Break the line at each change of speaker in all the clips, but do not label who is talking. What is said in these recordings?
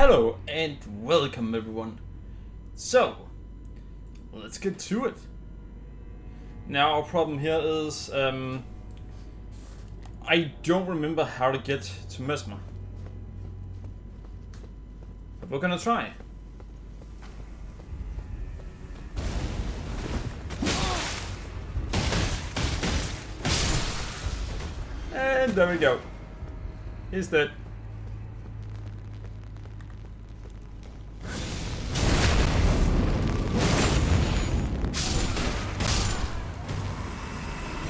Hello and welcome everyone. So, let's get to it. Now our problem here is I don't remember how to get to Mesmer. But we're gonna try. And there we go. He's dead.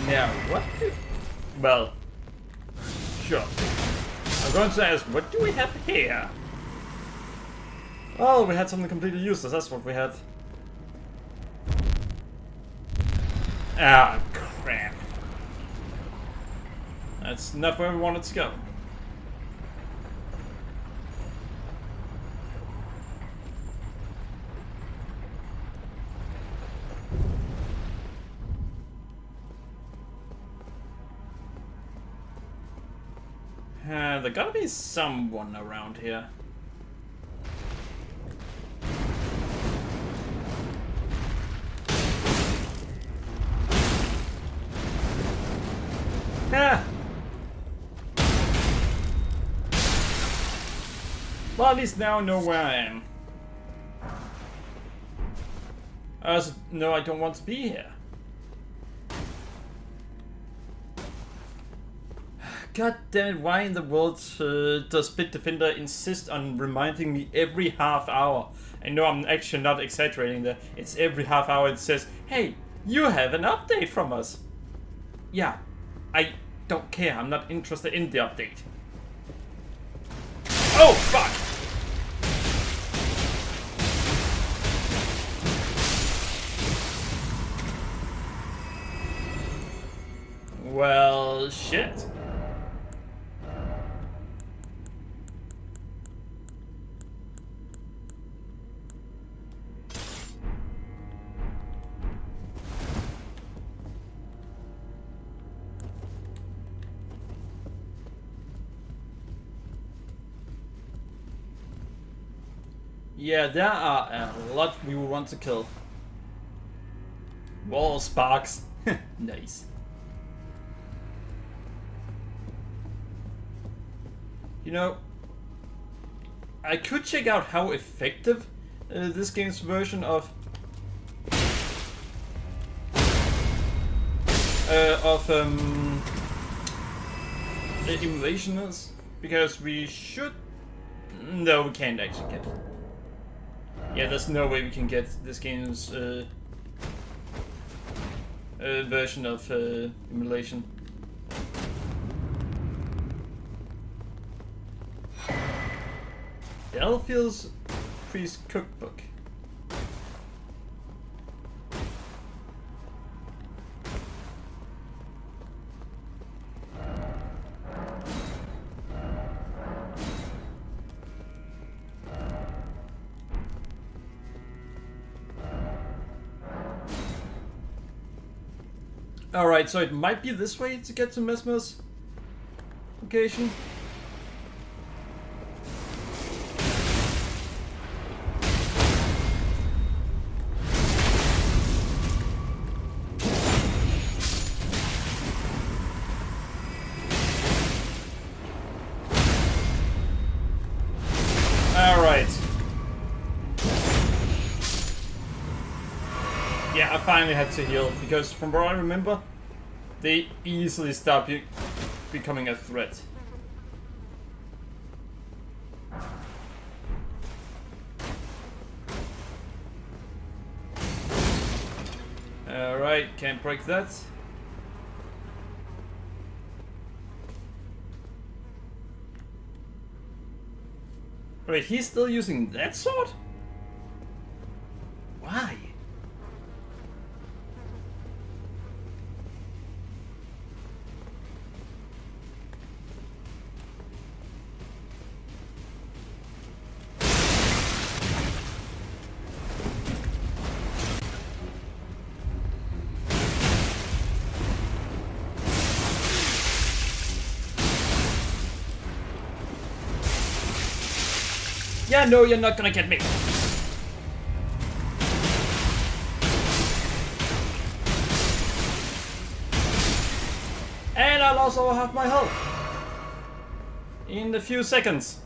Now, what do... Well, sure. I'm going to ask, what do we have here? Oh, we had something completely useless, that's what we had. Ah, crap. That's not where we wanted to go. There gotta be someone around here. Ah! Well, at least now I know where I am. No, I don't want to be here. God damn it, why in the world does Bit Defender insist on reminding me every half hour? I know I'm actually not exaggerating there. It's every half hour it says, hey, you have an update from us. Yeah, I don't care. I'm not interested in the update. Oh, fuck! Well, shit. Yeah, there are a lot we will want to kill. Wall sparks. Nice. You know, I could check out how effective this game's version of emulation is, because we should... No, we can't actually get it. Yeah, there's no way we can get this game's version of emulation. Delphil's Priest Cookbook. Alright, so it might be this way to get to Mesmer's location. Alright. Yeah, I finally had to heal, because from what I remember, they easily stop becoming a threat. Alright, can't break that. Wait, he's still using that sword? Why? Yeah, no, you're not gonna get me. And I'll also have my health. In a few seconds.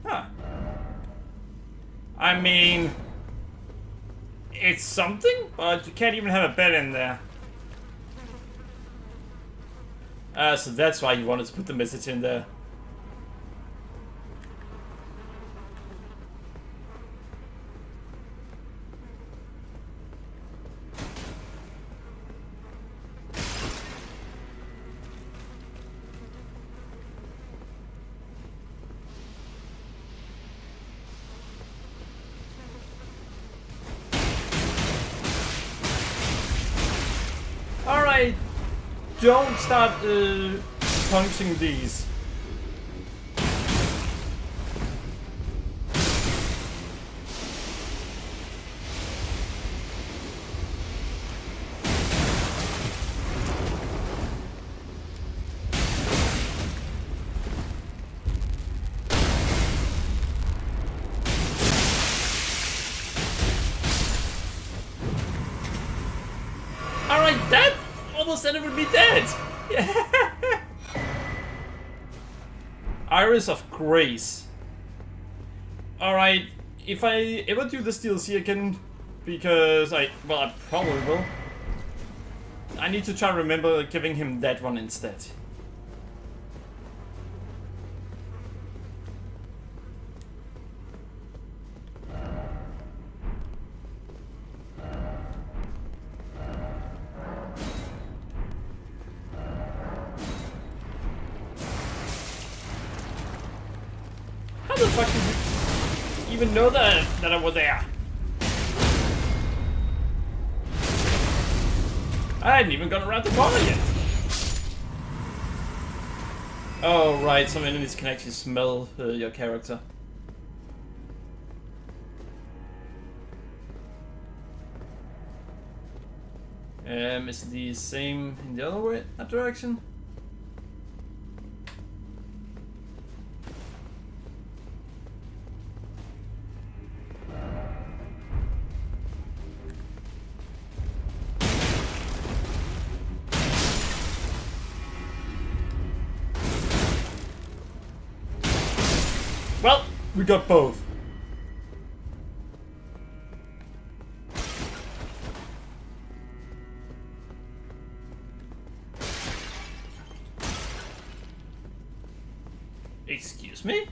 Huh. I mean... It's something, but you can't even have a bed in there. So that's why you wanted to put the message in there. Alright, don't start punching these. Alright, that almost said it would be dead. Yeah. Iris of Grace. Alright, if I ever do this DLC again, because I probably will. I need to try to remember giving him that one instead. How the fuck did you even know that I was there? I hadn't even gone around the corner yet. Oh right, some enemies can actually smell your character. Is it the same in the other way, that direction? Well, we got both. Excuse me?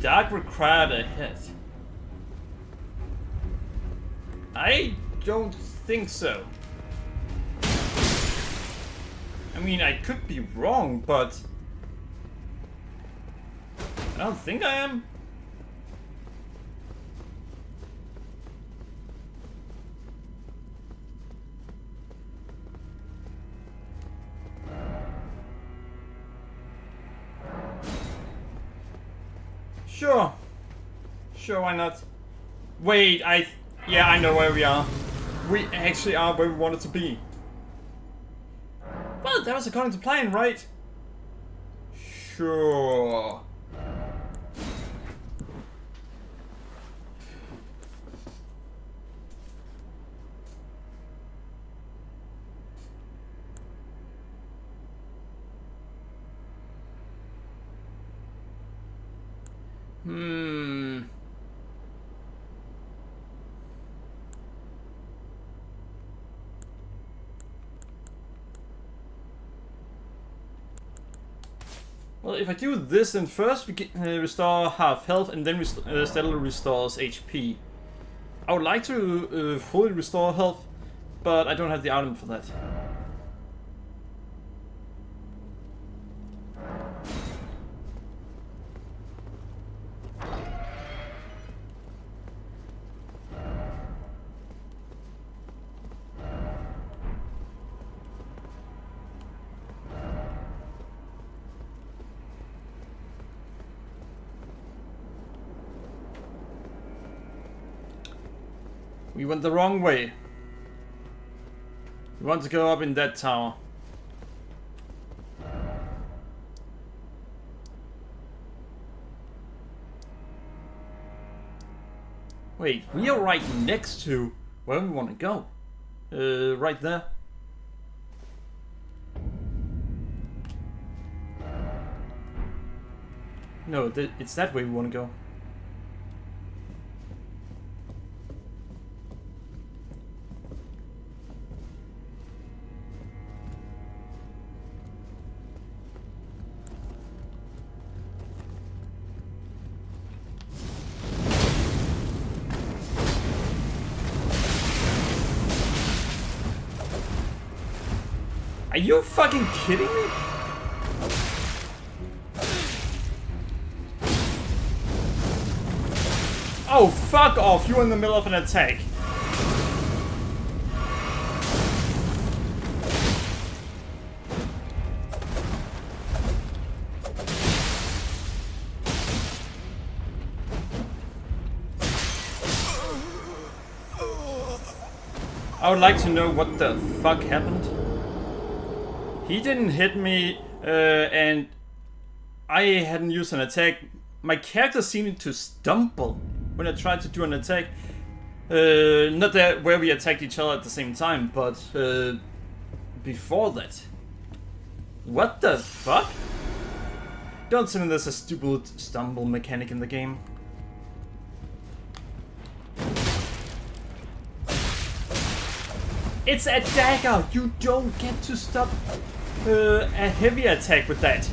Dark required a hit. I don't think so. I mean, I could be wrong, but I don't think I am. Sure. Sure, why not? Wait, yeah, I know where we are. We actually are where we wanted to be. Well, that was according to plan, right? Sure. Well, if I do this, then first we get, restore half health, and then steadily restores HP. I would like to fully restore health, but I don't have the item for that. We went the wrong way. We want to go up in that tower. Wait, we are right next to where we want to go. Right there. No, it's that way we want to go. Are you fucking kidding me? Oh, fuck off! You're in the middle of an attack. I would like to know what the fuck happened. He didn't hit me, and I hadn't used an attack. My character seemed to stumble when I tried to do an attack. Not that where we attacked each other at the same time, but before that. What the fuck? Don't tell me there's a stupid stumble mechanic in the game. It's a dagger! You don't get to stop a heavy attack with that.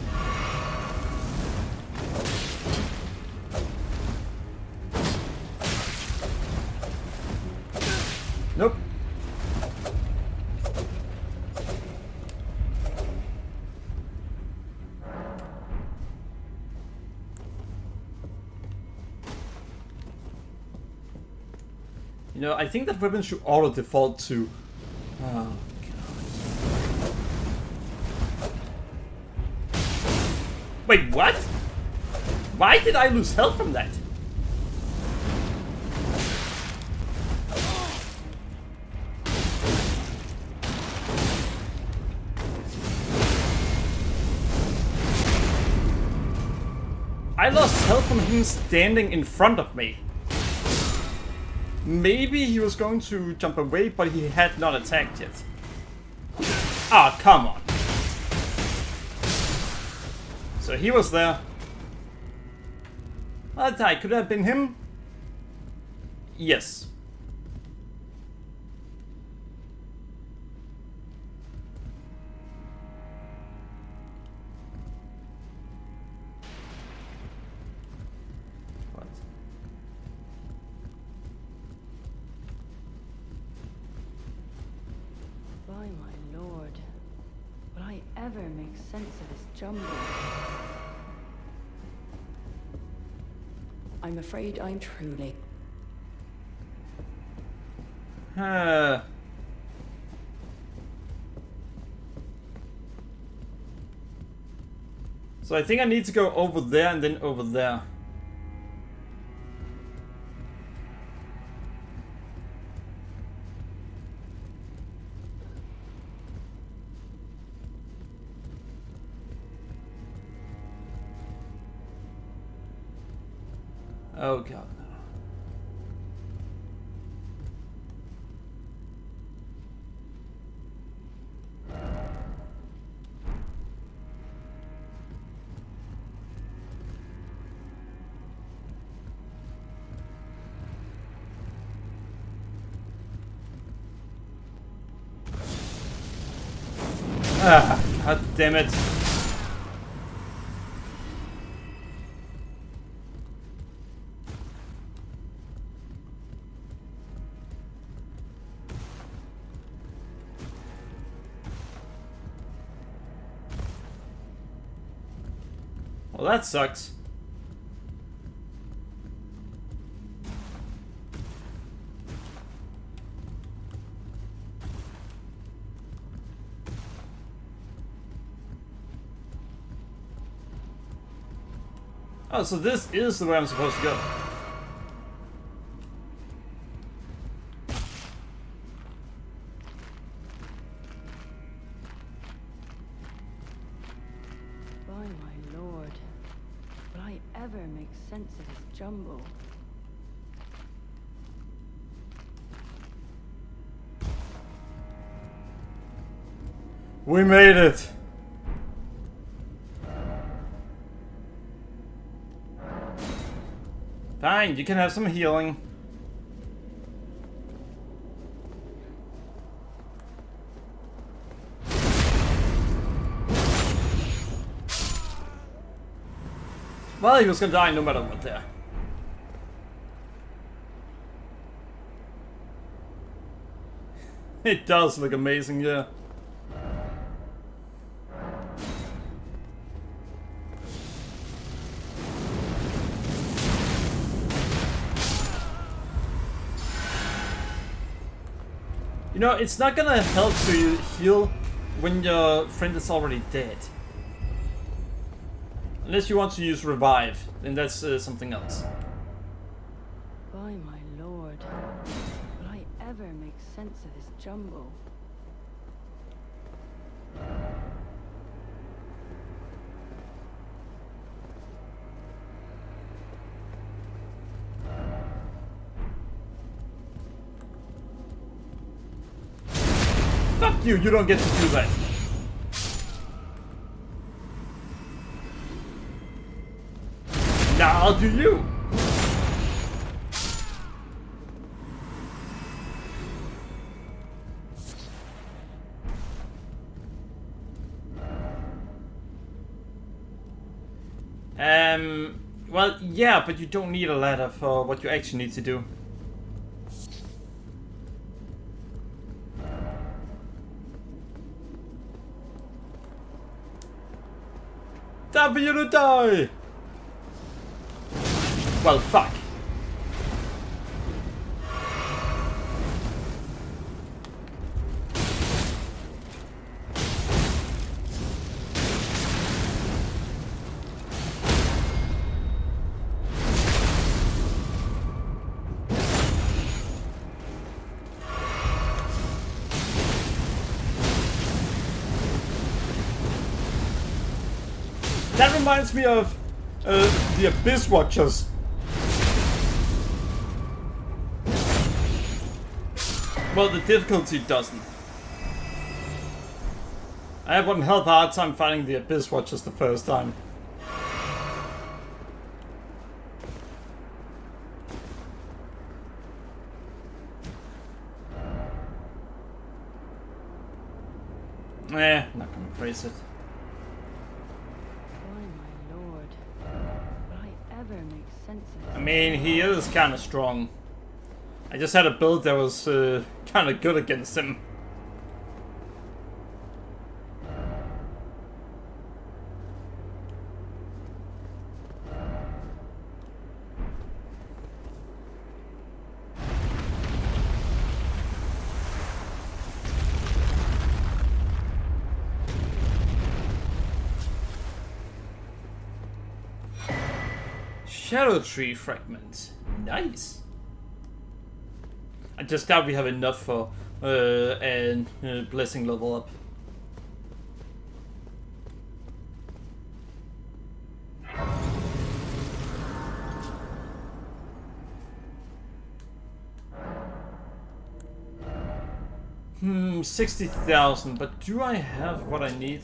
Nope. You know, I think that weapon should auto default to... Oh, God. Wait, what? Why did I lose health from that? I lost health from him standing in front of me. Maybe he was going to jump away, but he had not attacked yet. Ah, come on. So he was there. Well, I could have been him. Yes.
By my lord, will I ever make sense of this jumble? I'm afraid I'm truly...
So I think I need to go over there and then over there. Oh god, no. Ah, god damn it. Well, that sucks. Oh, so this is the way I'm supposed to go.
ever make sense of this jumble?
We made it! Fine, you can have some healing. Well, he was gonna die no matter what there. It does look amazing, yeah. You know, it's not gonna help to heal when your friend is already dead. Unless you want to use revive, then that's something else.
By my lord, will I ever make sense of this jumble?
Fuck you, you don't get to do that. Now I'll do you. Well, yeah, but you don't need a ladder for what you actually need to do. Time for you to die! Well, fuck. That reminds me of the Abyss Watchers. Well, the difficulty doesn't. I had one hell of a hard time finding the Abyss Watchers the first time. Not gonna praise it. I mean, he is kind of strong. I just had a build that was kind of good against him. Shadow Tree fragment. Nice. I just doubt we have enough for a blessing level up. Hmm, 60,000, but do I have what I need?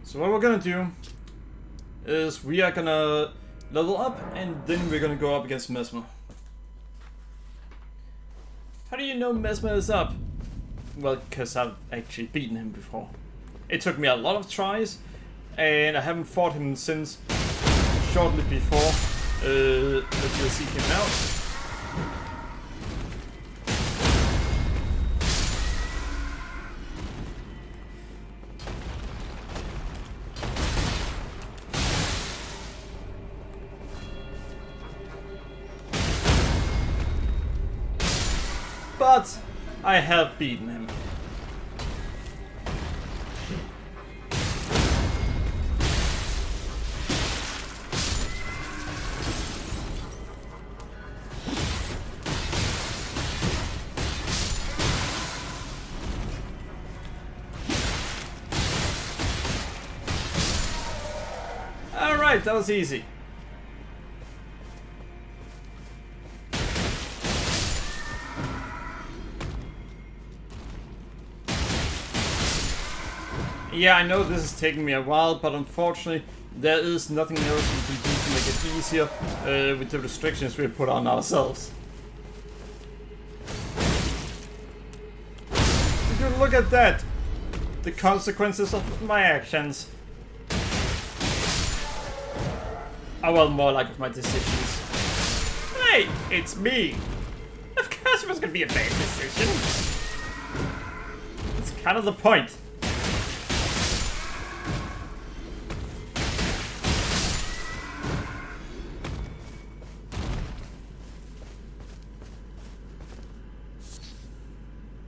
So what we're gonna do is we are gonna level up and then we're gonna go up against Mesmer. How do you know Mesmer is up? Well, because I've actually beaten him before. It took me a lot of tries and I haven't fought him since shortly before the DLC came out. But I have beaten him. Alright, that was easy. Yeah, I know this is taking me a while, but unfortunately, there is nothing else we can do to make it easier with the restrictions we put on ourselves. Would you look at that? The consequences of my actions. Oh, well, more like of my decisions. Hey, it's me! Of course it was gonna be a bad decision. It's kind of the point.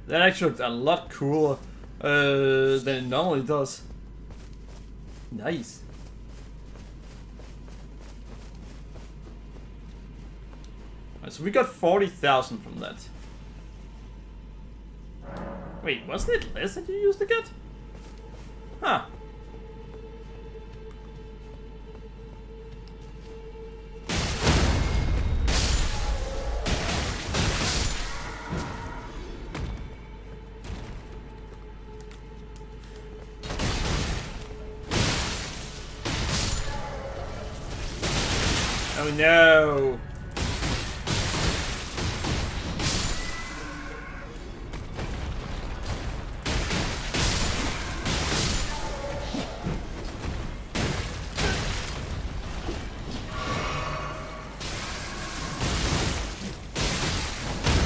That actually looked a lot cooler than it normally does. Nice. Right, so we got 40,000 from that. Wait, wasn't it less that you used to get? Huh. Oh no!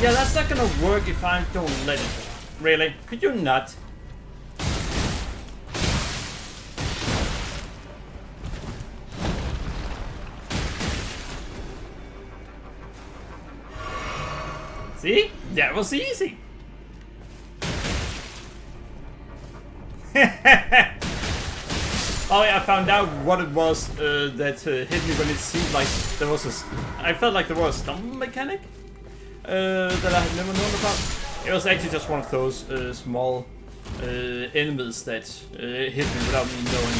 Yeah, that's not gonna work if I don't let it. Really? Could you not? See? That was easy. Oh yeah, I found out what it was that hit me when it seemed like there was a... I felt like there was a stumble mechanic that I had never known about. It was actually just one of those small enemies that hit me without me knowing.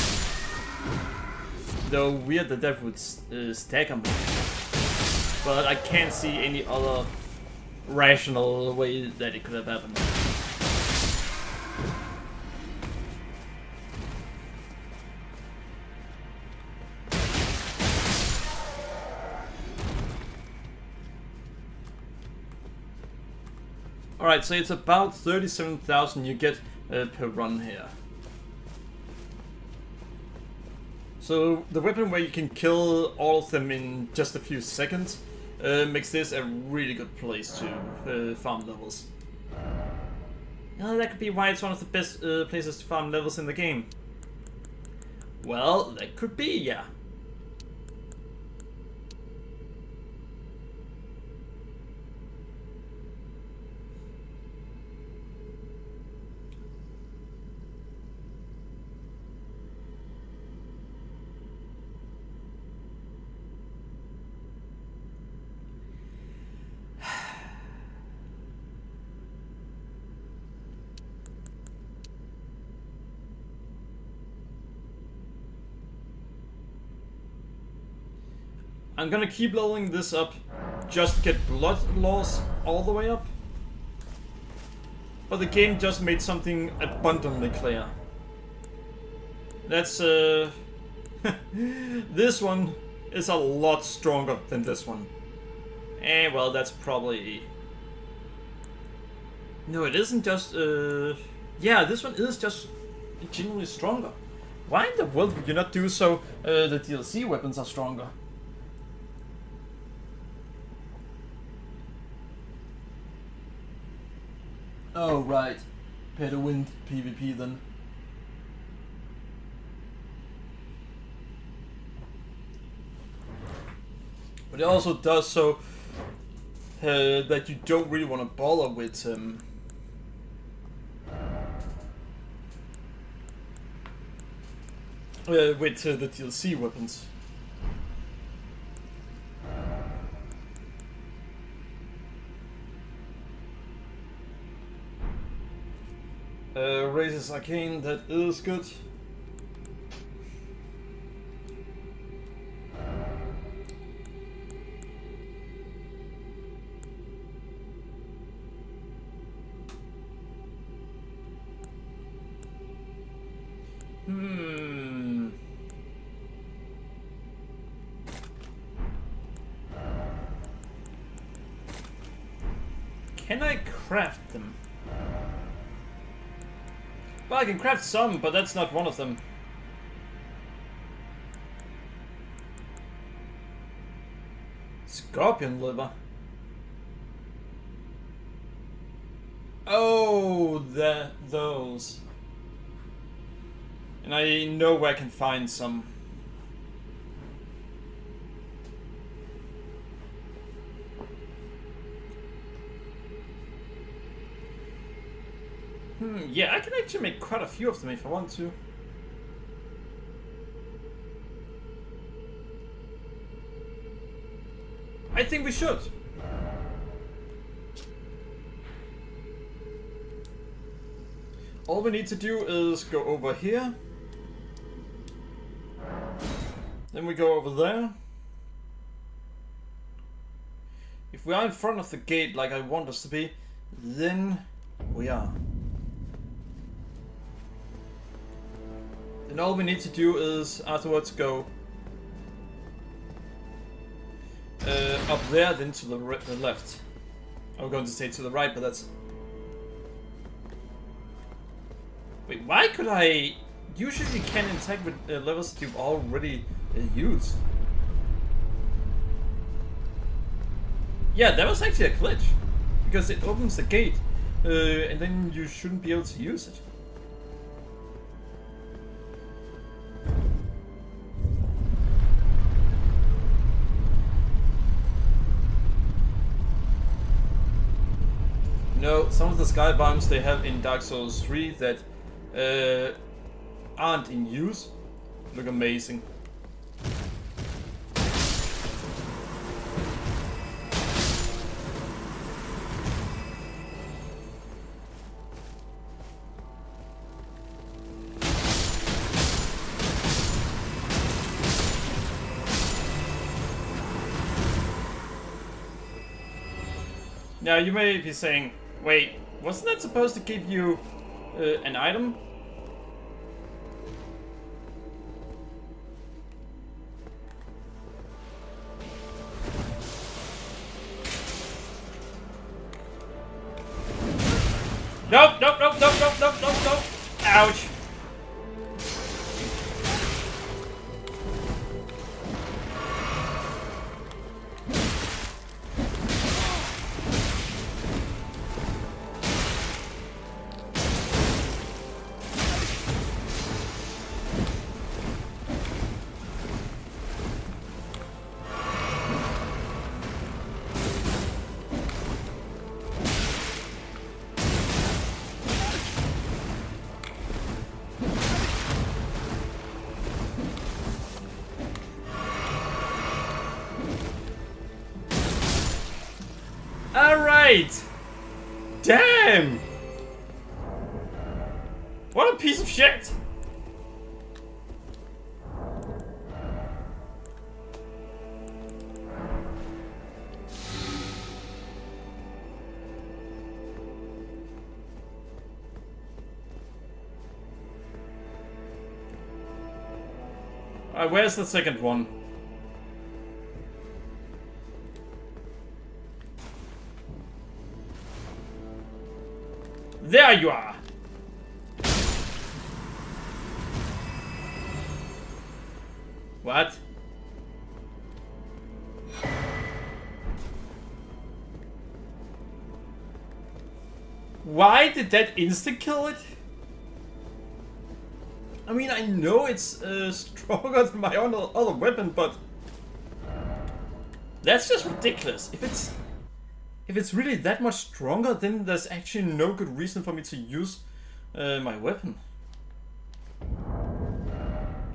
Though weird that that would stack on me. But I can't see any other rational way that it could have happened. Alright, so it's about 37,000 you get per run here. So the weapon where you can kill all of them in just a few seconds makes this a really good place to farm levels. That could be why it's one of the best places to farm levels in the game. Well, that could be, yeah. I'm gonna keep leveling this up just to get blood loss all the way up. But the game just made something abundantly clear. That's this one is a lot stronger than this one. Well, that's probably... No, it isn't just yeah, this one is just genuinely stronger. Why in the world would you not do so the DLC weapons are stronger? Oh, right. Pay to win PvP then. But it also does so that you don't really want to bother with the DLC weapons. Raises Arcane, that is good. Hmm. Can I craft them? Well, I can craft some, but that's not one of them. Scorpion liver. Oh, those. And I know where I can find some. Yeah, I can actually make quite a few of them if I want to. I think we should. All we need to do is go over here. Then we go over there. If we are in front of the gate like I want us to be, then we are. And all we need to do is afterwards go up there, then to the left. I was going to say to the right, but that's... Wait, why could I... Usually you can interact with levels that you've already used. Yeah, that was actually a glitch. Because it opens the gate, and then you shouldn't be able to use it. No, some of the sky bombs they have in Dark Souls 3 that aren't in use look amazing. Now you may be saying, wait, wasn't that supposed to give you an item? Nope, nope, nope, nope, nope, nope, nope, nope. Ouch. Alright! Damn! What a piece of shit! Alright, where's the second one? There you are! What? Why did that insta-kill it? I mean, I know it's stronger than my own other weapon, but... That's just ridiculous. If it's really that much stronger, then there's actually no good reason for me to use my weapon.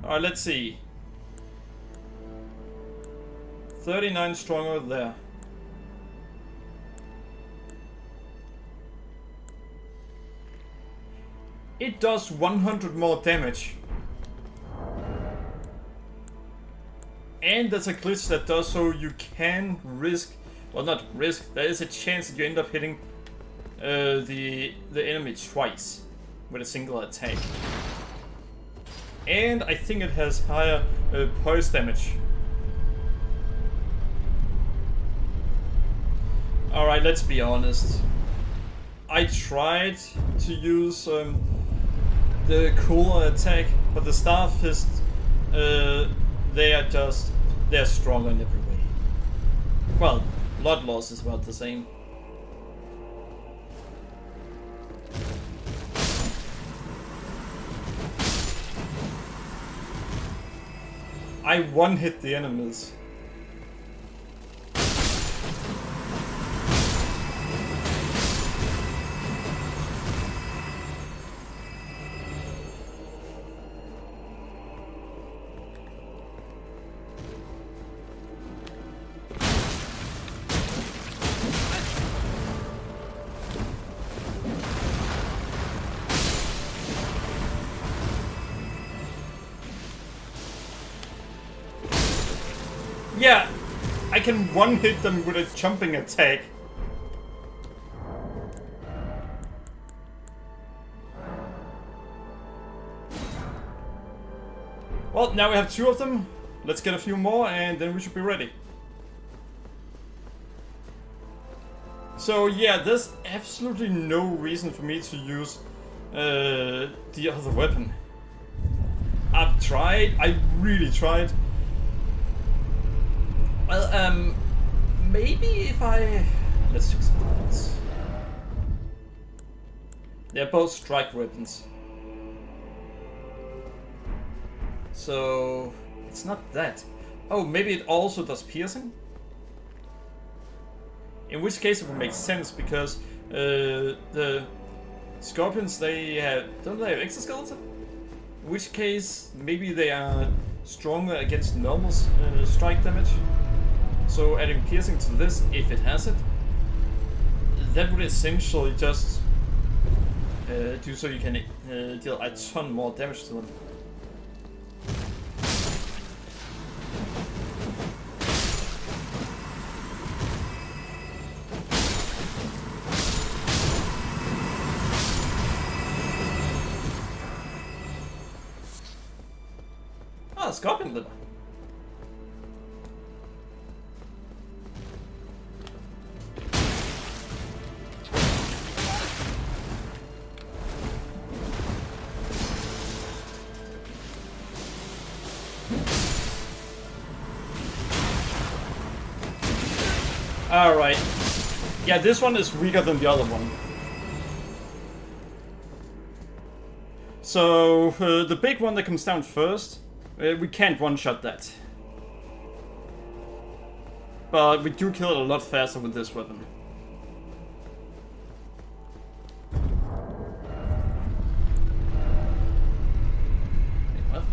Alright, let's see. 39 stronger there. It does 100 more damage. And there's a glitch that does so you can risk... Well, not risk, there is a chance that you end up hitting the enemy twice with a single attack. And I think it has higher poise damage. Alright, let's be honest. I tried to use the cooler attack, but the Star Fist, they're stronger in every way. Well, blood loss is about the same. I one-hit the enemies. Yeah, I can one-hit them with a jumping attack. Well, now we have 2 of them. Let's get a few more and then we should be ready. So yeah, there's absolutely no reason for me to use the other weapon. I've tried, I really tried. Well, maybe if let's check some points. They're both strike weapons. So, it's not that. Oh, maybe it also does piercing? In which case it would make sense, because the scorpions, don't they have exoskeleton? In which case, maybe they are stronger against normal strike damage. So adding piercing to this, if it has it, that would essentially just do so you can deal a ton more damage to them. Ah, scorpion liver. Alright. Yeah, this one is weaker than the other one. So, the big one that comes down first, we can't one-shot that. But we do kill it a lot faster with this weapon. Wait, what?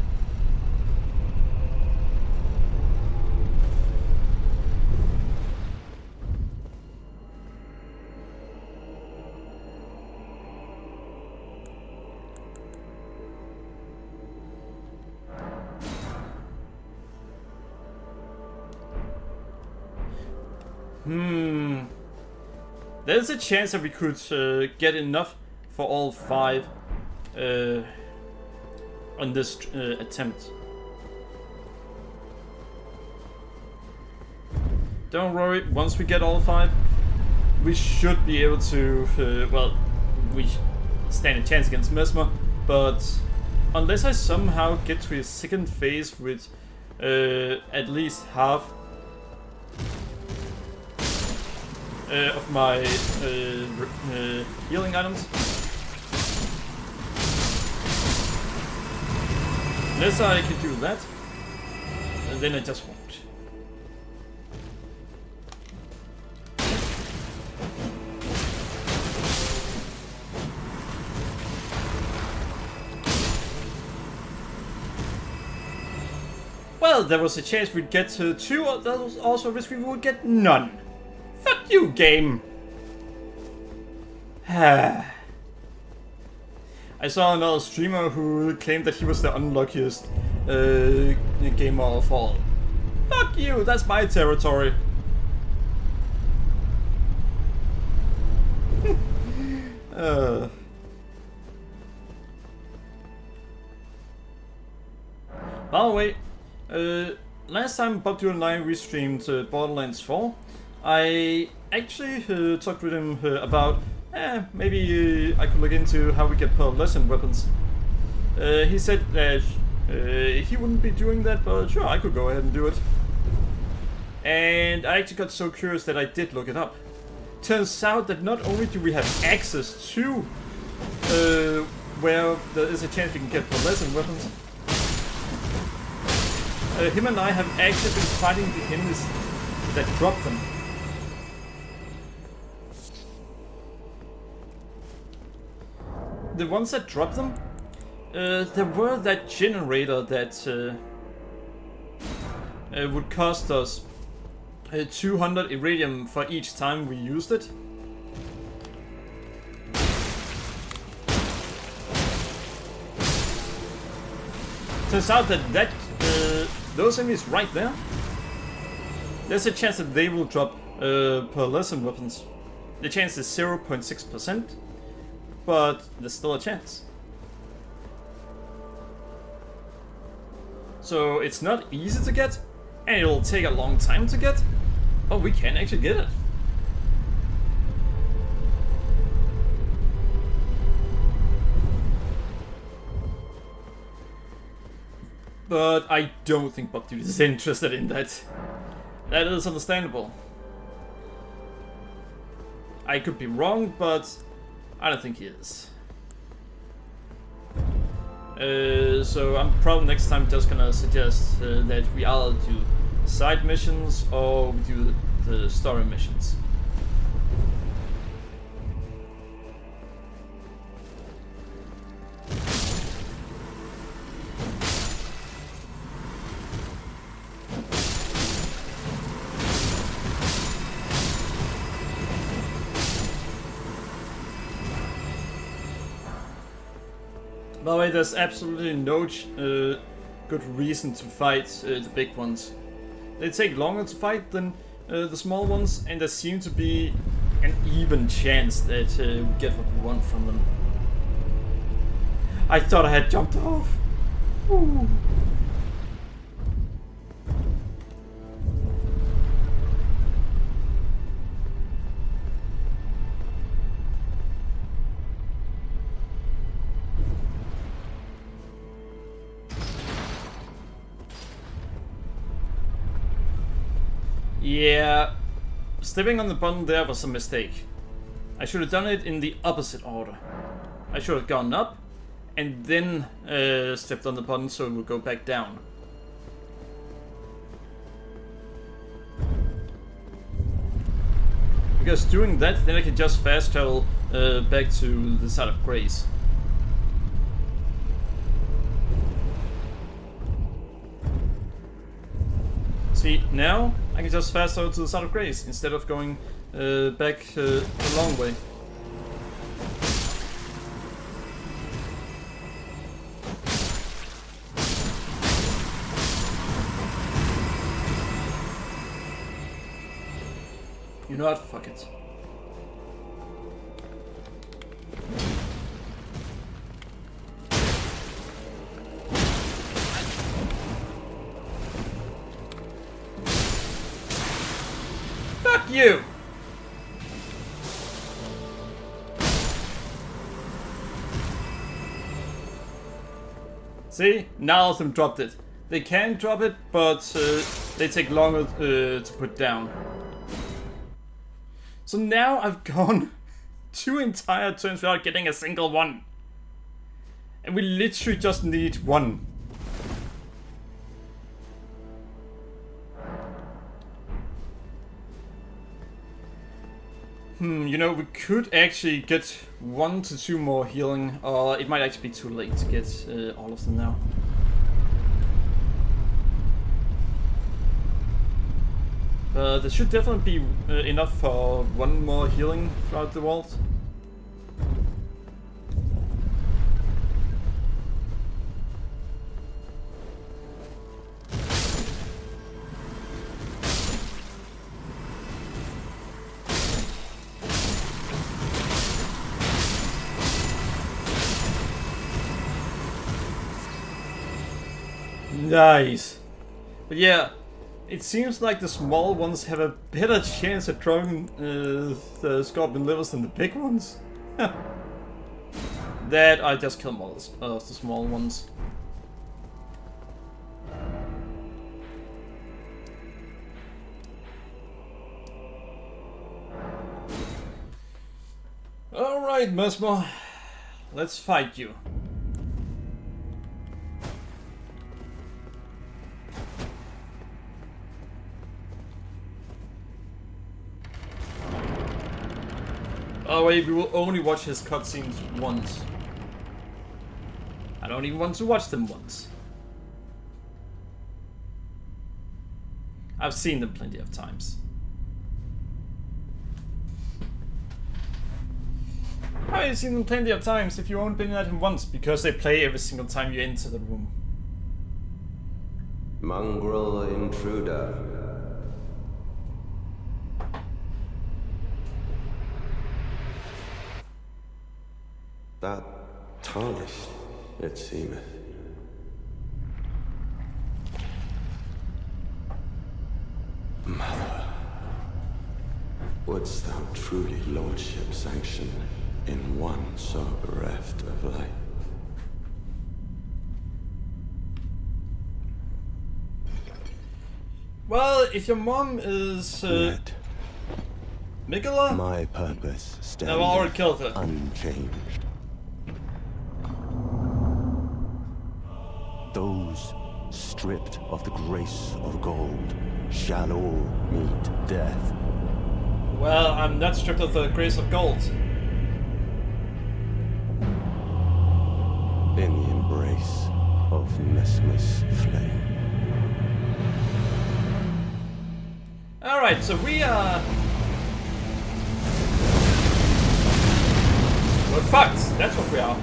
There's a chance that we could get enough for all 5 on this attempt. Don't worry, once we get all 5, we should be able to, well, we stand a chance against Mesmer, but unless I somehow get to a second phase with at least half of my healing items. Unless I can do that, and then I just won't. Well, there was a chance we'd get to 2, there was also a risk we would get none. Fuck you, game! I saw another streamer who claimed that he was the unluckiest gamer of all. Fuck you, that's my territory. By the way, last time Bob Dylan and I restreamed Borderlands 4, I actually talked with him about maybe I could look into how we get pearlescent weapons. He said that he wouldn't be doing that, but sure, I could go ahead and do it. And I actually got so curious that I did look it up. Turns out that not only do we have access to where there is a chance we can get pearlescent weapons, him and I have actually been fighting the enemies that drop them. The ones that drop them, there were that generator that would cost us 200 iridium for each time we used it. Turns out that those enemies right there, there's a chance that they will drop pearlescent weapons. The chance is 0.6%, but there's still a chance. So it's not easy to get, and it'll take a long time to get, but we can actually get it. But I don't think Bob Dude is interested in that. That is understandable. I could be wrong, but I don't think he is. So I'm probably next time just gonna suggest that we either do side missions or we do the story missions. By the way, there's absolutely no good reason to fight the big ones. They take longer to fight than the small ones, and there seems to be an even chance that we get what we want from them. I thought I had jumped off. Ooh. Yeah, stepping on the button there was a mistake. I should have done it in the opposite order. I should have gone up and then stepped on the button so it would go back down. Because doing that, then I can just fast travel back to the side of Grace. See, now I can just fast travel to the side of Grace instead of going back the long way. You know what? Fuck it. Fuck you! See? Now of them dropped it. They can drop it, but they take longer to put down. So now I've gone 2 entire turns without getting a single one. And we literally just need one. You know, we could actually get 1 to 2 more healing, or it might actually be too late to get all of them now. There should definitely be enough for 1 more healing throughout the vault. Nice. But yeah, it seems like the small ones have a better chance at drawing the scorpion livers than the big ones. That I just kill more of the small ones. Alright, Mesmer. Let's fight you. Oh wait, we will only watch his cutscenes once. I don't even want to watch them once. I've seen them plenty of times. How have you seen them plenty of times if you've only been at him once? Because they play every single time you enter the room.
Mongrel intruder. That tarnished, it seemeth. Mother, wouldst thou truly lordship sanction in one so bereft of light?
Well, if your mom is
Yet,
Mikola,
my purpose
I've already
standeth
killed her.
unchanged. Those stripped of the grace of gold shall all meet death.
Well, I'm not stripped of the grace of gold.
In the embrace of Mesmer's flame.
Alright, so we are... We're fucked, that's what we are.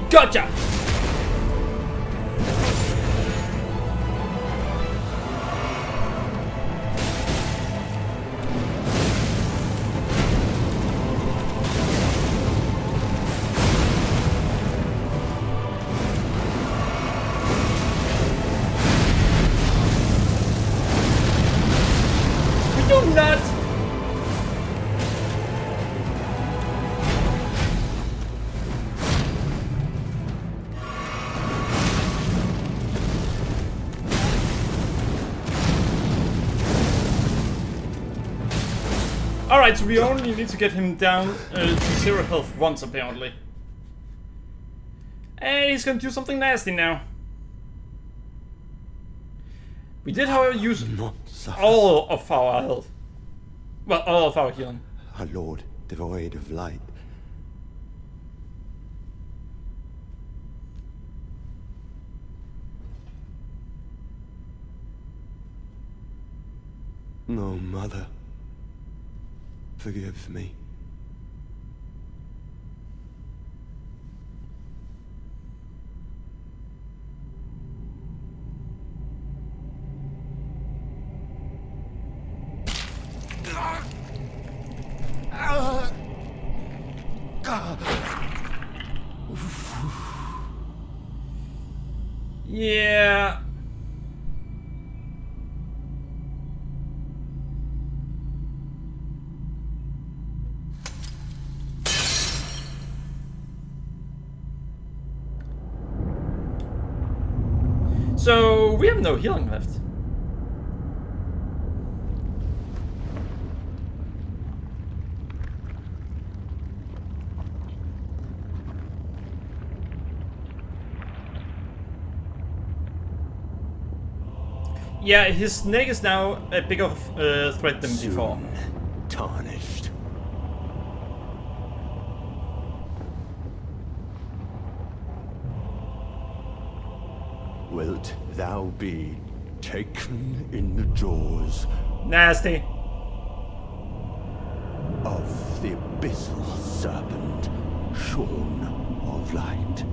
Gotcha! Are you nuts? Alright, so we only need to get him down to 0 health once, apparently. And he's gonna do something nasty now. We did, however, use all of our health. Well, all of our healing.
A lord devoid of light. No, mother. Forgive me.
Yeah. So we have no healing left. Yeah, his neck is now a bigger threat than before.
Tarnished. Wilt thou be taken in the jaws
Nasty.
of the abyssal serpent, shorn of light?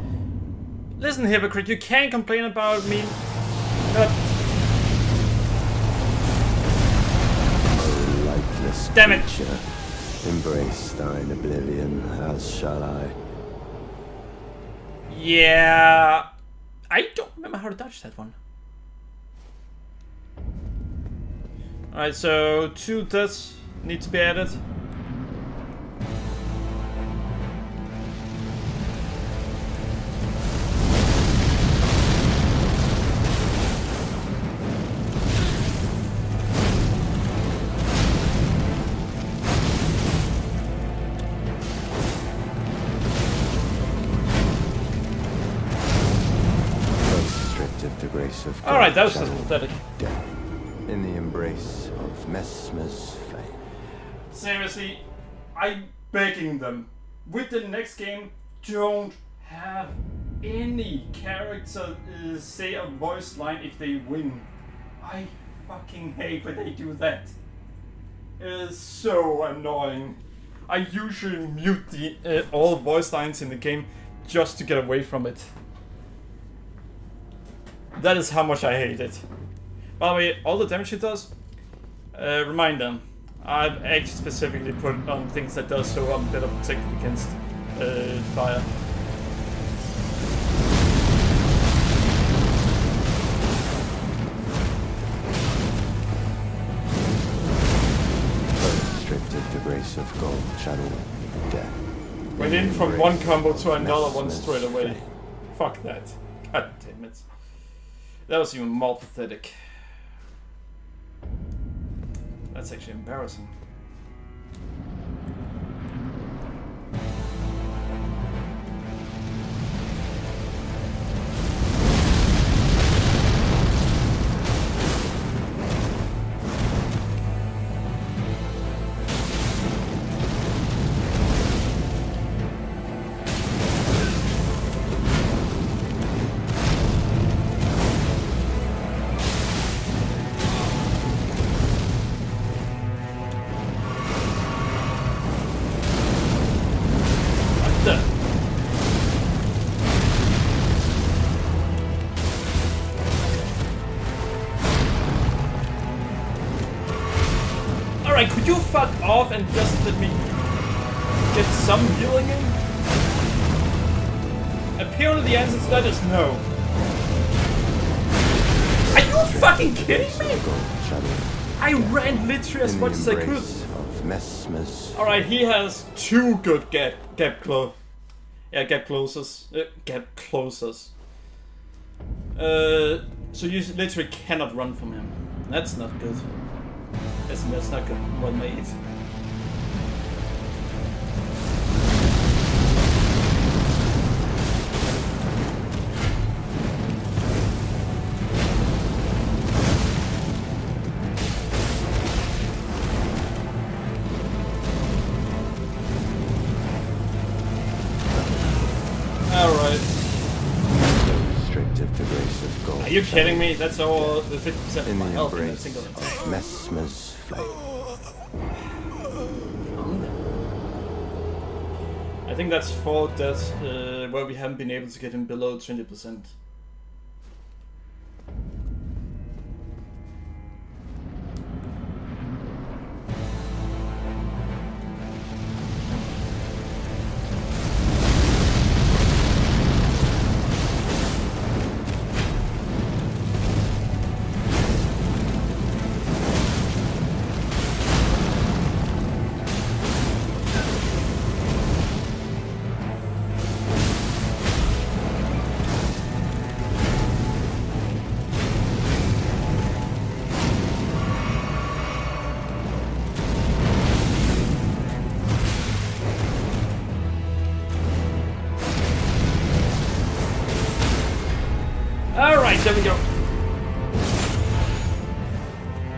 Listen, hypocrite, you can't complain about me.
Lightless
Damn it.
creature, embrace thine oblivion, as shall I.
Yeah, I don't remember how to dodge that one. Alright, so 2 deaths need to be added. Alright, that was just pathetic.
Death in the embrace of Mesmer's flame.
Seriously, I'm begging them. With the next game, don't have any character say a voice line if they win. I fucking hate when they do that. It is so annoying. I usually mute the all voice lines in the game just to get away from it. That is how much I hate it. By the way, all the damage it does, remind them. I've actually specifically put on things that does so I'm better protected against fire.
Stripped of the grace of gold, shadow, death.
Went in from one combo to another one straight away. Fuck that. God damn it. That was even more pathetic. That's actually embarrassing. Alright, could you fuck off and just let me get some healing in? Apparently the answer to that is no. Are you fucking kidding me? I ran literally as much as I could. Alright, he has 2 good gap closers. Gap closers. So you literally cannot run from him. That's not good. That's not good. Well made. Alright. Are you kidding me? That's all the 50% of my health in a single attack.
Mesmer's flame.
I think that's 4 deaths where we haven't been able to get him below 20%.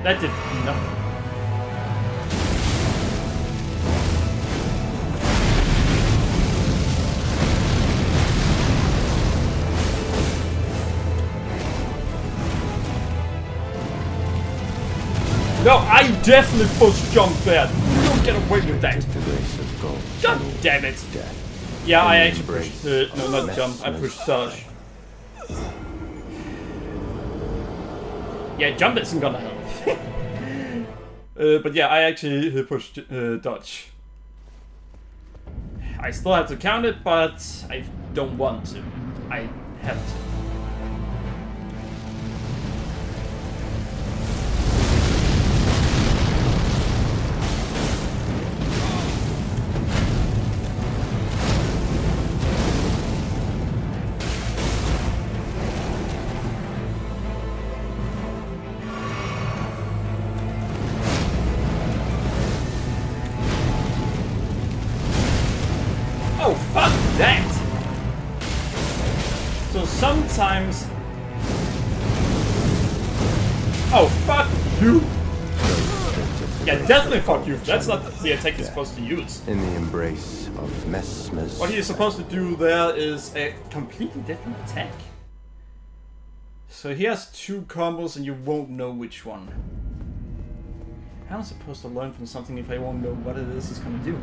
That did nothing. No, I definitely push jump there. You don't get away with that. God damn it. Yeah, I actually pushed, no, not jump, I pushed dodge. Yeah, jump isn't gonna help. But yeah, I actually pushed dodge. I still have to count it, but I don't want to. I have to. Oh, fuck that! So sometimes... Oh, fuck you! Yeah, definitely fuck you. That's not the attack you're supposed to use.
In the embrace of Mesmer's...
What he's supposed to do there is a completely different attack. So he has two combos and you won't know which one. How am I supposed to learn from something if I won't know what it is it's gonna do?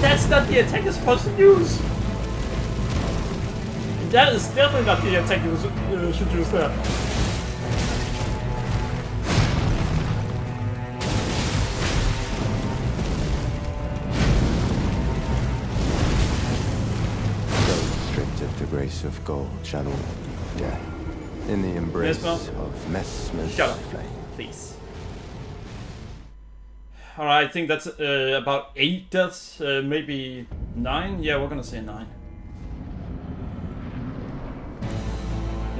That's not the attack you're supposed to use! That is definitely not the attack you should use there.
So restrictive to grace of gold, shall all death. In the embrace
Mesmer.
of Mesmer's
Shut up,
flame.
please. Alright, I think that's about 8 deaths, maybe 9? Yeah, we're gonna say 9.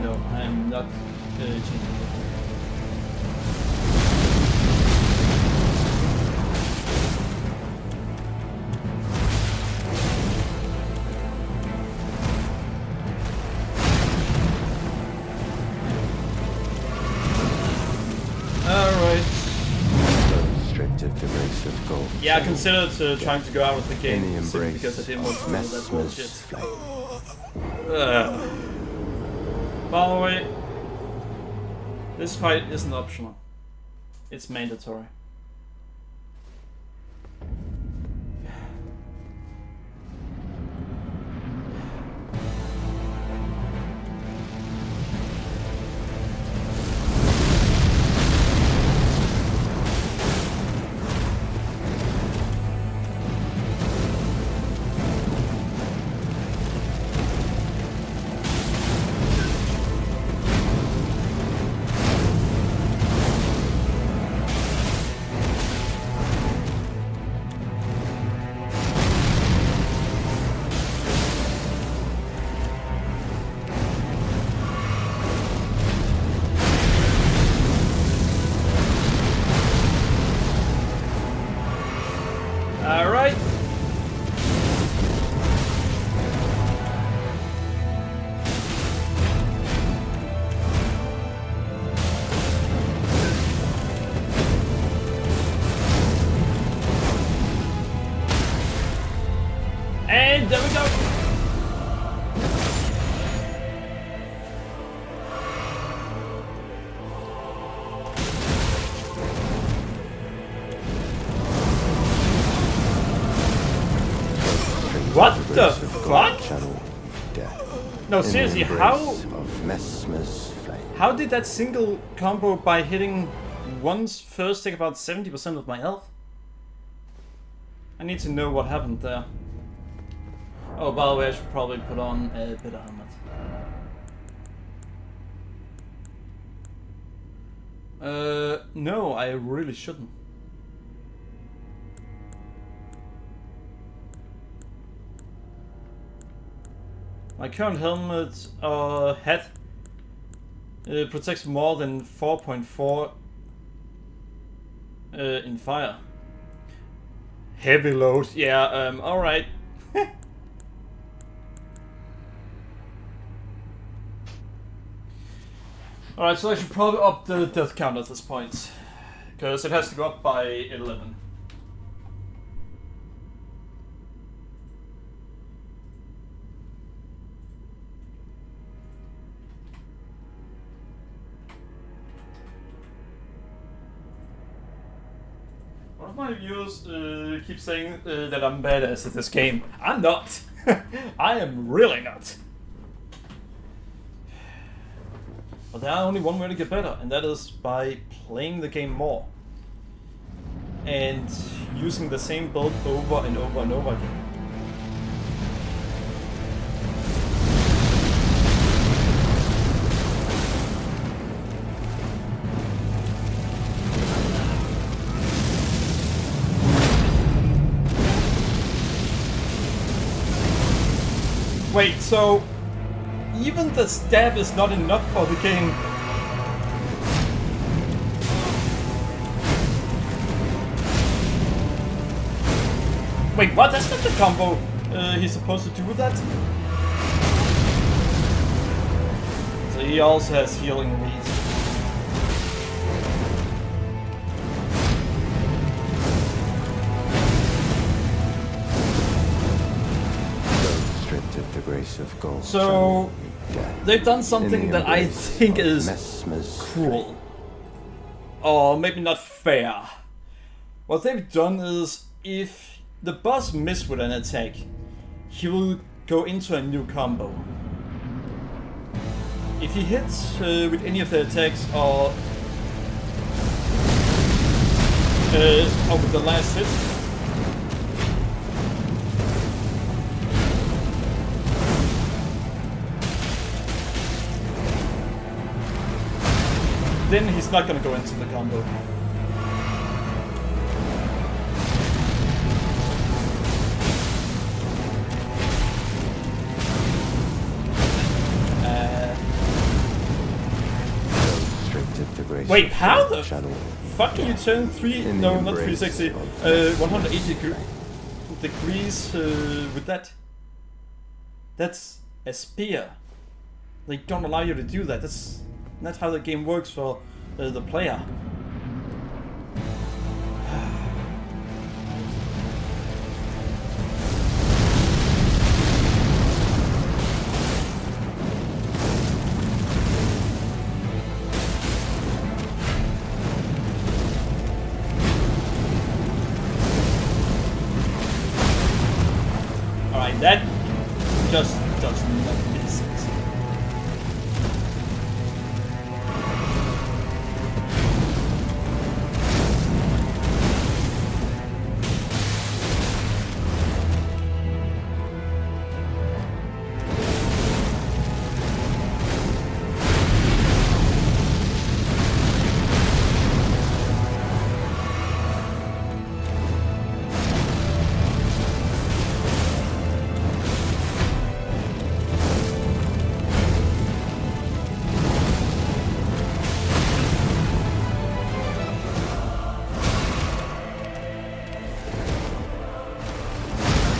No, I'm not changing it. Alright.
Restrictive to grace of gold.
Yeah, I considered trying to go out of the game
In the
simply
embrace
because I didn't want to do that
Mesmer's
bullshit.
flame.
By the way, this fight isn't optional. It's mandatory. Alright. And there we go. What the fuck? No, seriously, how did that single combo by hitting once first take about 70% of my health? I need to know what happened there. Oh, by the way, I should probably put on a bit of helmet. No, I really shouldn't. My current helmet hat protects more than 4.4 in fire. Heavy load. Yeah. All right. All right. So I should probably up the death count at this point, because it has to go up by 11. One of my viewers keep saying that I'm badass at this game. I'm not. I am really not. But there's only one way to get better, and that is by playing the game more. And using the same build over and over and over again. Wait, so even the stab is not enough for the game? Wait, what? That's not the combo he's supposed to do with that? So he also has healing needs.
The grace of gold.
So they've done something that I think is cruel, or maybe not fair. What they've done is, if the boss misses with an attack, he will go into a new combo. If he hits with any of the attacks, or with the last hit, then he's not gonna go into the combo. Wait, how the fuck can you turn no, not 360, 180 degrees with that? That's a spear. They don't allow you to do that. That's not how the game works for the player. Alright, that just does not make sense.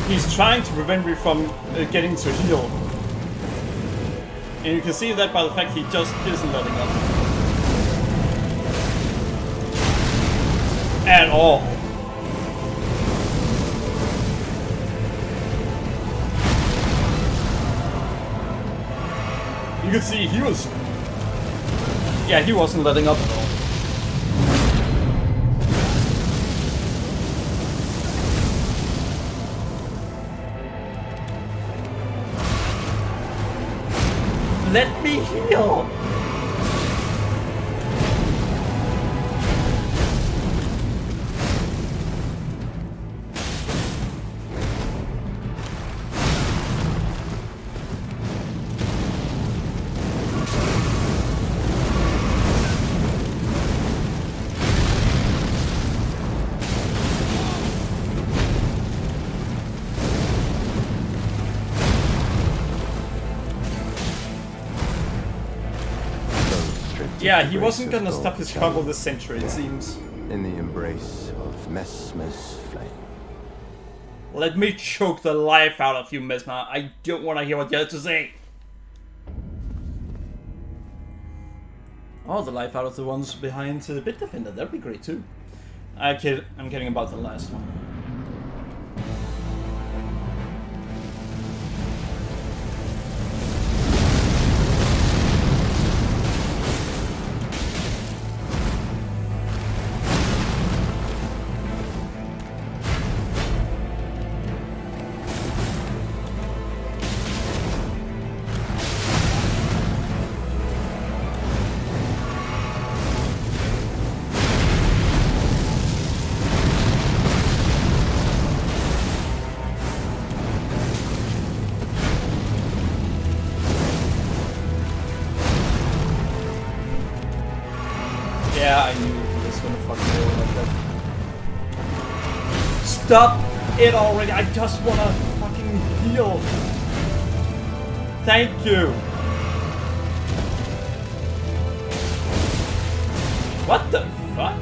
He's trying to prevent me from getting to heal. And you can see that by the fact he just isn't letting up. At all. You can see he was... Yeah, he wasn't letting up at all. Let me heal! Yeah, he wasn't gonna stop his combo this century, it seems.
in the embrace of Mesmer's flame.
Let me choke the life out of you, Mesmer. I don't want to hear what you have to say. Oh, the life out of the ones behind the Bit Defender. That'd be great too. I'm kidding about the last one. Yeah, I knew he was gonna fucking go like that. Stop it already! I just wanna fucking heal! Thank you! What the fuck?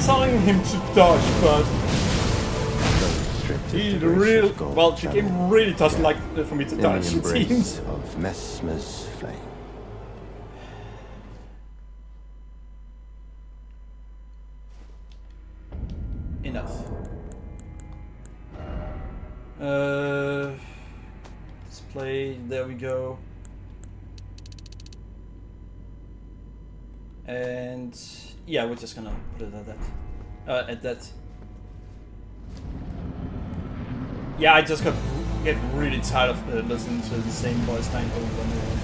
Telling him to dodge, but he really, well, the game really doesn't like for me to dodge, it seems.
Of Mesmer's flame.
Enough. Display, there we go. And yeah, we're just gonna put it at that. At that. Yeah, I just get really tired of listening to the same voice line over and over.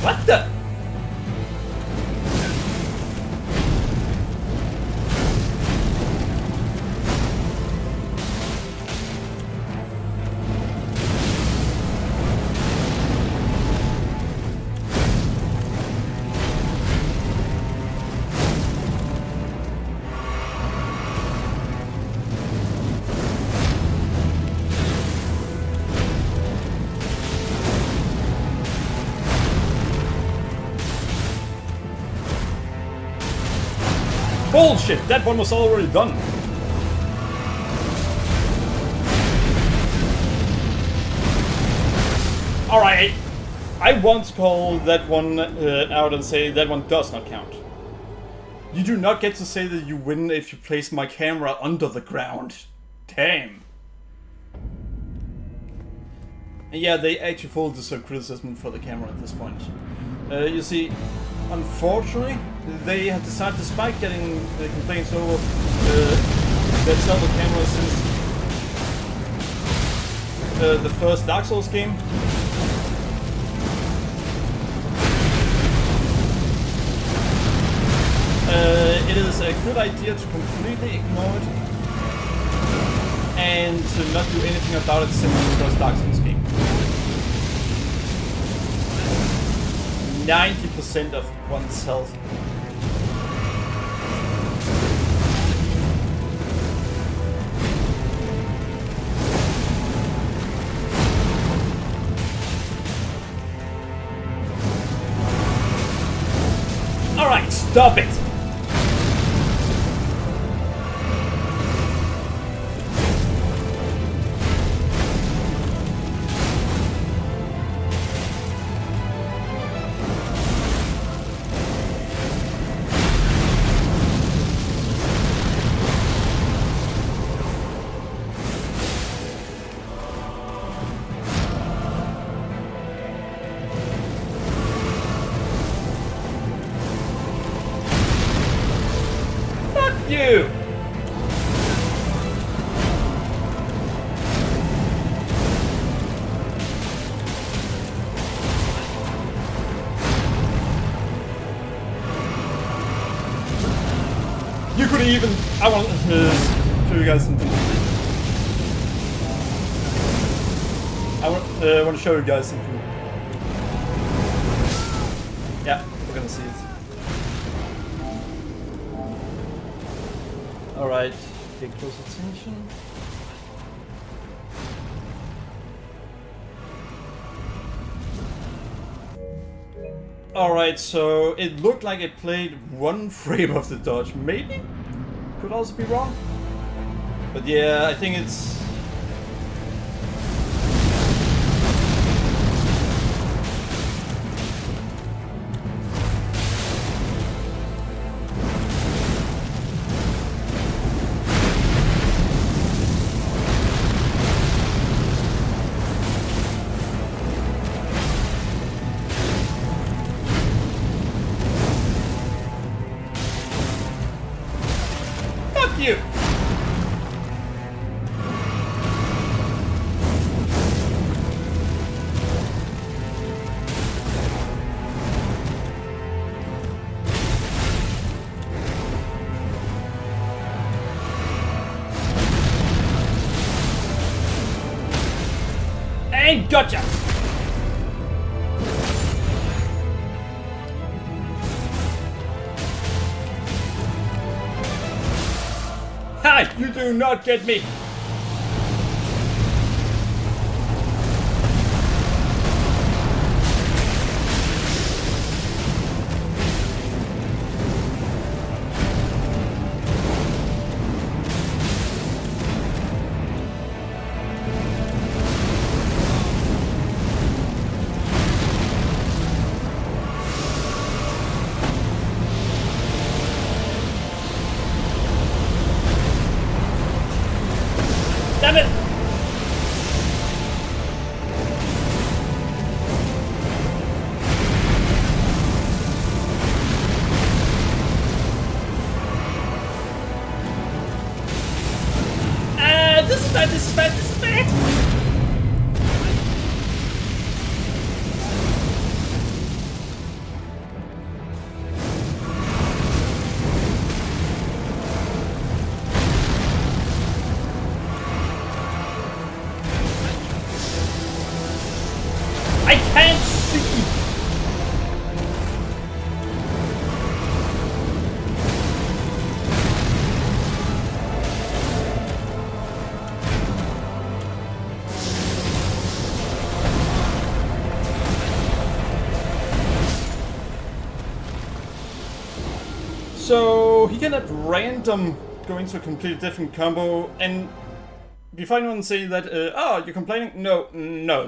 What the? Bullshit! That one was already done. Alright, I want to call that one out and say that one does not count. You do not get to say that you win if you place my camera under the ground. Damn. And yeah, they actually fully deserve criticism for the camera at this point. You see, unfortunately, they have decided, despite getting complaints over their Zelda camera since the first Dark Souls game, it is a good idea to completely ignore it and to not do anything about it since the first Dark Souls game. 90% of one's health. Alright, stop it! You! You could even... I want to show you guys something. I want to show you guys something. Yeah, we're gonna see it. Alright, pay close attention. Alright, so it looked like it played 1 frame of the dodge. Maybe? Could also be wrong. But yeah, I think it's... Fuck you! And gotcha! Ha! You do not get me! Damn it! This is bad, this is bad, this is bad! I can't see! So he can at random go into a completely different combo, and before anyone say that, oh, you're complaining? No,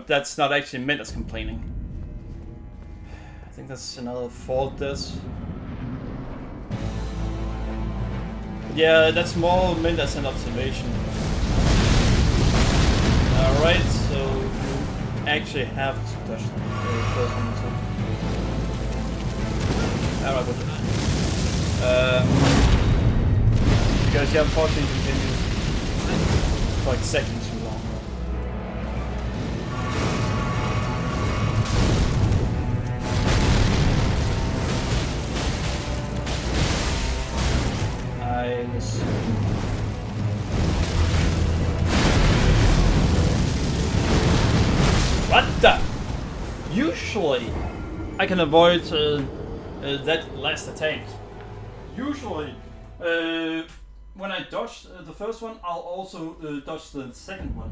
that's not actually meant as complaining. I think that's another fault this. Yeah, that's more meant as an observation. Alright, so you actually have to touch the first one. Alright, but because you unfortunately continues for like a second too long. What the? Usually, I can avoid that last attack. Usually, when I dodge the first one, I'll also dodge the second one.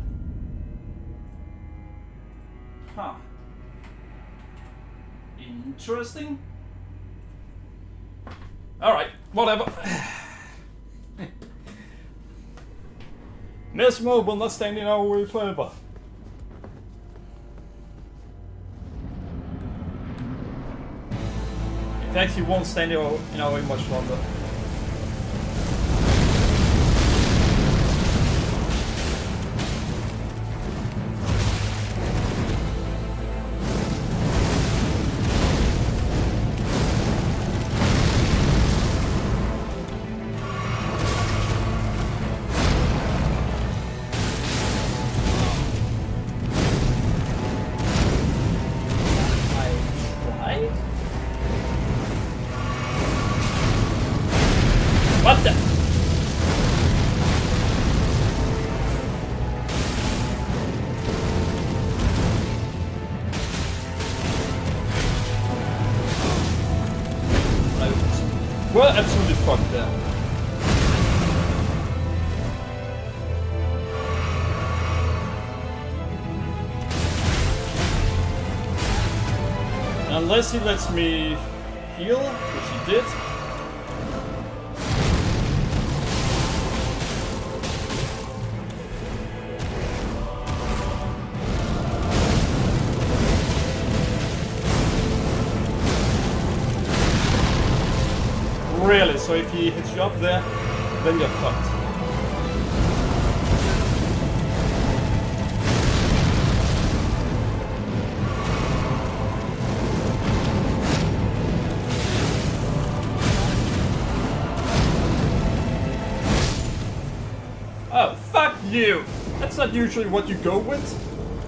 Huh. Interesting. Alright, whatever. Mesmer will not stand in our way forever. In fact, he won't stand in our way much longer. We're absolutely fucked there. Unless he lets me heal, which he did. Really? So if he hits you up there, then you're fucked. Oh, fuck you! That's not usually what you go with.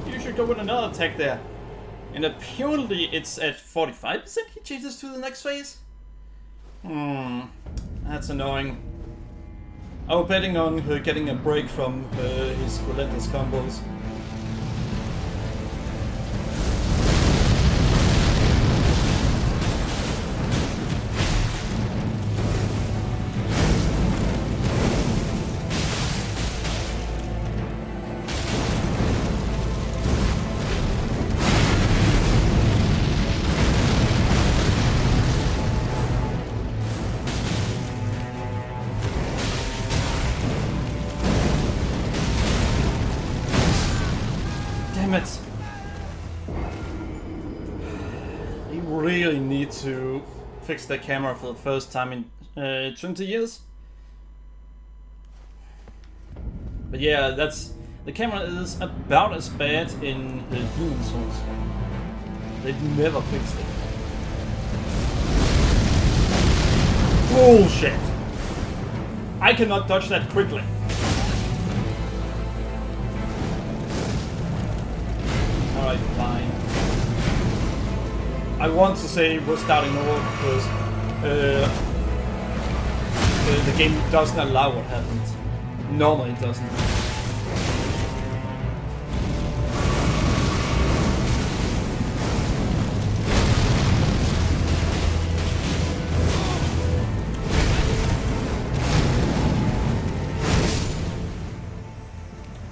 You should go with another attack there. And apparently it's at 45% he changes to the next phase? That's annoying. I was betting on her getting a break from his relentless combos. Damn it! You really need to fix the camera for the first time in 20 years. But yeah, the camera is about as bad in the Demon Souls. They've never fixed it. Bullshit! I cannot dodge that quickly. Alright, fine. I want to say we're starting over because the game doesn't allow what happened. Normally it doesn't.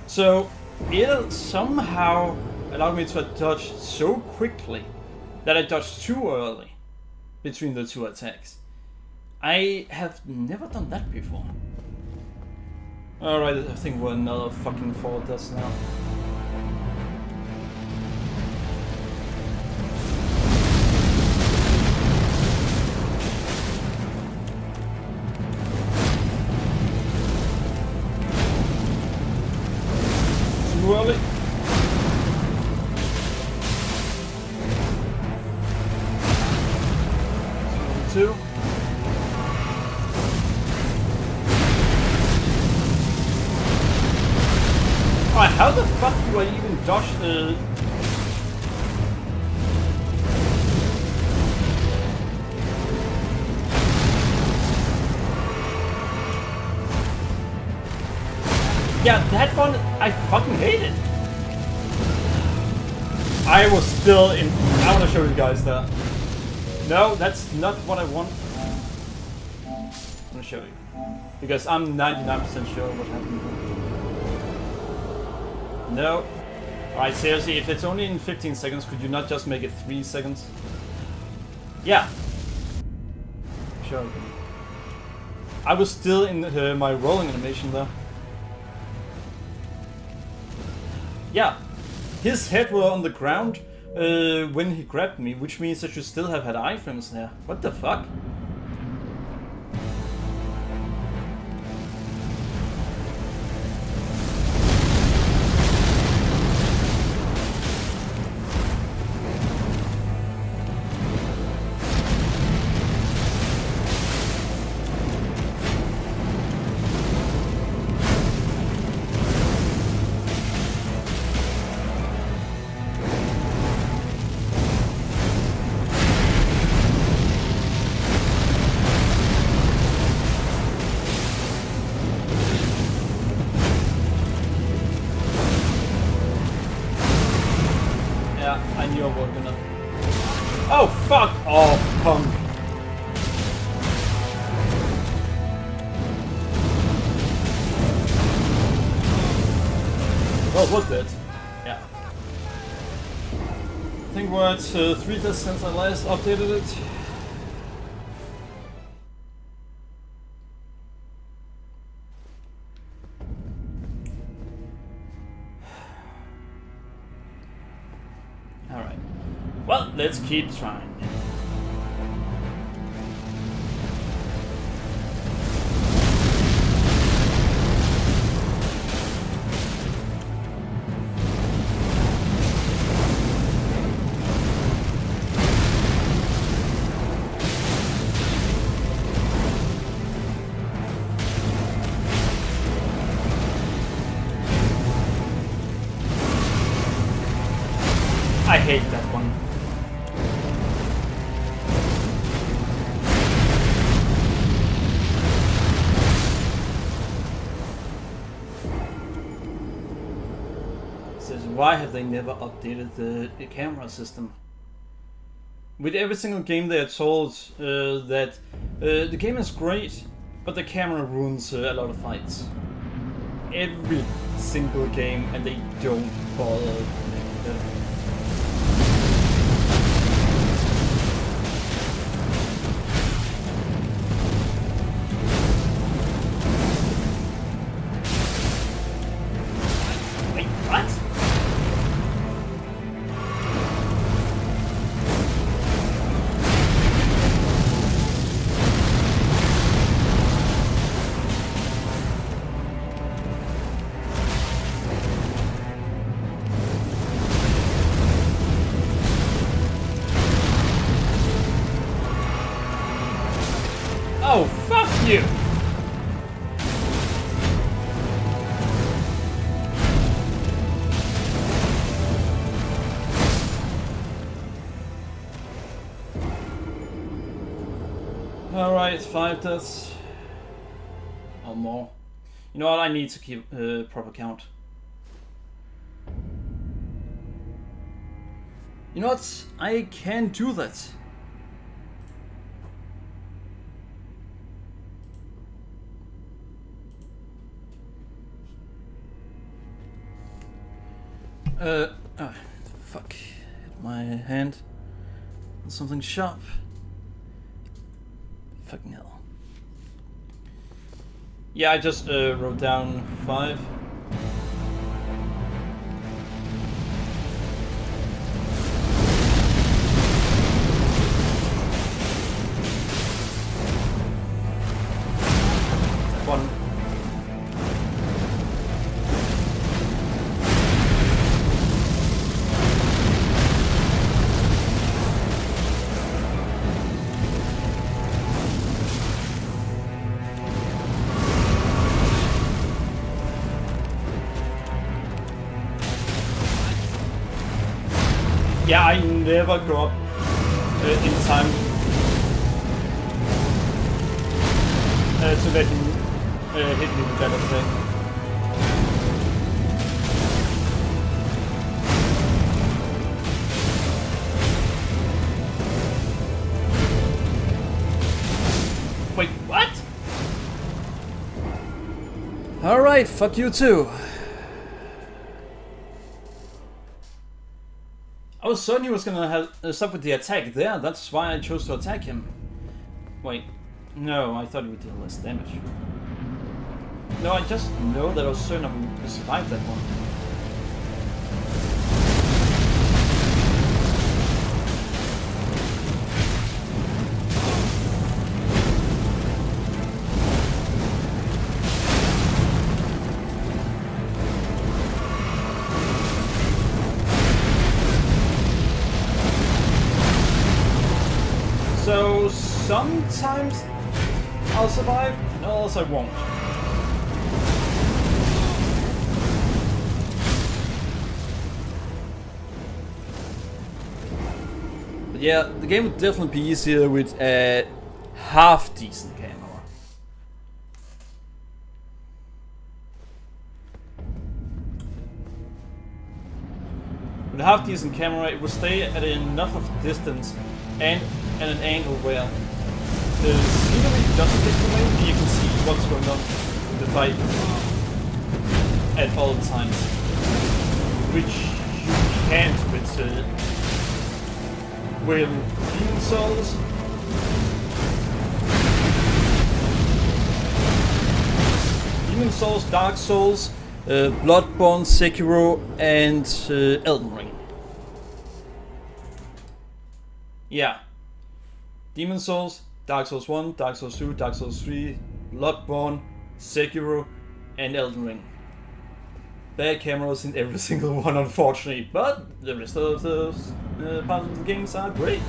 So it somehow allowed me to dodge so quickly that I dodged too early between the two attacks. I have never done that before. Alright, I think we're another fucking 4 deaths now. Too early? Two. Alright, how the fuck do I even dodge the... Yeah, that one I fucking hated. I was still in... I want to show you guys that. No, that's not what I want. I'm gonna show you. Because I'm 99% sure what happened. No. Alright, seriously, if it's only in 15 seconds, could you not just make it 3 seconds? Yeah. Sure. I was still in my rolling animation though. Yeah. His head was on the ground when he grabbed me, which means I should still have had iframes there. What the fuck? Oh, fuck off, punk. Well, worth it. Yeah. I think we're at 3 days since I last updated it. Alright. Well, let's keep trying. I hate that one. Says, why have they never updated the camera system? With every single game they are told that the game is great, but the camera ruins a lot of fights. Every single game, and they don't bother. Oh, fuck you! Alright, 5 deaths. Or more. You know what, I need to keep proper count. You know what, I can do that. Oh, fuck. Hit my hand on something sharp. Fucking hell. Yeah, I just wrote down 5. One. Yeah, I never go up in time to let him hit me with that attack. Wait, what? Alright, fuck you too. I was certain he was gonna have stuff with the attack there, that's why I chose to attack him. Wait, no, I thought he would deal less damage. No, I just know that I was certain I would survive that one. So sometimes I'll survive, and others I won't. But yeah, the game would definitely be easier with a half decent camera. With a half decent camera, it would stay at enough of distance and at an angle where the scenery doesn't get away and you can see what's going on in the fight at all times. which you can't with Demon Souls. Demon Souls, Dark Souls, Bloodborne, Sekiro, and Elden Ring. Yeah. Demon Souls, Dark Souls 1, Dark Souls 2, Dark Souls 3, Bloodborne, Sekiro, and Elden Ring. Bad cameras in every single one, unfortunately, but the rest of those parts of the games are great.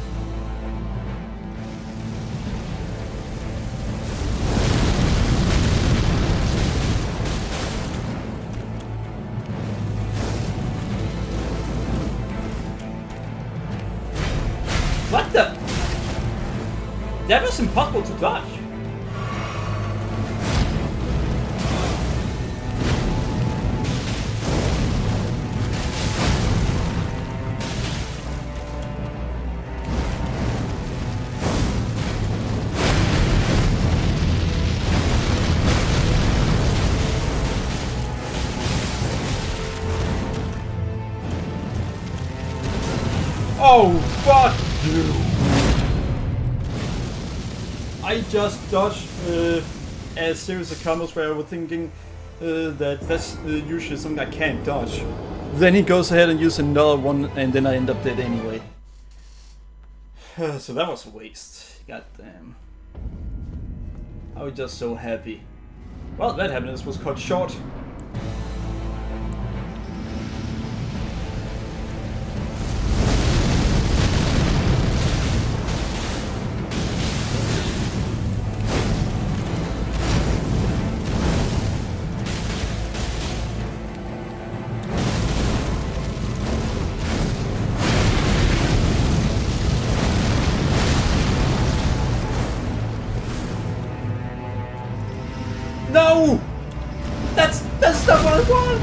What the? That was impossible to dodge. Oh, fuck you! I just dodged a series of combos where I was thinking that's usually something I can't dodge. Then he goes ahead and uses another one, and then I end up dead anyway. So that was a waste. God damn. I was just so happy. Well, that happiness was cut short. No! That's not what I want!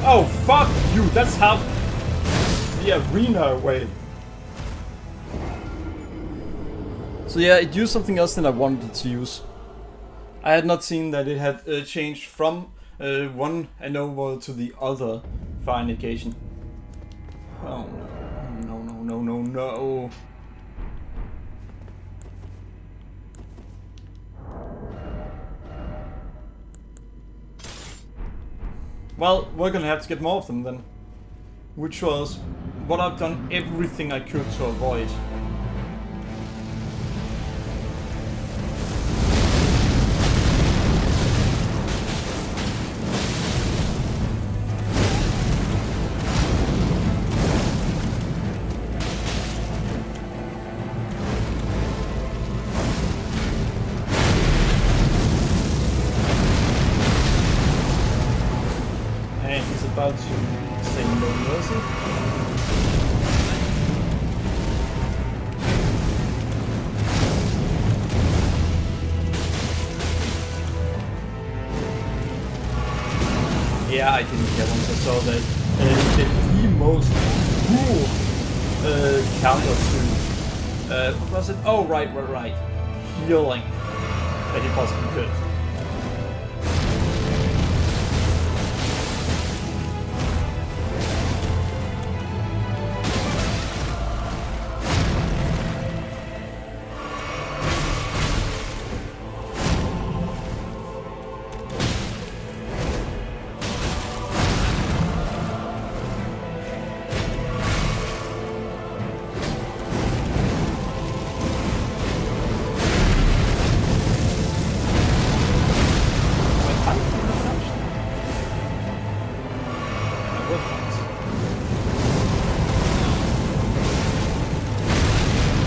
Oh, fuck you! That's how the arena way. So yeah, it used something else than I wanted it to use. I had not seen that it had changed from one and over to the other fire negation. Oh no, no. Well, we're gonna have to get more of them then. Which was what I've done everything I could to avoid. About to say no mercy. Yeah, I didn't care once I saw that the most cool counter to what was it? Oh right. Healing that he possibly could.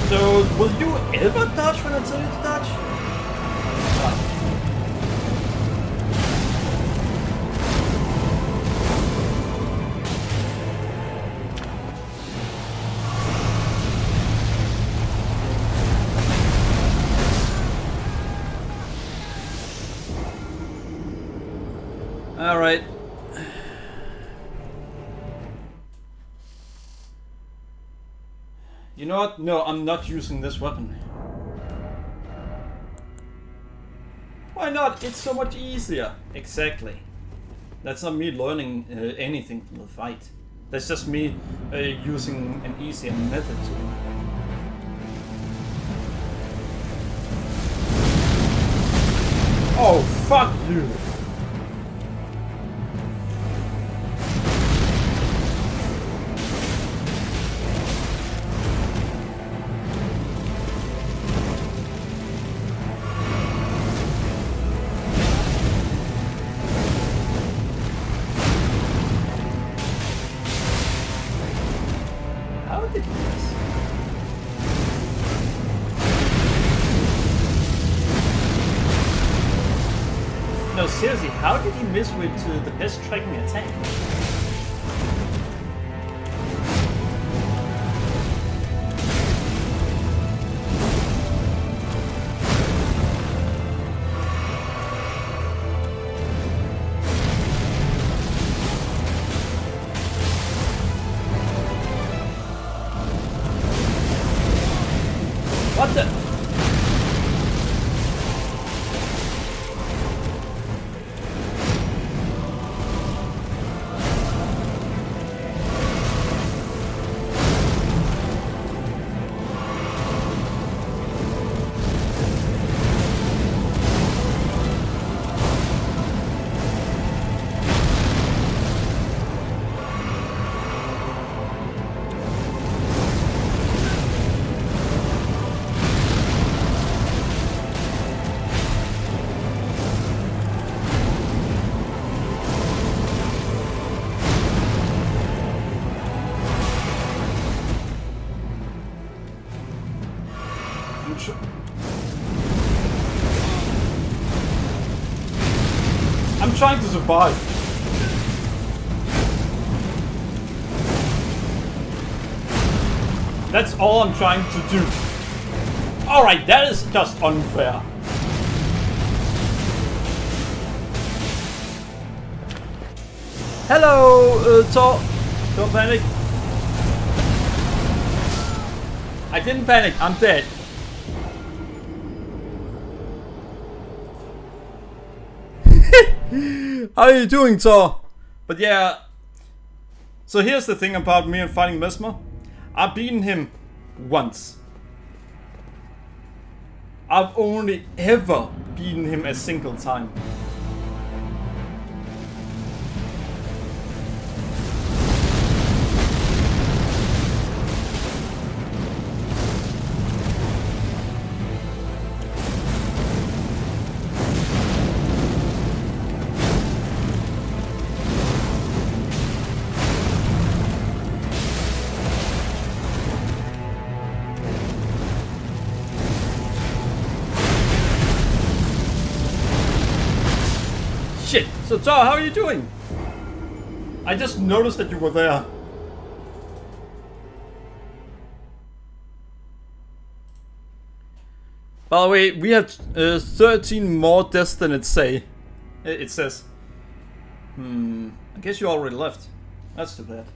So, will you ever dodge when I tell you to dodge? You know what? No, I'm not using this weapon. Why not? It's so much easier. Exactly. That's not me learning anything from the fight. That's just me using an easier method to it. Oh, fuck you! How did this? No, seriously, how did he miss with the best tracking attack? What the? I'm trying to survive. That's all I'm trying to do. Alright, that is just unfair. Hello, Thor. Don't panic. I didn't panic, I'm dead. How are you doing, Thor? But yeah, so here's the thing about me and fighting Mesmer. I've beaten him once. I've only ever beaten him a single time. Shit! So Thor, how are you doing? I just noticed that you were there. By the way, we have 13 more deaths than it says. I guess you already left. That's too bad.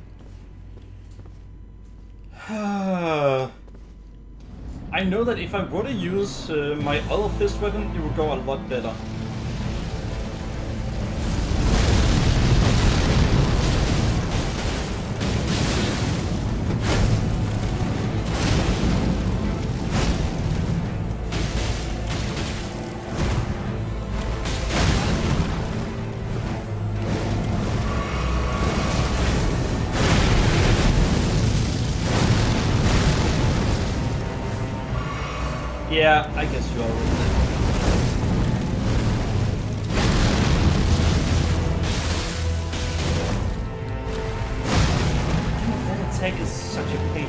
I know that if I were to use my other fist weapon, it would go a lot better. Yeah, I guess you already did. That attack is such a pain.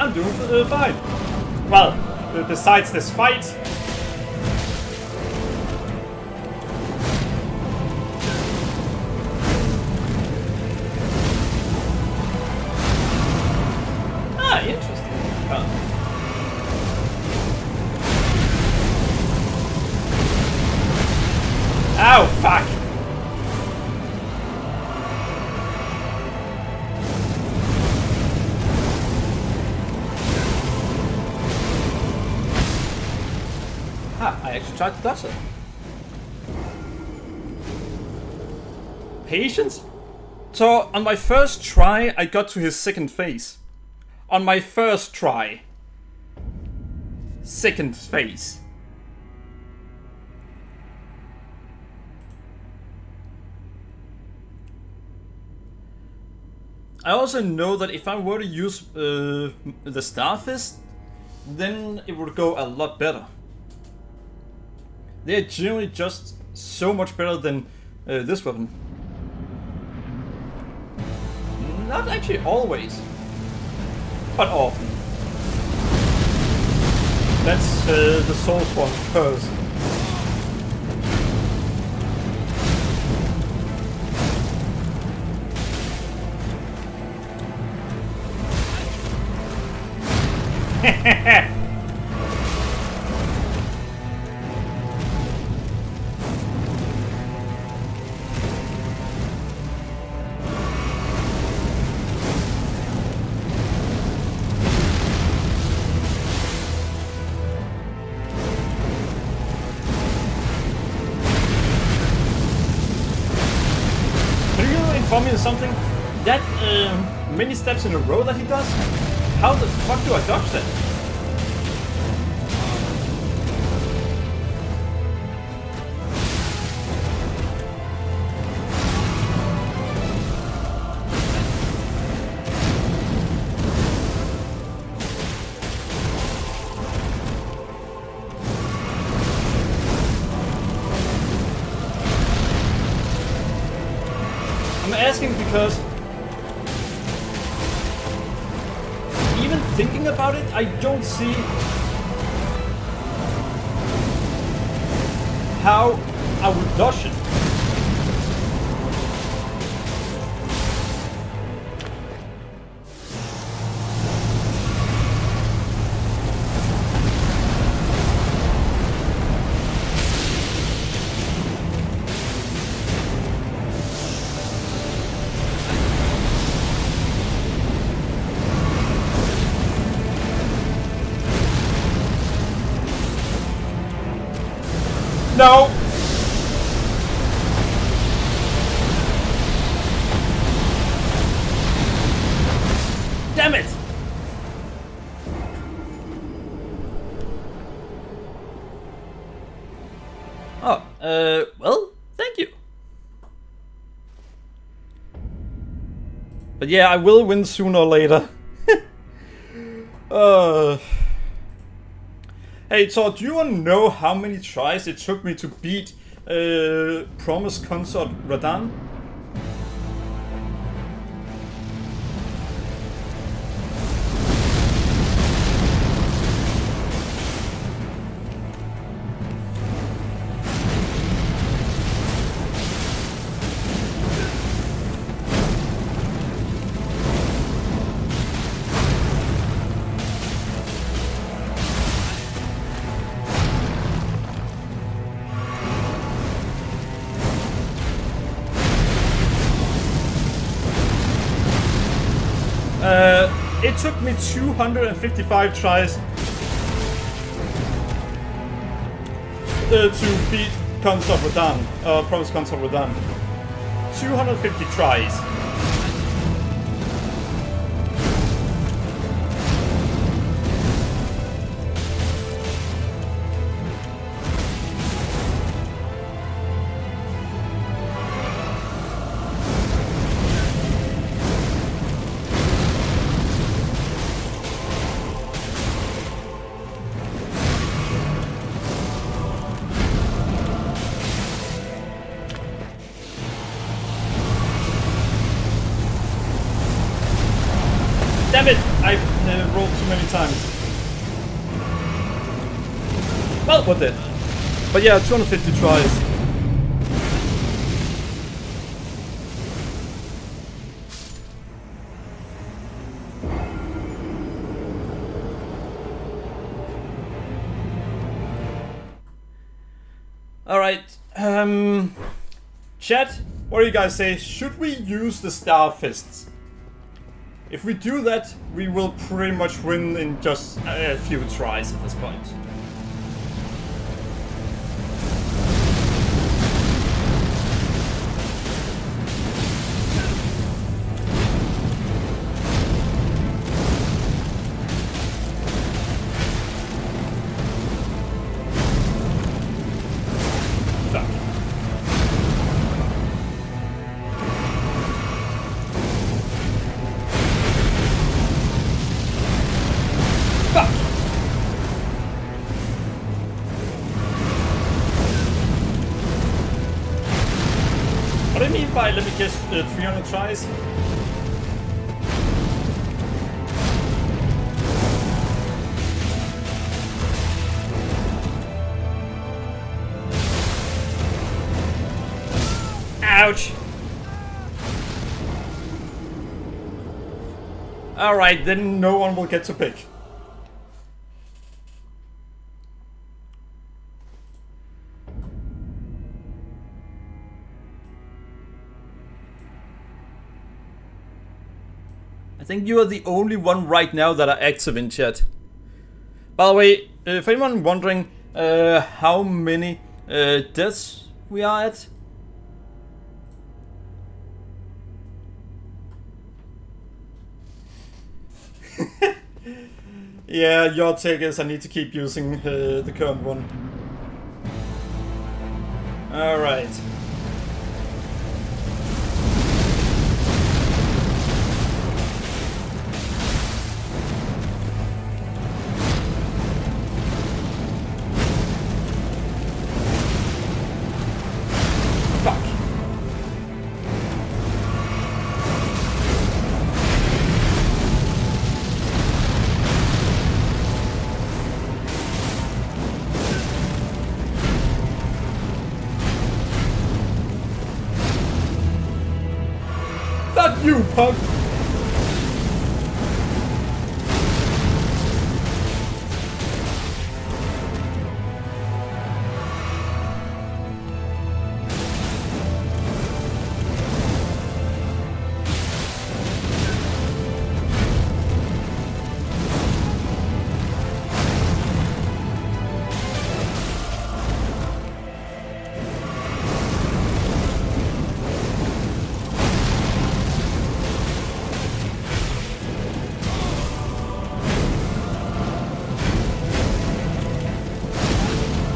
I'm doing fine. Well, besides this fight. Ah, interesting. Ow, fuck! I actually tried to dodge it. Patience? So, on my first try, I got to his second phase. On my first try. Second phase. I also know that if I were to use the Star Fist, then it would go a lot better. They're generally just so much better than this weapon. Not actually always, but often. That's the Soulspawn curse. Inform me of something? That many steps in a row that he does? How the fuck do I dodge that? I'm asking because even thinking about it, I don't see how I would dodge it. No! Damn it! Oh, well, thank you. But yeah, I will win sooner or later. Hey, Tor, do you want to know how many tries it took me to beat Promised Consort Radahn? It took me 255 tries to beat Consort Radahn, Promised Consort Radahn. 250 tries. Damn it! I rolled too many times. Well, what did? But yeah, 250 tries. Alright, chat, what do you guys say? Should we use the Star Fists? If we do that, we will pretty much win in just a few tries at this point. What do you mean by, let me guess, 300 tries? Ouch! Alright, then no one will get to pick. I think you are the only one right now that are active in chat. By the way, if anyone wondering how many deaths we are at. Yeah, your take is I need to keep using the current one. Alright. Fuck you, punk!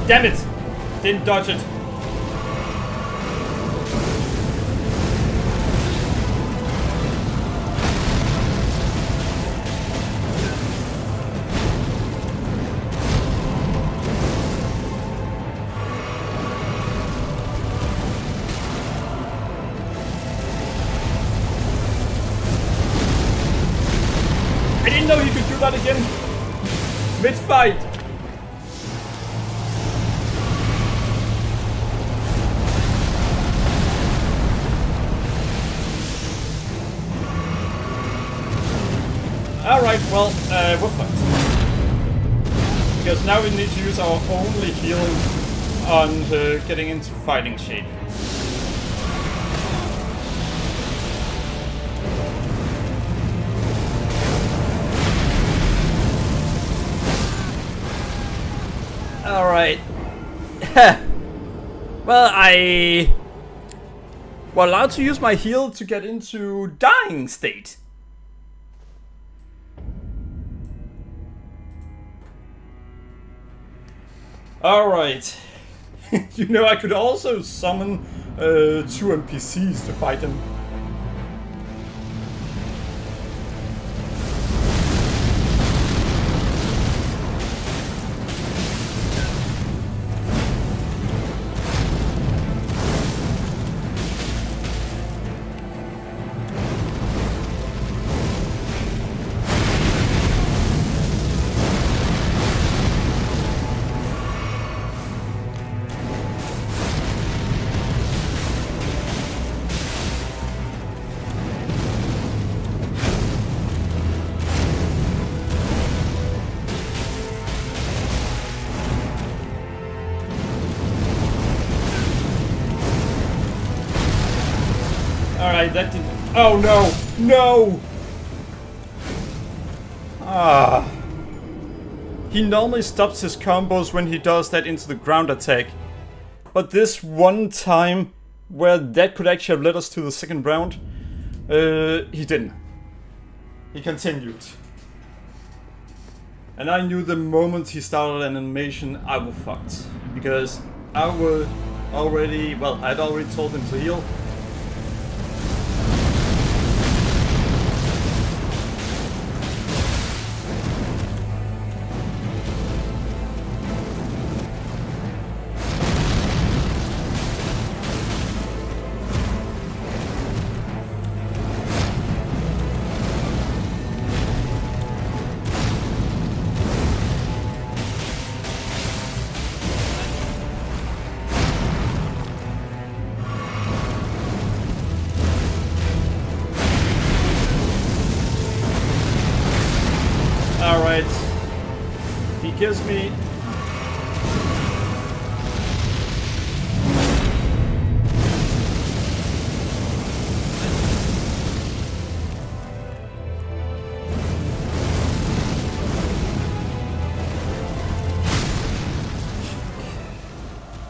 Damn it! Didn't dodge it. I didn't know you could do that again. Mid-fight. Alright, well, we're fucked. Because now we need to use our only healing on getting into fighting shape. Alright. Well, I was allowed to use my heal to get into dying state. Alright. You know, I could also summon 2 NPCs to fight him. Alright, that did... Oh no! No! Ah. He normally stops his combos when he does that into the ground attack. But this one time where that could actually have led us to the second round, he didn't. He continued. And I knew the moment he started an animation, I was fucked. Because I would already, well, I'd already told him to heal. Alright. If he kills me...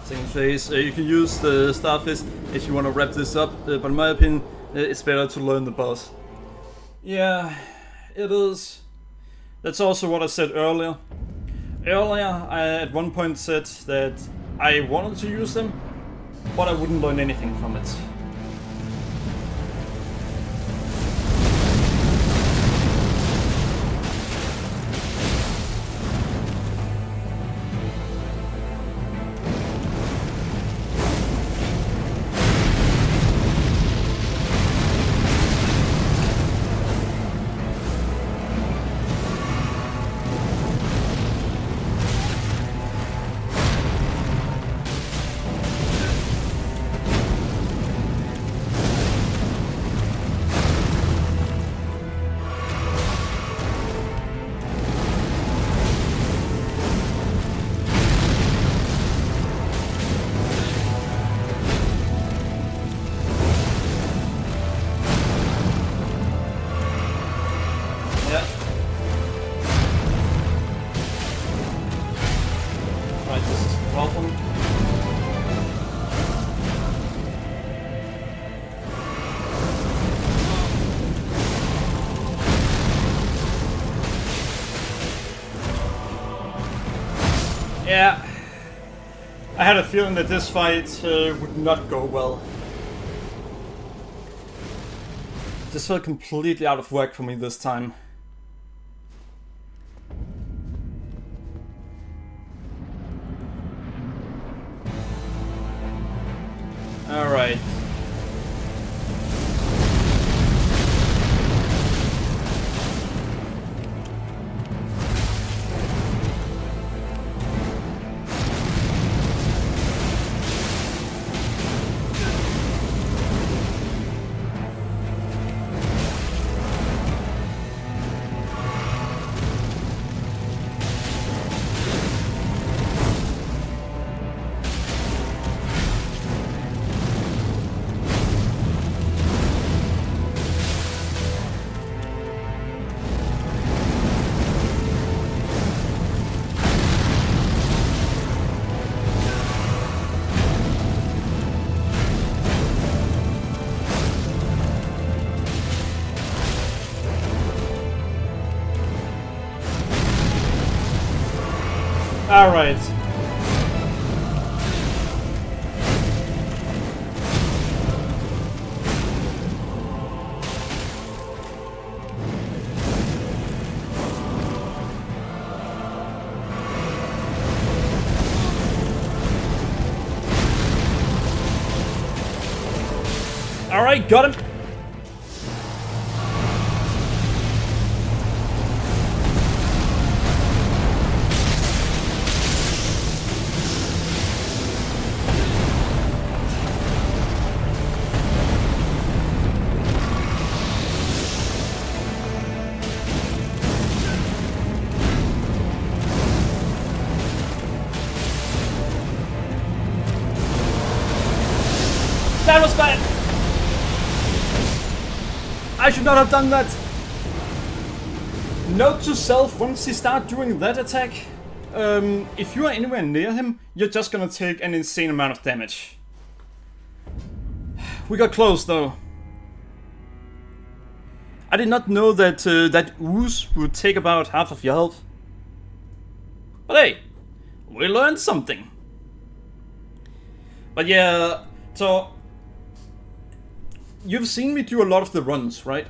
Second phase. You can use the Starfish if you want to wrap this up, but in my opinion, it's better to learn the boss. Yeah, it is. That's also what I said earlier. Earlier, I at one point said that I wanted to use them, but I wouldn't learn anything from it. Yeah, I had a feeling that this fight would not go well. This felt completely out of whack for me this time. Alright. All right. All right, got him. That was bad. should not have done that. Note to self, once he start doing that attack, if you are anywhere near him, you're just gonna take an insane amount of damage. We got close though. I did not know that that ooze would take about half of your health. But hey, we learned something. But yeah, so you've seen me do a lot of the runs, right?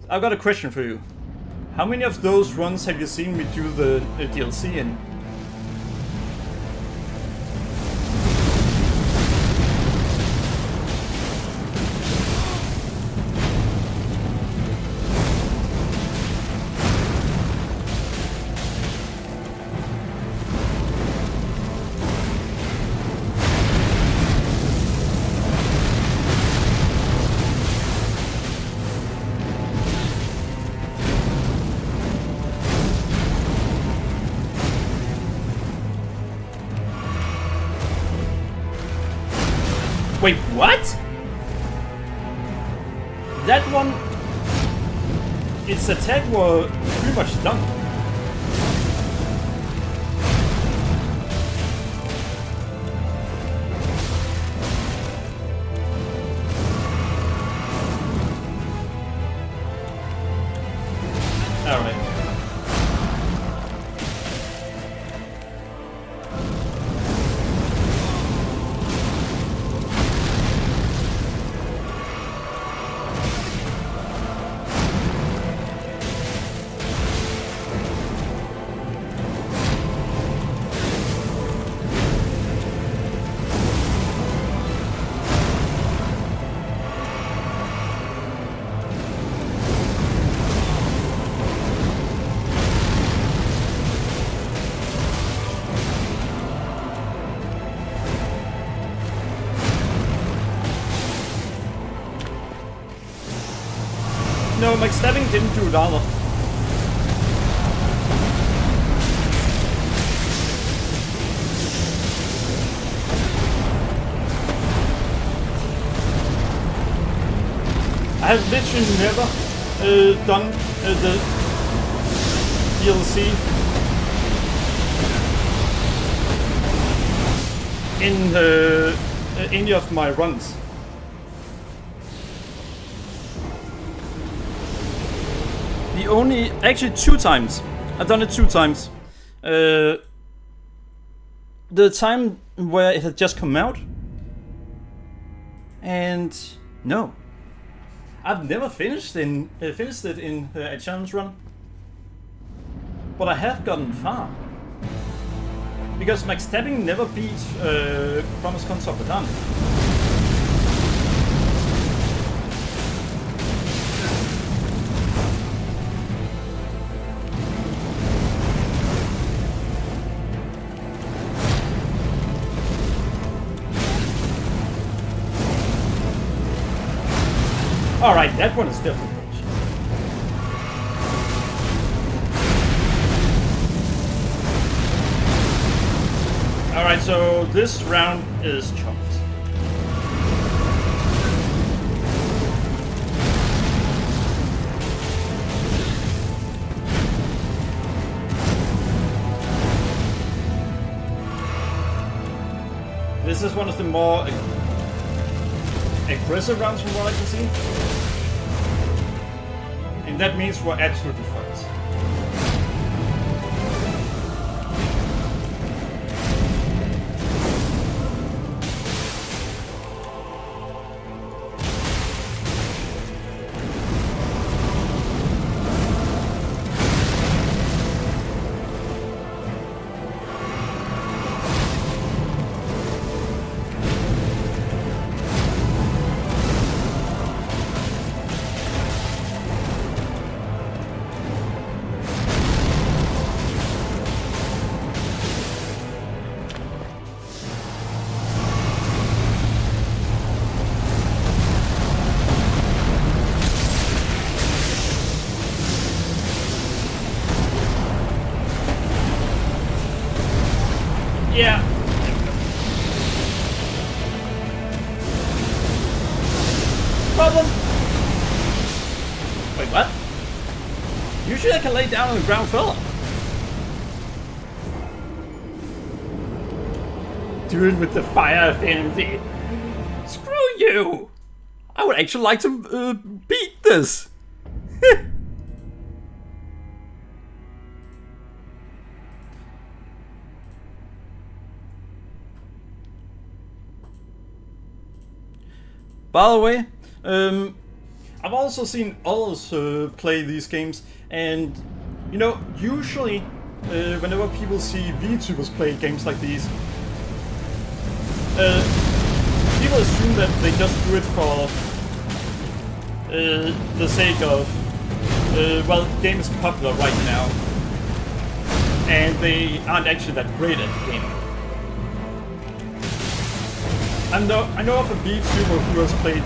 I've got a question for you. How many of those runs have you seen me do the DLC in? Wait, what? That one, its attack was pretty much done. Alright. No, my stabbing didn't do it either. I have literally never done the DLC in any of my runs. The only, actually 2 times. I've done it 2 times. The time where it had just come out, and no, I've never finished it in a challenge run. But I have gotten far because my stabbing never beat Promise Consort Badan. Alright, that one is different. Alright, so this round is chopped. This is one of the more aggressive rounds from what I can see. And that means we're absolutely fucked. Yeah. Problem. Usually I can lay down on the ground floor. Dude with the fire affinity. Screw you! I would actually like to beat this. By the way, I've also seen others play these games, and you know, usually whenever people see VTubers play games like these, people assume that they just do it for the sake of, well, the game is popular right now, and they aren't actually that great at the game. I know of a VTuber who has played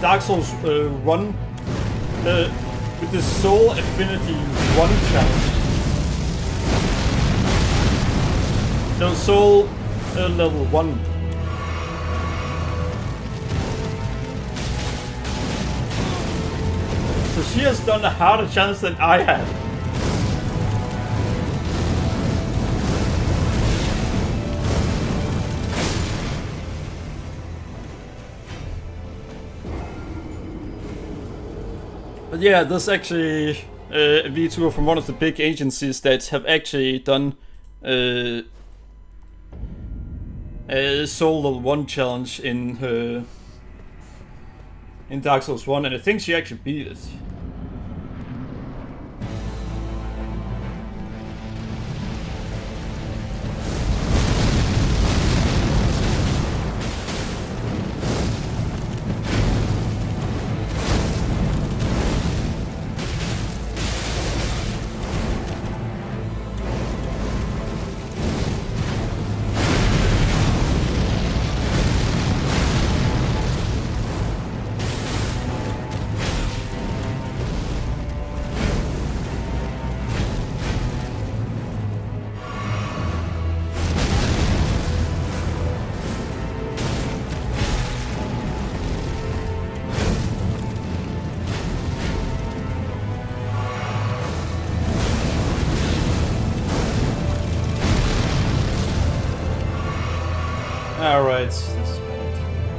Dark Souls 1 with the Soul Affinity 1 challenge. No, Soul level 1. So she has done a harder challenge than I have. But yeah, there's actually a VTuber from one of the big agencies that have actually done a Soul Level 1 challenge in Dark Souls 1, and I think she actually beat it. Alright, this is bad.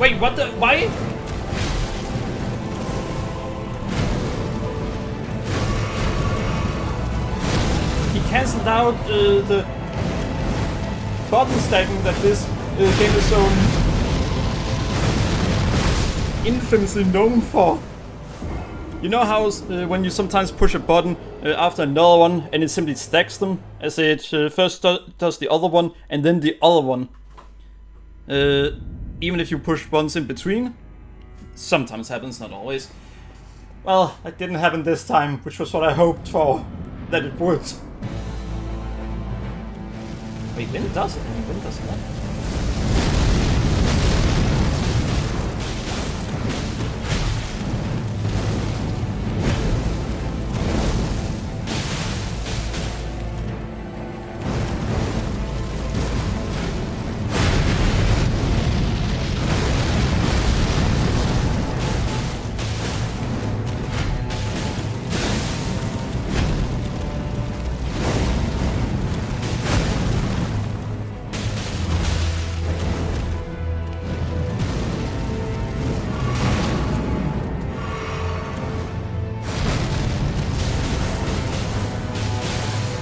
Wait, what the? Why? Cancelled out the button stacking that this game is so infamously known for. You know how when you sometimes push a button after another one and it simply stacks them, as it first does the other one and then the other one. Even if you push buttons in between, sometimes happens, not always. Well, that didn't happen this time, which was what I hoped for, that it would. Wait, when it does it? When does it not?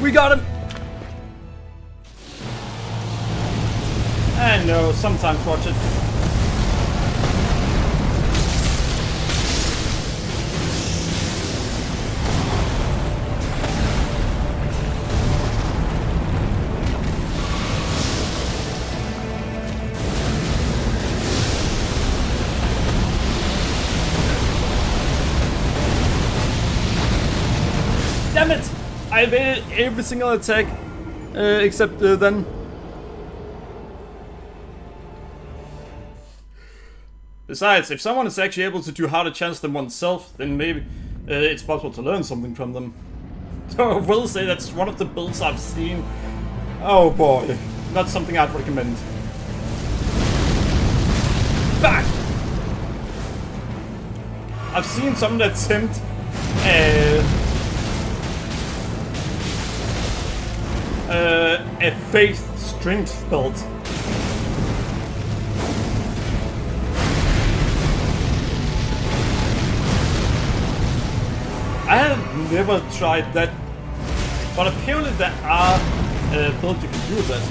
We got him! I know, sometimes watch it. Damn it! I evaded every single attack, except then. Besides, if someone is actually able to do harder chants than oneself, then maybe it's possible to learn something from them. So I will say that's one of the builds I've seen. Oh boy, not something I'd recommend. Fuck! I've seen someone attempt a faith strength build. I have never tried that, but apparently there are builds you can do with that.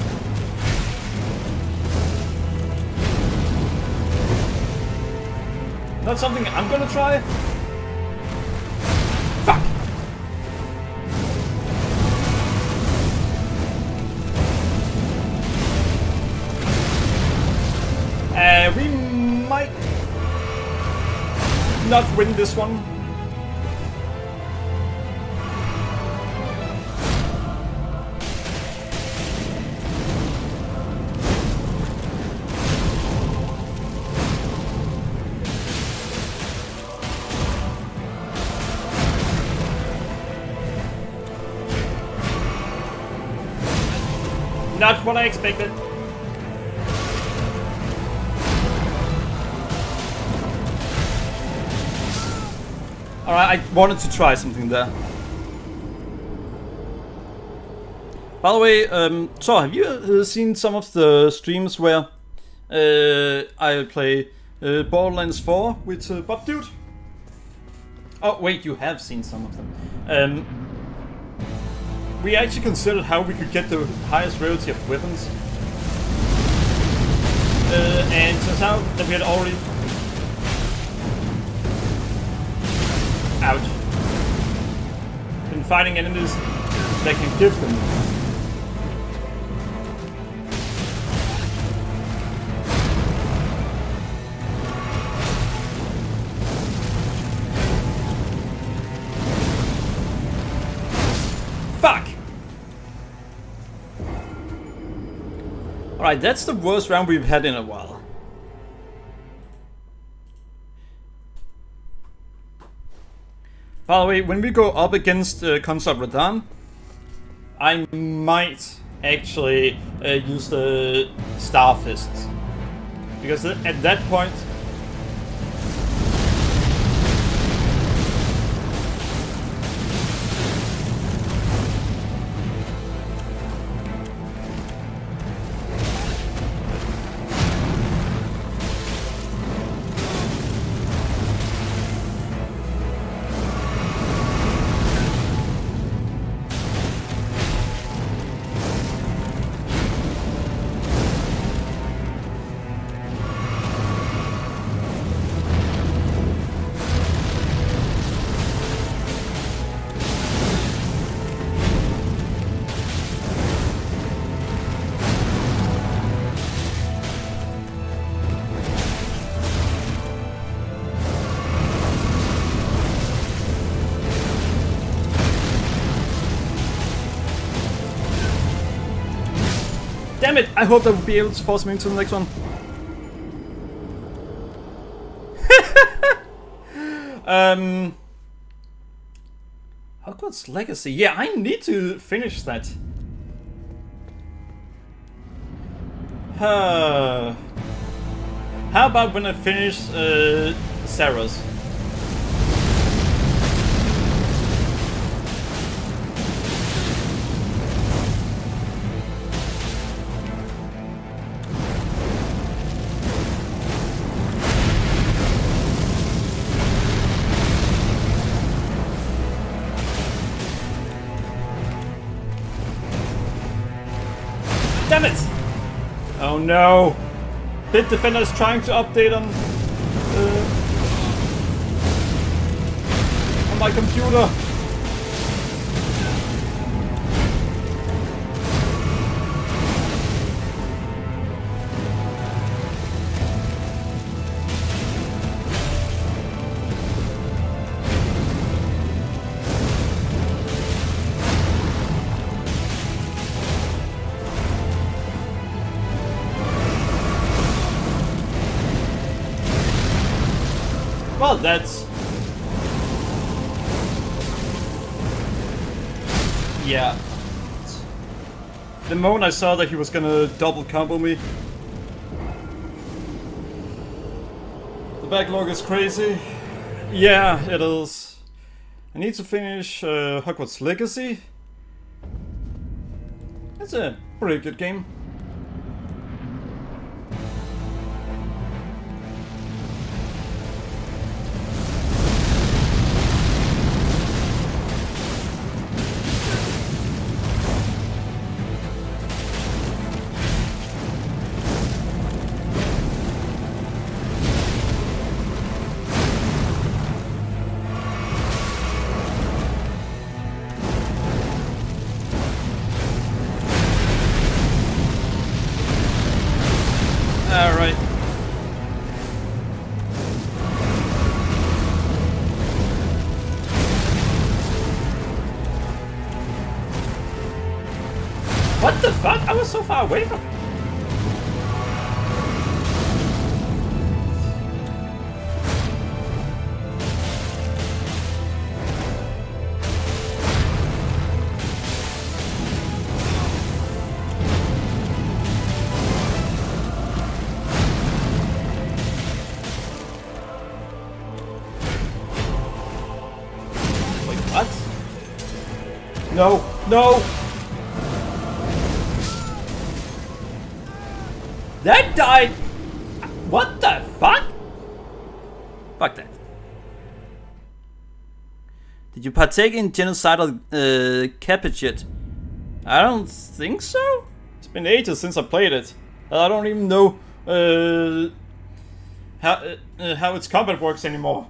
Not something I'm gonna try. Fuck! We might not win this one. Not what I expected. Alright, I wanted to try something there. By the way, so have you seen some of the streams where I play Borderlands 4 with Bob Dude? Oh wait, you have seen some of them. We actually considered how we could get the highest rarity of weapons. And turns out that we had already... Ouch. Been fighting enemies that can give them. Fuck! Alright, that's the worst round we've had in a while. By the way, when we go up against Consort Radahn, I might actually use the Star Fists. Because at that point... Damn it! I hope I will be able to force me into the next one. Hogwarts Legacy. Yeah, I need to finish that. How about when I finish Sarah's? Damn it! Oh no! Bit Defender is trying to update on my computer. Well, that's... Yeah. The moment I saw that he was gonna double combo me. The backlog is crazy. Yeah, it is. I need to finish Hogwarts Legacy. That's a pretty good game. Alright. What the fuck? I was so far away from... What? No, no! That died! What the fuck? Fuck that. Did you partake in genocidal cabbage yet? I don't think so. It's been ages since I played it. I don't even know how its combat works anymore.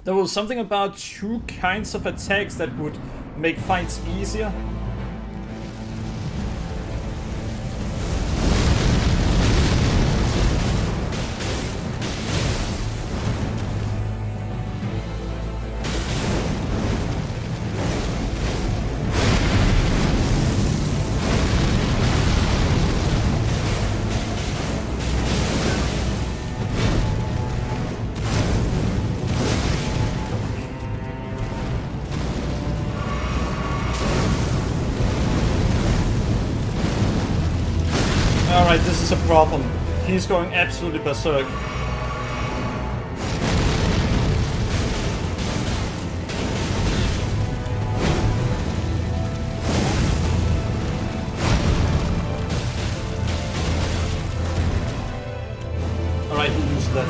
There was something about 2 kinds of attacks that would make fights easier. Alright, this is a problem. He's going absolutely berserk. Alright, he used that.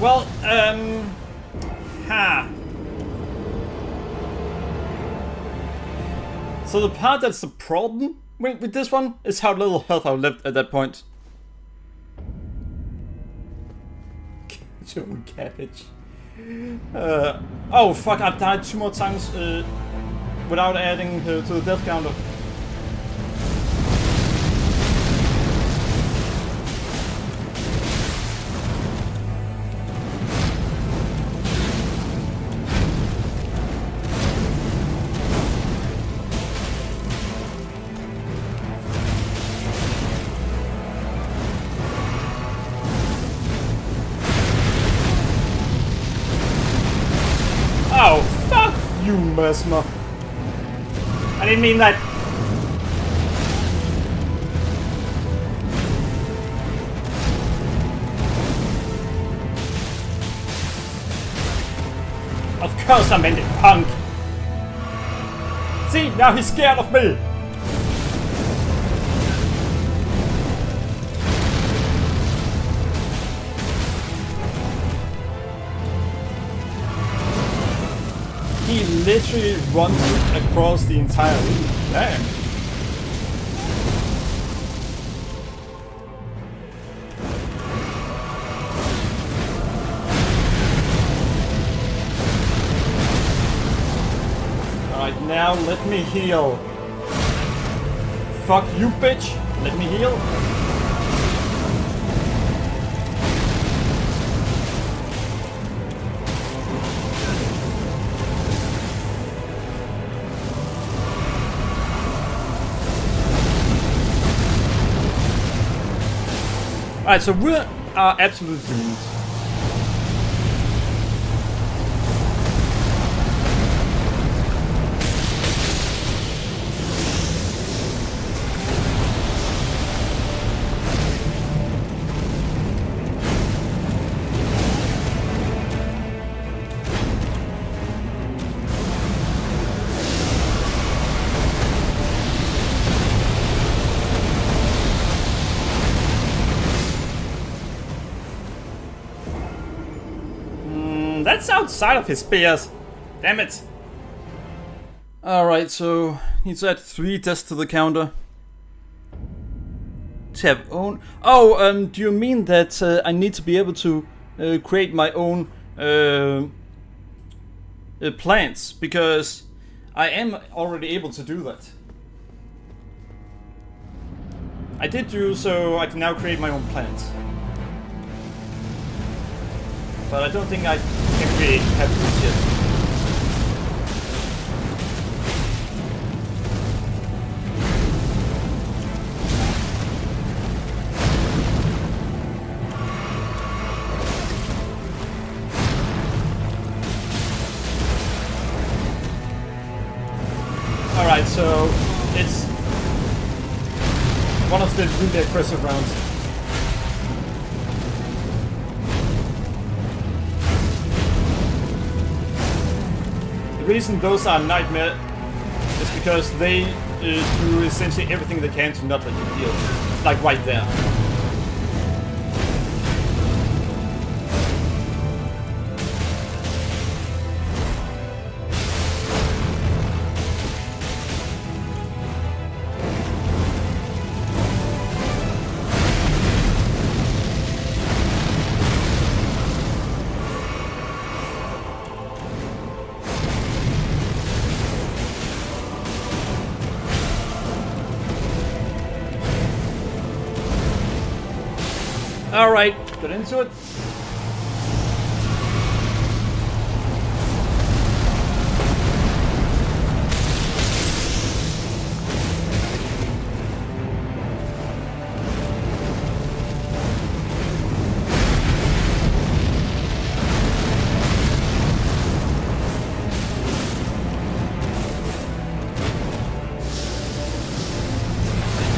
Well, So the part that's the problem with this one is how little health I left at that point. Cabbage. Oh fuck, I've died 2 more times without adding to the death counter. Oh, fuck you, Mesmer. I didn't mean that. Of course I meant it, punk. See, now he's scared of me. He literally runs across the entire room. Damn. now let me heal. Fuck you, bitch. Let me heal. Alright, so we are absolute doomed. That's outside of his spears. Damn it. Alright, so need to add 3 deaths to the counter. Tab own. Oh, do you mean that I need to be able to create my own plants? Because I am already able to do that. I did do so. I can now create my own plants. But I don't think I can really have this yet. Alright, so it's one of the really aggressive rounds. The reason those are nightmare is because they do essentially everything they can to not let you heal. Like right there. Alright, get into it.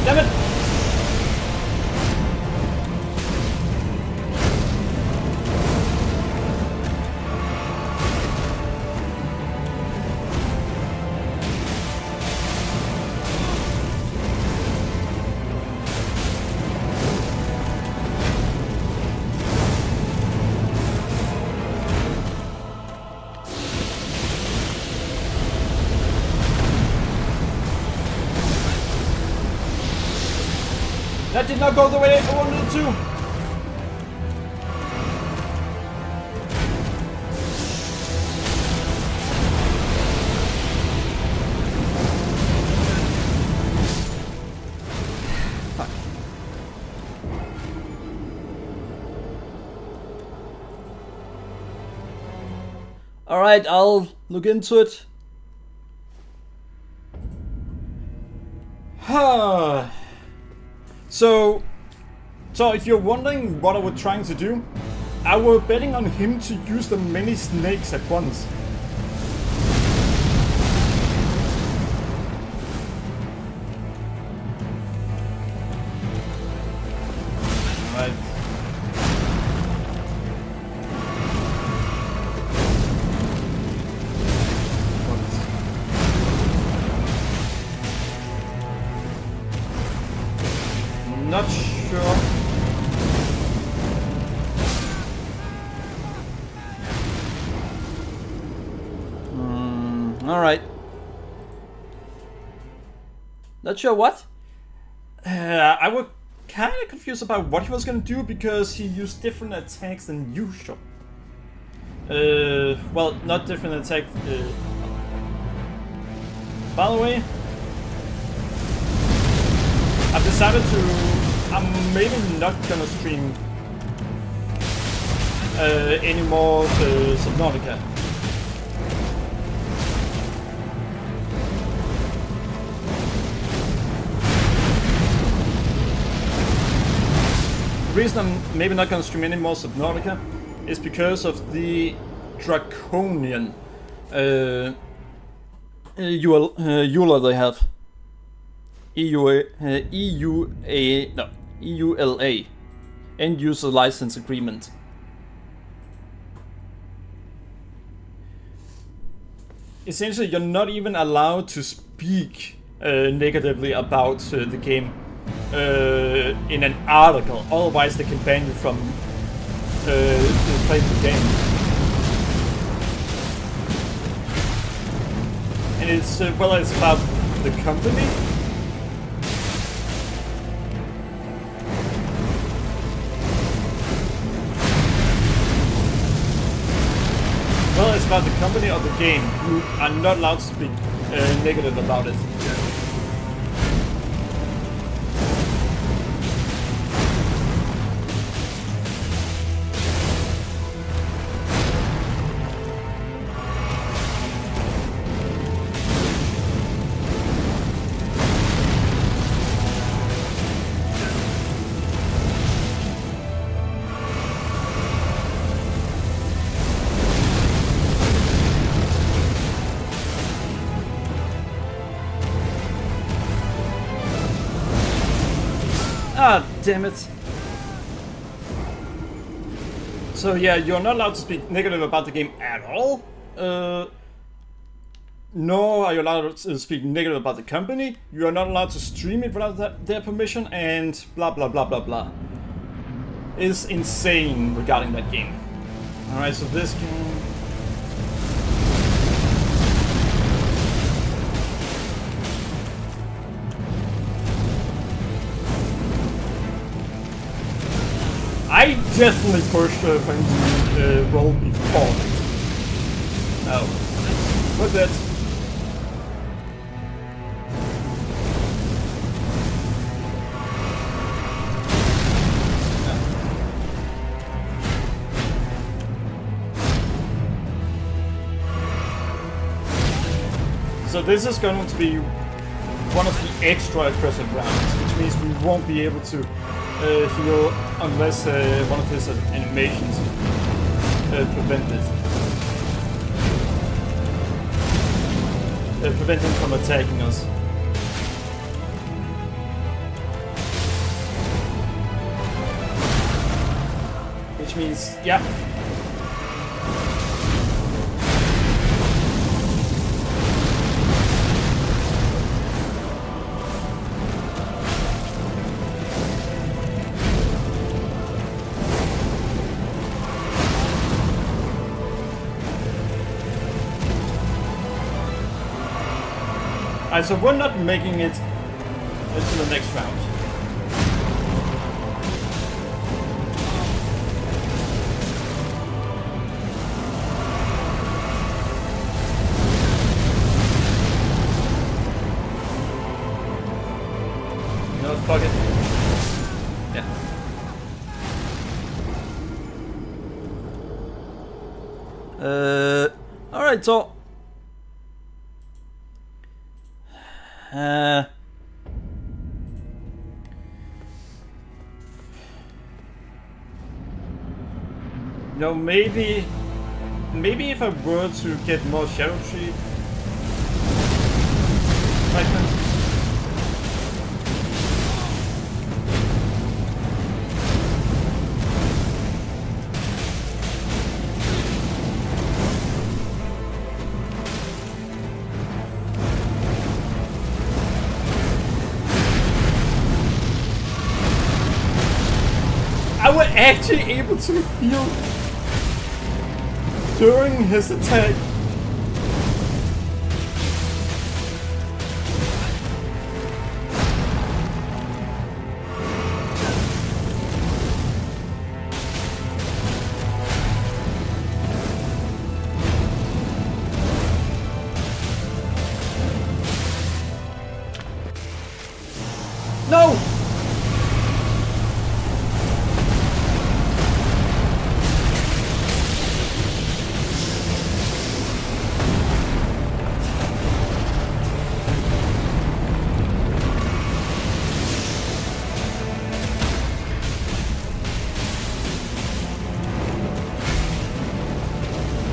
Damn it! That did not go the way I wanted it to. Fuck. All right, I'll look into it. So if you're wondering what I was trying to do, I was betting on him to use the many snakes at once. Alright. Not sure. Alright. Not sure what? I was kind of confused about what he was gonna do because he used different attacks than usual. Well, not different attacks. By the way, I've decided to. I'm maybe not gonna stream any more Subnautica. The reason I'm maybe not gonna stream any more Subnautica is because of the draconian EULA they have. EULA, End User License Agreement. Essentially, you're not even allowed to speak negatively about the game in an article. Otherwise, they can ban you from playing the game. And it's well, it's about the company. Well, it's about the company or the game. You are not allowed to speak negative about it. Ah, damn it. So yeah, you're not allowed to speak negative about the game at all. Nor are you allowed to speak negative about the company. You are not allowed to stream it without their permission, and blah blah blah blah blah. It's insane regarding that game. Alright, so this game... I definitely pushed for him to roll before. Oh. What's that? So this is going to be one of the extra aggressive rounds, which means we won't be able to heal unless one of his animations prevent it. Prevent him from attacking us. Which means, yeah. So we're not making it to the next round. No, fuck it. Yeah. Alright, so you know, maybe if I were to get more Shadowkeep fragments. I was actually able to heal during his attack.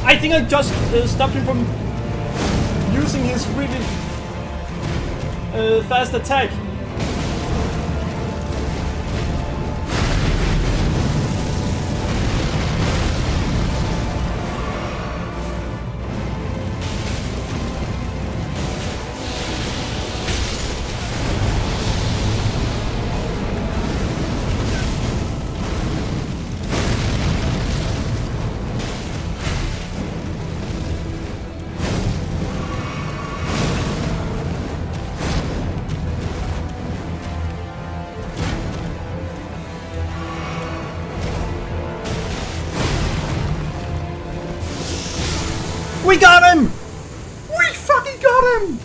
I think I just stopped him from using his really fast attack. We got him! We fucking got him!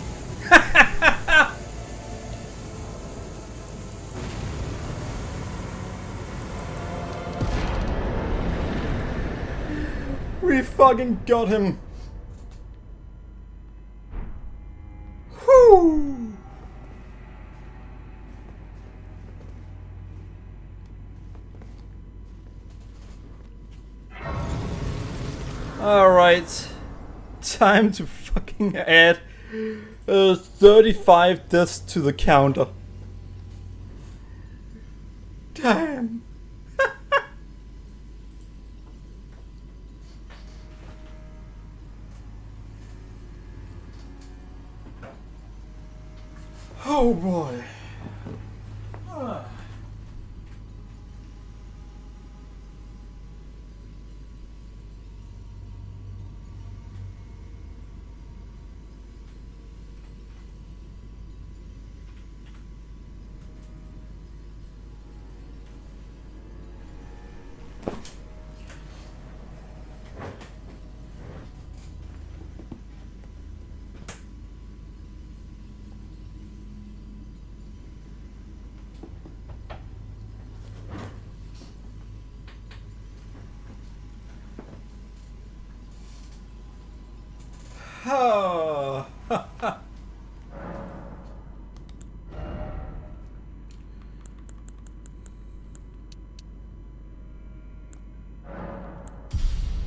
We fucking got him! Whoo! Alright. Time to fucking add 35 deaths to the counter. Damn. Oh boy. Oh.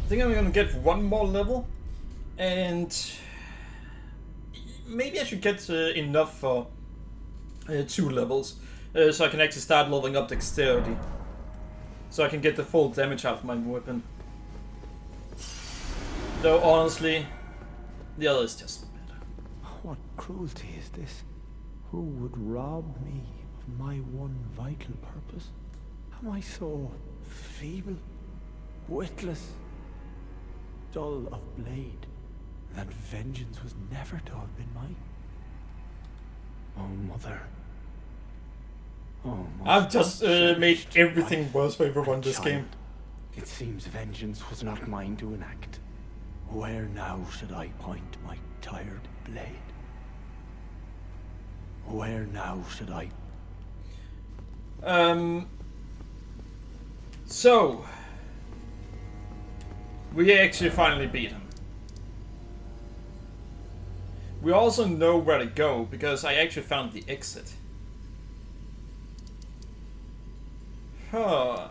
I think I'm gonna get one more level, and maybe I should get enough for 2 levels, so I can actually start leveling up dexterity, so I can get the full damage out of my weapon. Though honestly, the other is just better.
What cruelty is this? Who would rob me of my one vital purpose? Am I so feeble, witless, dull of blade, that vengeance was never to have been mine? Oh, mother. Oh, mother.
I've just made everything worse for everyone this game.
It seems vengeance was not mine to enact. Where now should I point my tired blade? Where now should I...
So... we actually finally beat him. We also know where to go, because I actually found the exit. Huh...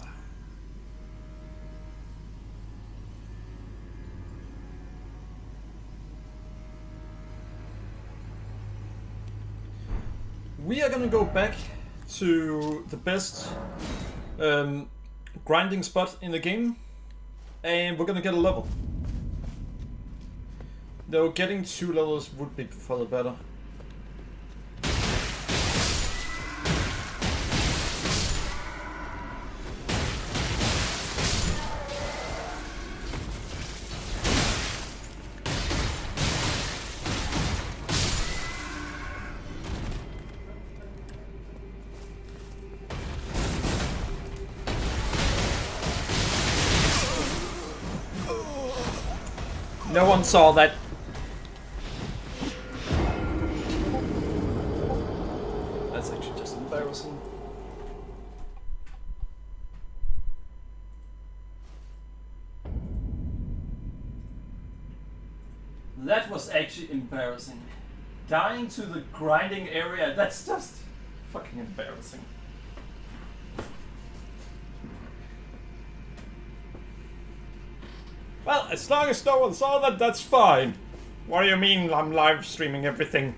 We are gonna go back to the best grinding spot in the game, and we're gonna get a level. Though getting 2 levels would be for the better. No one saw that. That's actually just embarrassing. That was actually embarrassing. Dying to the grinding area, that's just fucking embarrassing. Well, as long as no one saw that, that's fine. What do you mean I'm live streaming everything?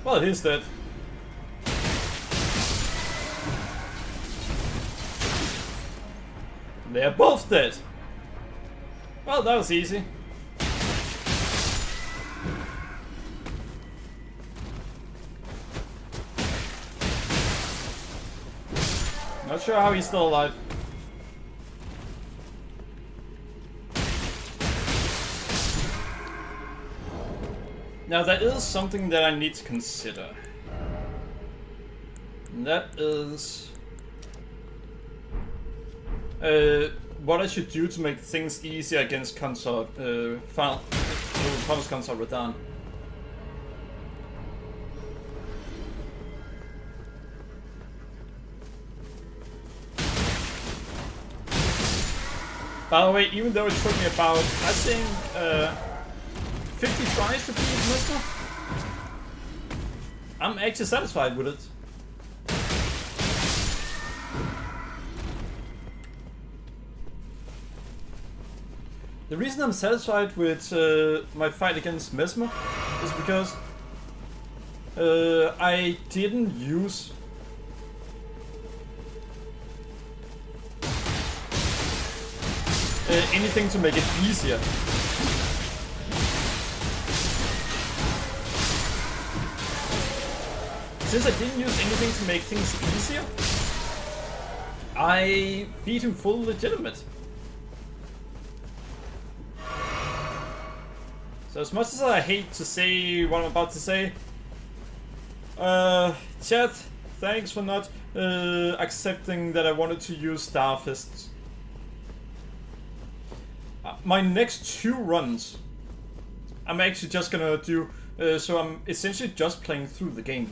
Well, it is dead. They're both dead. Well, that was easy. Not sure how he's still alive. Now there is something that I need to consider. And that is what I should do to make things easier against Consort Thomas Consort Radahn. By the way, even though it took me about, I think, 50 tries to beat Mesmer, I'm actually satisfied with it. The reason I'm satisfied with my fight against Mesmer is because I didn't use anything to make it easier. Since I didn't use anything to make things easier, I beat him full legitimate. So as much as I hate to say what I'm about to say, chat, thanks for not accepting that I wanted to use Starfists. My next 2 runs, I'm actually just gonna do, so I'm essentially just playing through the game.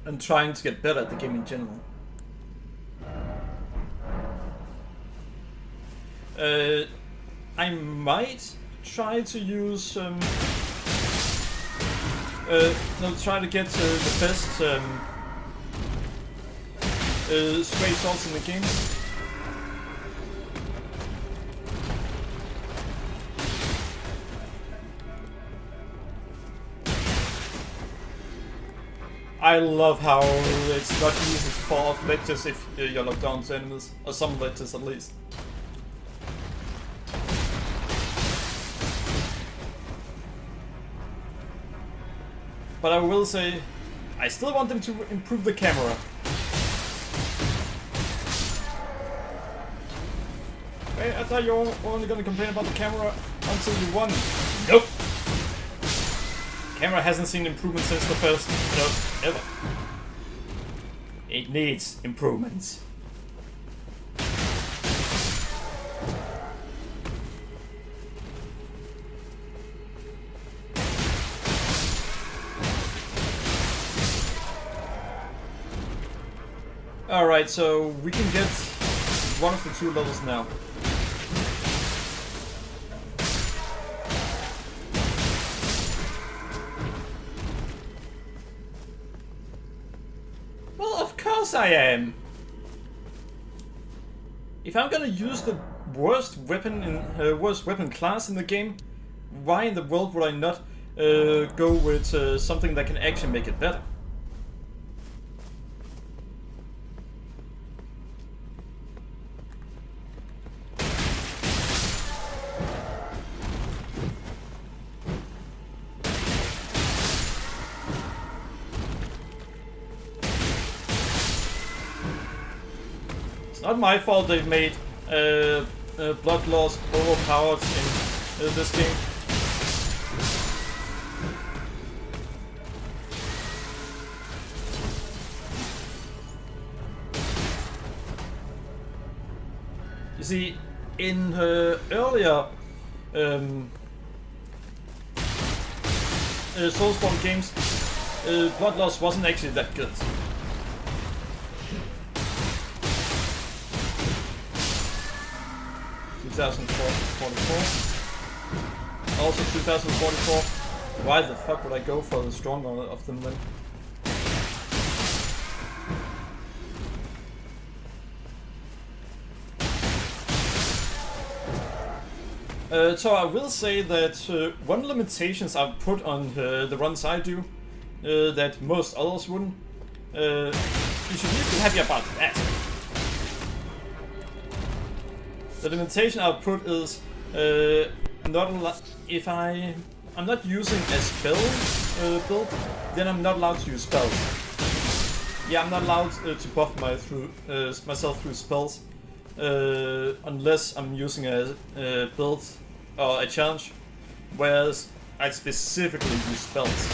And trying to get better at the game in general. I might try to use try to get the best stray swords in the game. I love how it's not easy to fall off ledges if you're locked down to enemies, or some ledges at least. But I will say, I still want them to improve the camera. Hey, I thought you were only gonna complain about the camera until you won. Nope! Camera hasn't seen improvement since the first, ever. It needs improvements. Alright, so we can get one of the 2 levels now. I am. If I'm gonna use the worst weapon in worst weapon class in the game, why in the world would I not go with something that can actually make it better? Not my fault they've made blood loss overpowered in this game. You see, in earlier Soulsborne games, blood loss wasn't actually that good. Also 2044. Why the fuck would I go for the stronger of them then? So I will say that one limitations I've put on the runs I do, that most others wouldn't, you should be happy about that. The limitation I've put is I'm not using a spell build, then I'm not allowed to use spells. Yeah, I'm not allowed to buff myself through spells unless I'm using a build or a challenge, whereas I specifically use spells.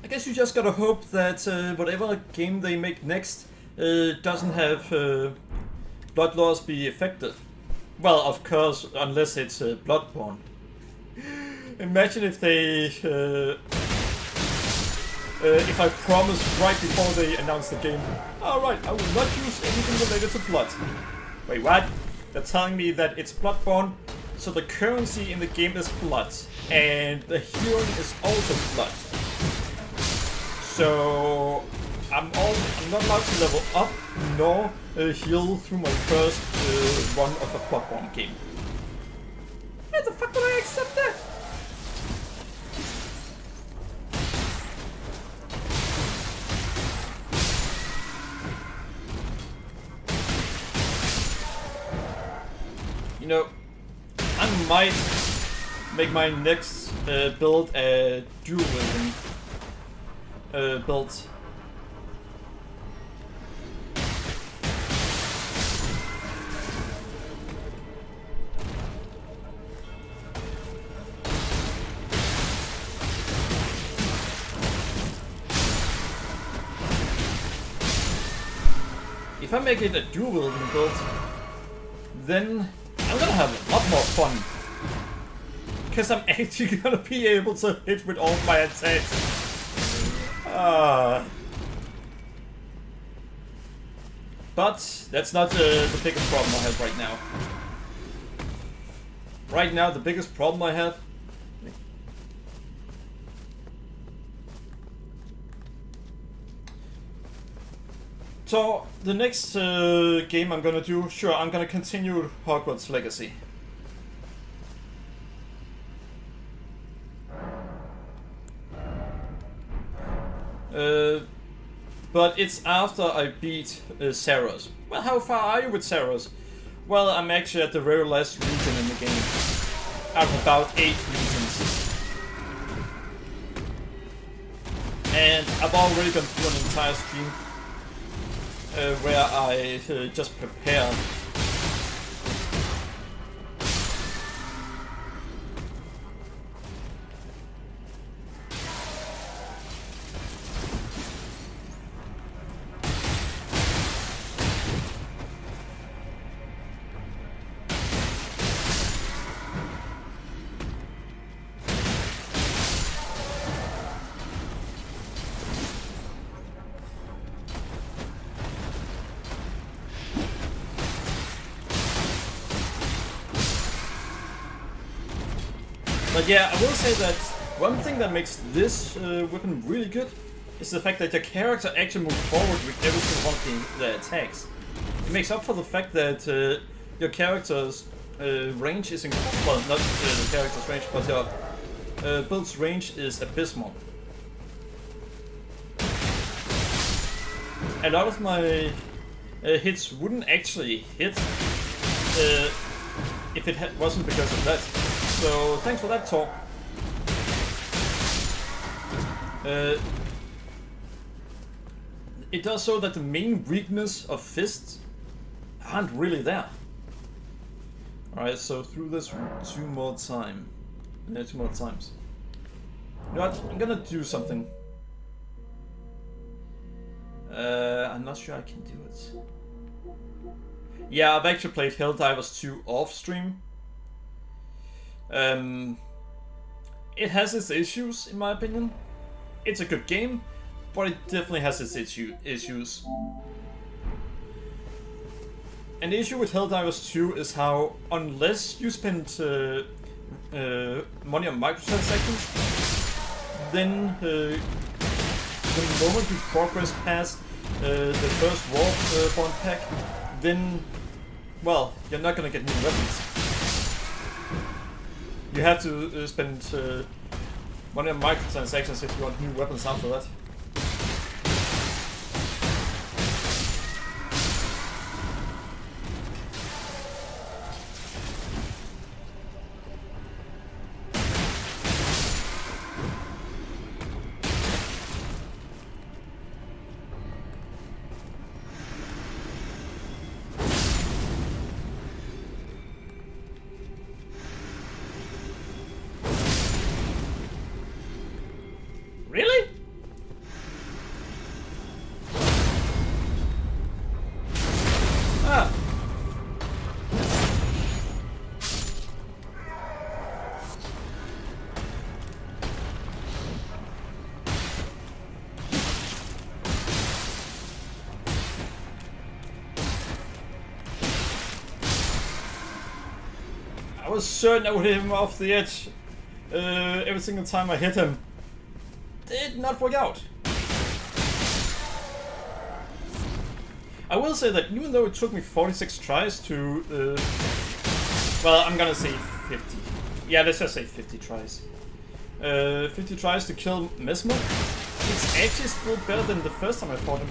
I guess you just gotta hope that whatever game they make next doesn't have blood loss be affected. Well, of course, unless it's Bloodborne. Imagine if they if I promised right before they announced the game, alright, I will not use anything related to blood. Wait, what? They're telling me that it's Bloodborne, so the currency in the game is blood, and the healing is also blood. So I'm not allowed to level up nor heal through my first run of a Bloodborne game. How the fuck would I accept that? You know, I might make my next build a dual wielding build. If I make it a dual wielding build, then I'm gonna have a lot more fun. Because I'm actually gonna be able to hit with all my attacks. But that's not the biggest problem I have right now. Right now, the biggest problem I have. So, the next game I'm gonna do, sure, I'm gonna continue Hogwarts Legacy. But it's after I beat Saros. Well, how far are you with Saros? Well, I'm actually at the very last region in the game. Out of about 8 regions. And I've already been through an entire stream where I just prepare. But yeah, I will say that one thing that makes this weapon really good is the fact that your character actually moves forward with every single one of the attacks. It makes up for the fact that your character's range is well, not the character's range, but your build's range is abysmal. A lot of my hits wouldn't actually hit if it wasn't because of that. So thanks for that talk. It does so that the main weakness of fists aren't really there. Alright, so through this two more times. You know what? I'm gonna do something. I'm not sure I can do it. Yeah, I've actually played Helldivers 2 off stream. It has its issues, in my opinion. It's a good game, but it definitely has its issues. An issue with Helldivers 2 is how, unless you spend money on microtransactions, then the moment you progress past the first warp bond pack, then, well, you're not gonna get new weapons. You have to spend money on microtransactions if you want new weapons after that. Really? Ah. I was certain I would hit him off the edge every single time I hit him. Did not work out. I will say that even though it took me 46 tries to... well, I'm gonna say 50. Yeah, let's just say 50 tries. 50 tries to kill Mesmer. It's actually still better than the first time I fought him.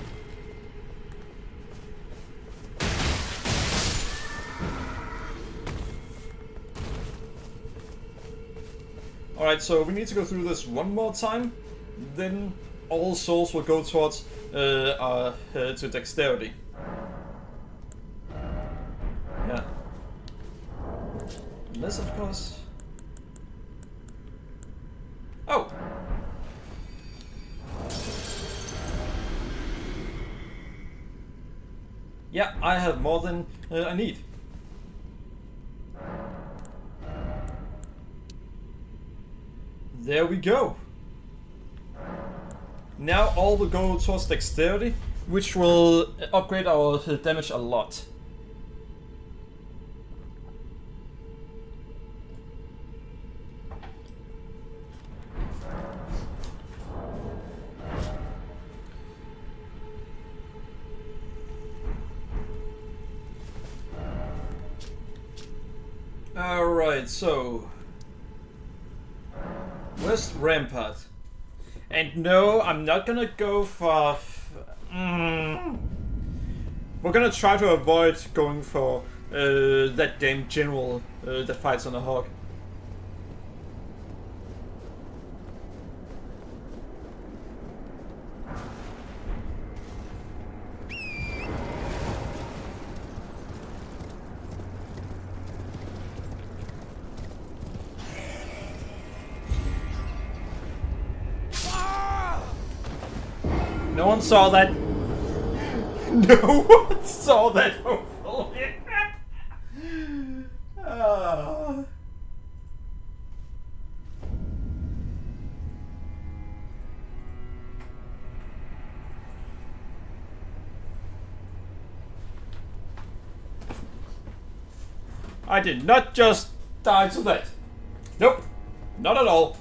Alright, so we need to go through this one more time. Then all souls will go towards to dexterity. Yeah. Unless, of course. Oh. Yeah, I have more than I need. There we go. Now all will go towards dexterity, which will upgrade our damage a lot. Alright, so... West Rampart. And no, I'm not gonna go for... We're gonna try to avoid going for that damn general that fights on a hog. No one saw that. No one saw that. Hopefully. I did not just die to that. Nope. Not at all.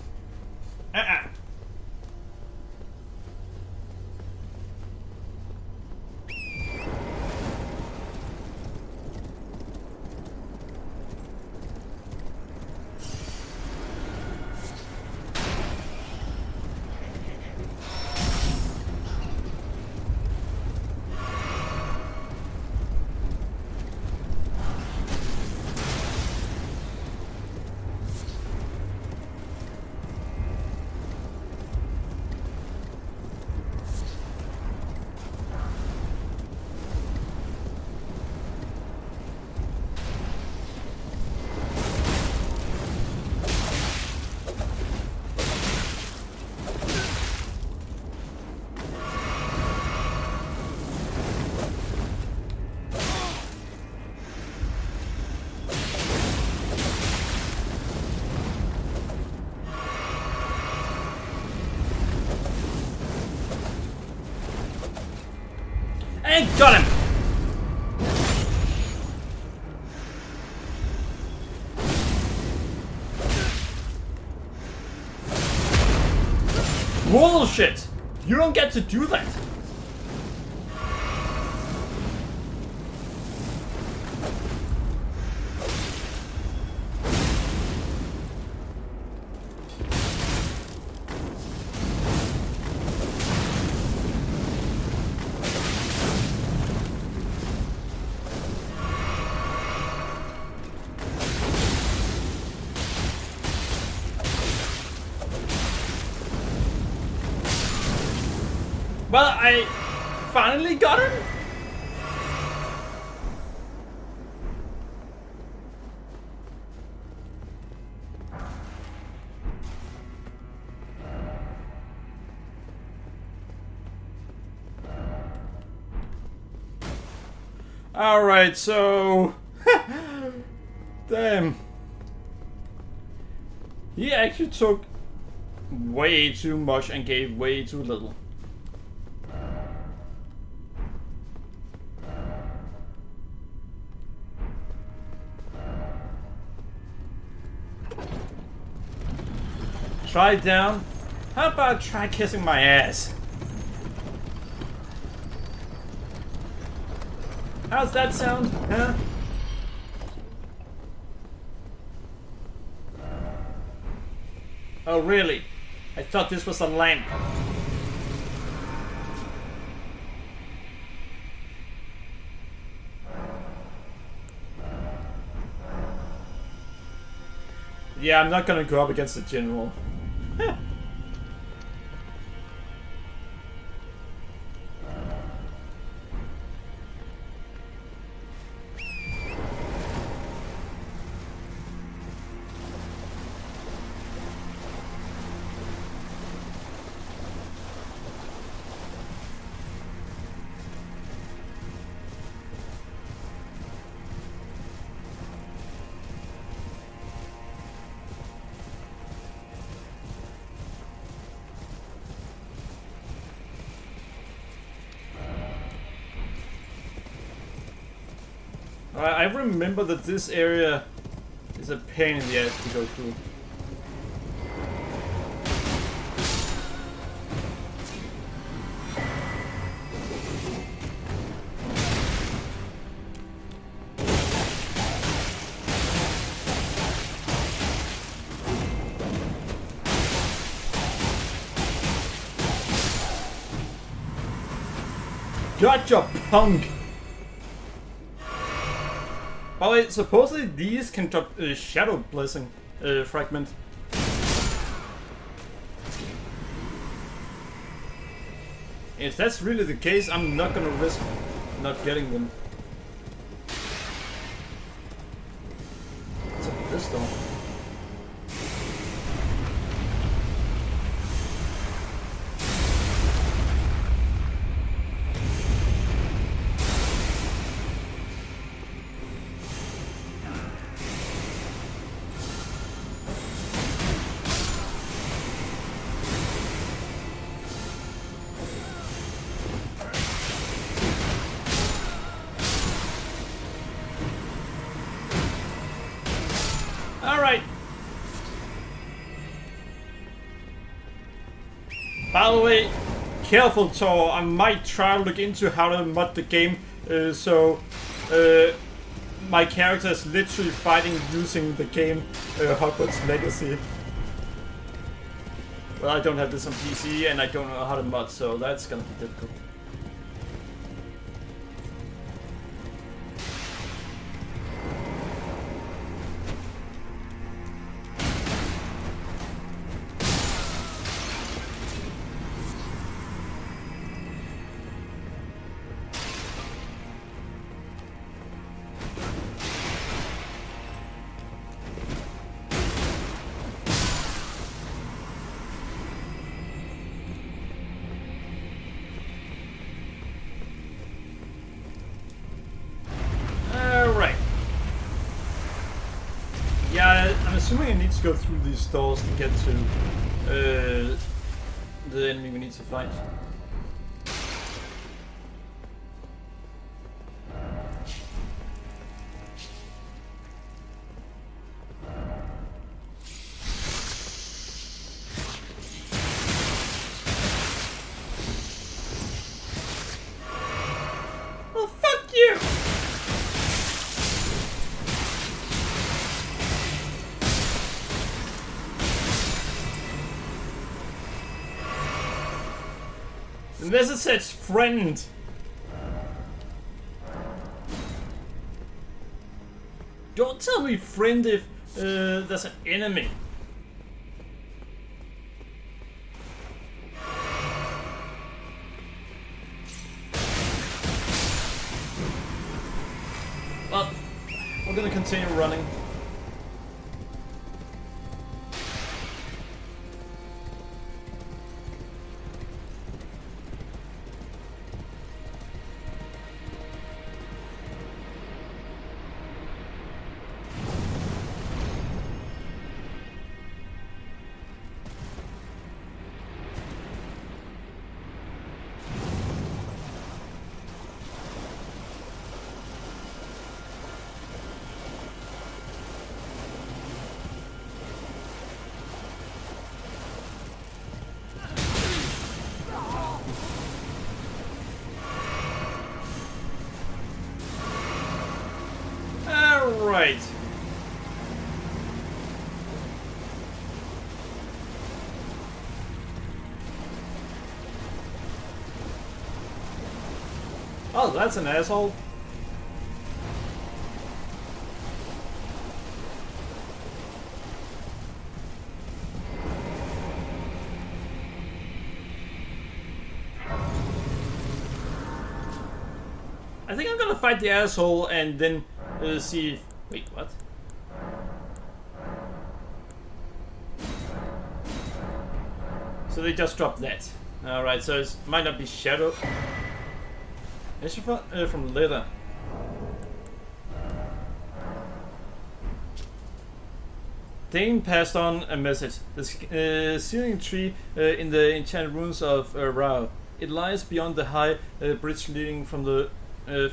And got him! Bullshit! You don't get to do that! Well, I finally got him! Alright, so... Damn. He actually took way too much and gave way too little. Try down. How about try kissing my ass? How's that sound, huh? Oh really? I thought this was a lamp. Yeah, I'm not gonna go up against the general. I remember that this area is a pain in the ass to go through. Gotcha, punk! Oh wait, supposedly these can drop Shadow Blessing fragment. If that's really the case, I'm not gonna risk not getting them. What's up with this door? By the way, careful Tor, I might try to look into how to mod the game so my character is literally fighting using the game Hogwarts Legacy. Well, I don't have this on PC and I don't know how to mod, so that's gonna be difficult. I'm assuming I need to go through these doors to get to the enemy we need to fight. Unless it says friend. Don't tell me friend if there's an enemy. Well, we're gonna continue running. Right. Oh, that's an asshole. I think I'm gonna fight the asshole and then see if... Wait, what? So they just dropped that. Alright, so it might not be Shadow. Is it from Leather? Dane passed on a message. The ceiling tree in the enchanted ruins of Rao. It lies beyond the high bridge leading from the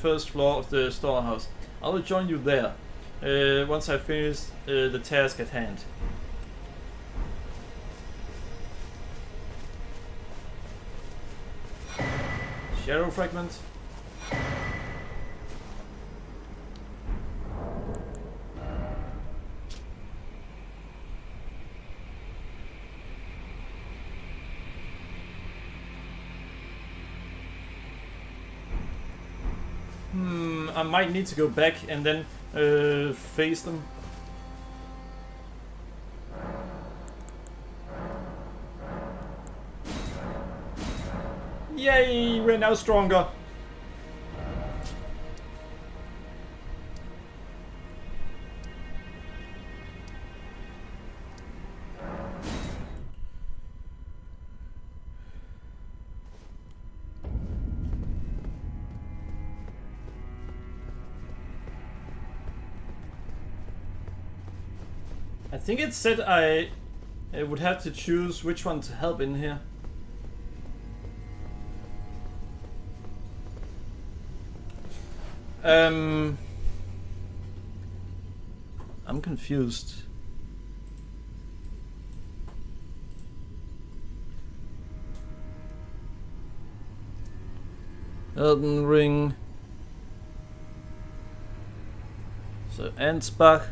first floor of the storehouse. I will join you there once I finish the task at hand. Shadow fragment. I might need to go back and then face them. Yay, we're now stronger. I think it said I would have to choose which one to help in here. I'm confused. Elden Ring. So Ansbach.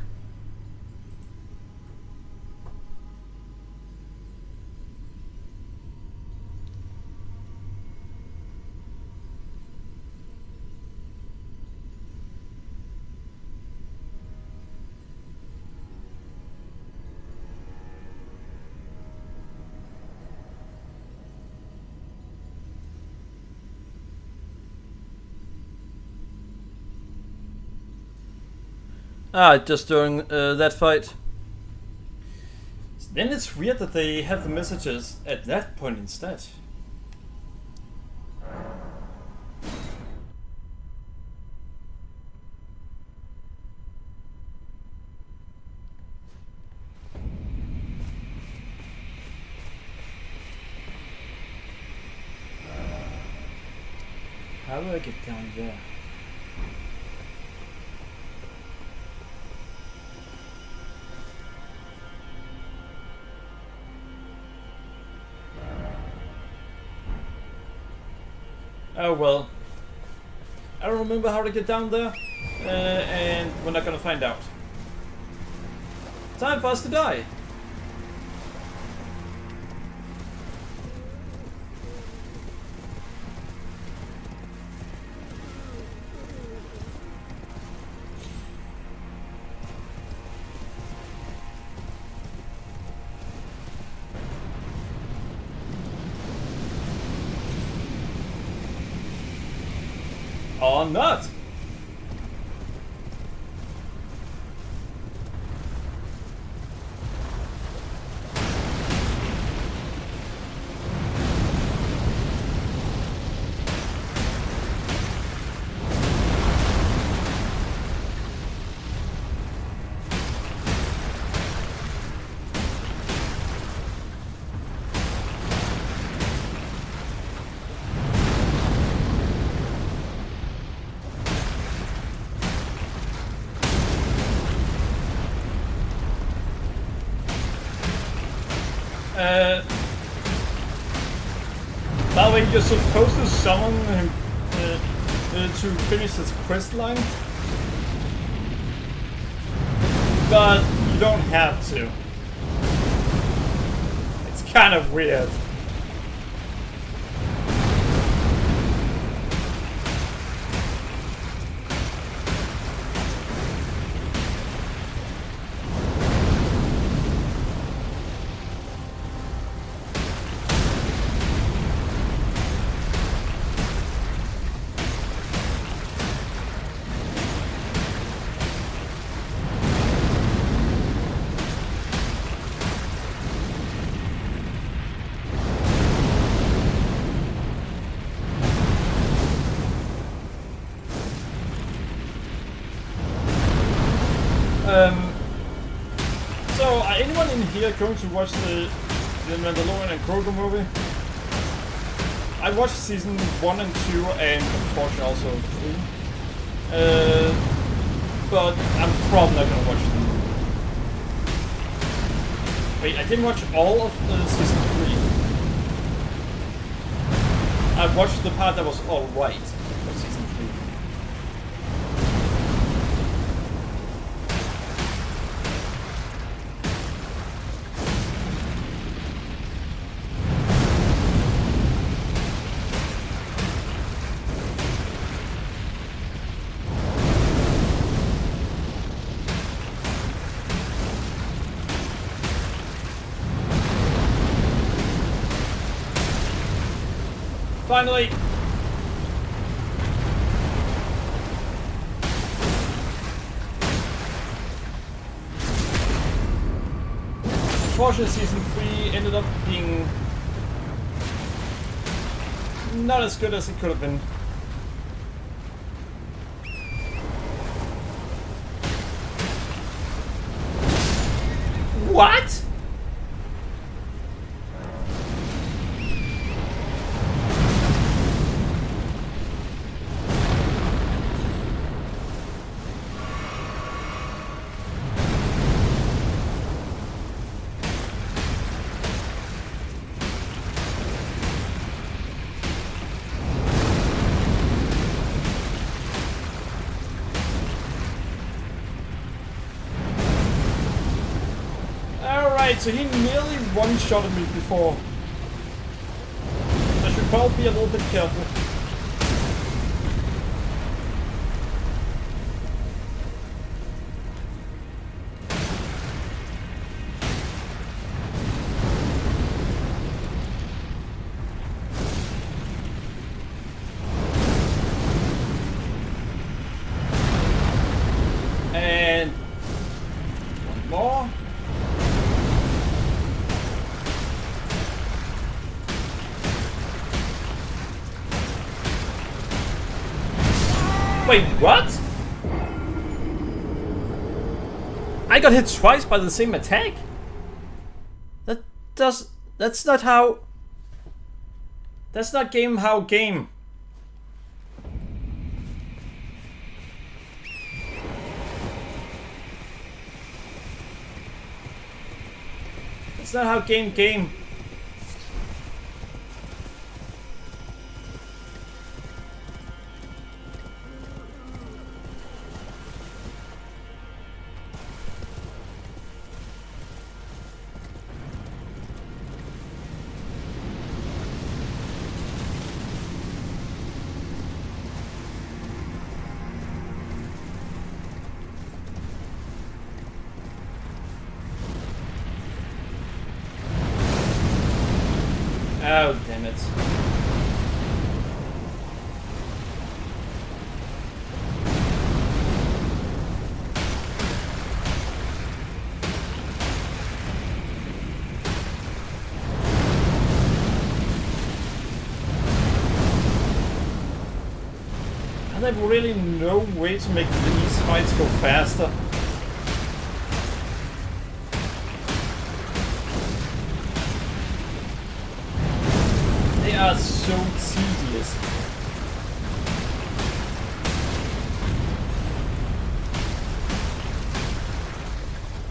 Ah, just during that fight. Then it's weird that they have the messages at that point instead. How do I get down there? Oh well. I don't remember how to get down there, and we're not gonna find out. Time for us to die. or not. By the way, you're supposed to summon him to finish this quest line, but you don't have to. It's kind of weird. So, are anyone in here going to watch the Mandalorian and Grogu movie? I watched season 1 and 2 and unfortunately also 3. But I'm probably not gonna watch them. Wait, I didn't watch all of season 3. I watched the part that was alright of season 3. Finally! Unfortunately, season 3 ended up being not as good as it could have been. What? So he nearly one-shotted me before. I should probably be a little bit careful. And one more. Wait, what? I got hit twice by the same attack? That's not how... That's not game how game. That's not how game. Oh, damn it. And there's really no way to make these fights go faster. They are so tedious.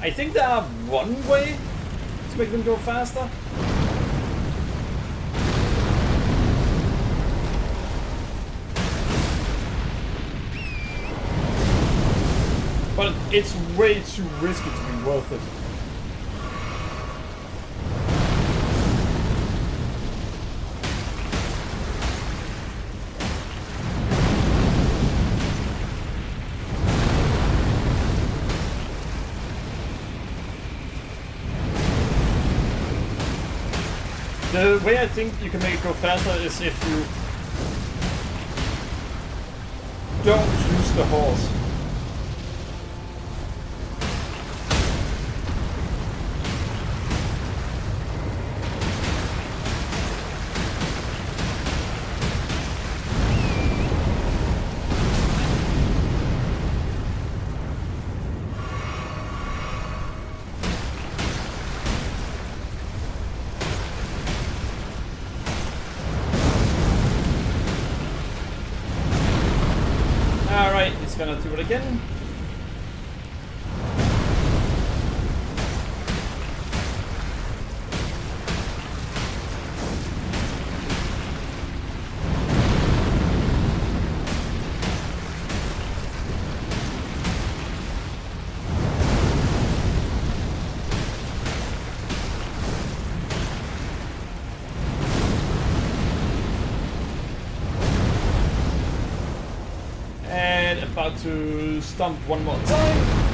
I think there are one way to make them go faster. But it's way too risky to be worth it. The way I think you can make it go faster is if you don't use the horse. Alright, it's gonna do it again. About to stomp one more time.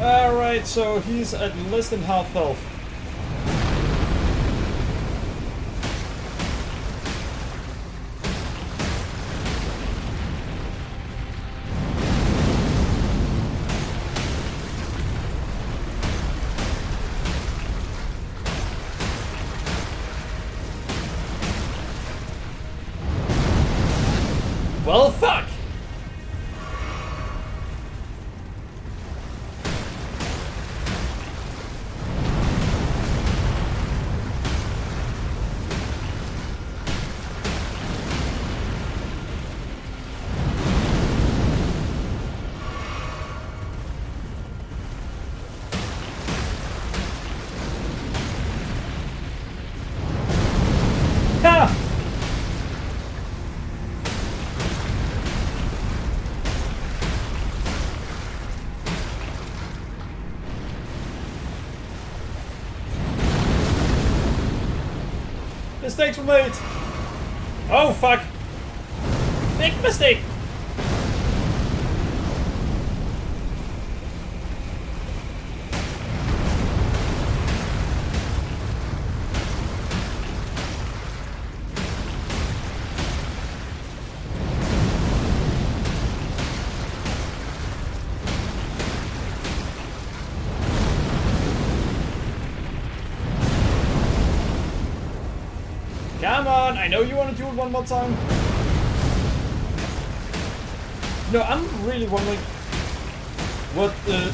Alright, so he's at less than half health. Well, fuck! Ha! Mistakes were made! Oh fuck! Big mistake! Come on, I know you want to do it one more time. No, I'm really wondering what the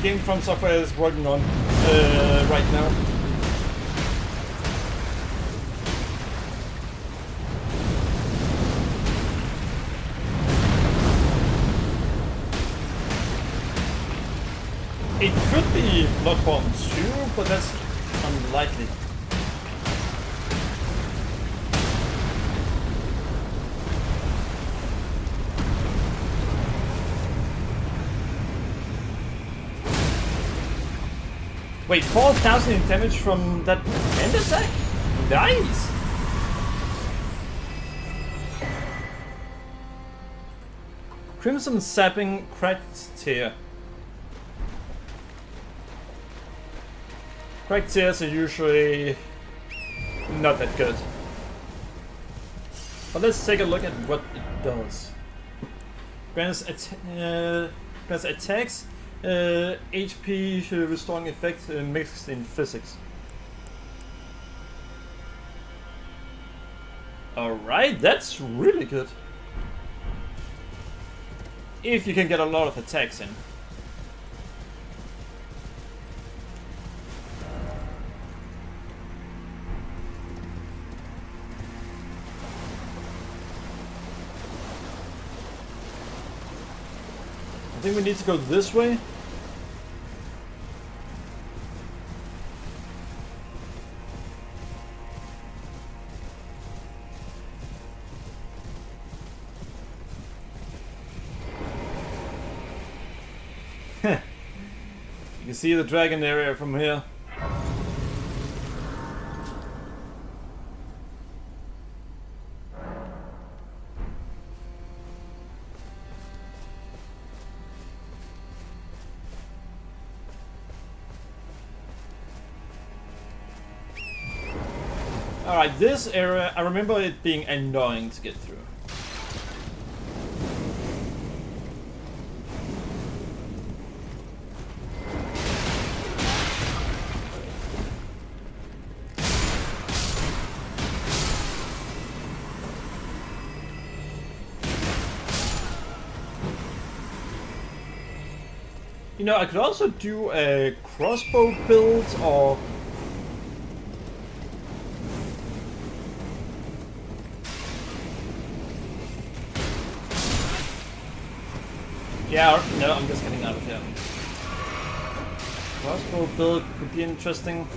Game From Software is working on right now. It could be Bloodborne 2, but that's unlikely. Wait, 4,000 in damage from that end attack? Nice! Crimson Sapping Cracked Tear. Cracked Tears are usually not that good. But let's take a look at what it does. Grants attacks, HP restoring effect mixed in physics. Alright, that's really good. If you can get a lot of attacks in. I think we need to go this way. You can see the dragon area from here. Alright, this area, I remember it being annoying to get through. You know, I could also do a crossbow build, or... Yeah, no, I'm just getting out of here. Crossbow build could be interesting.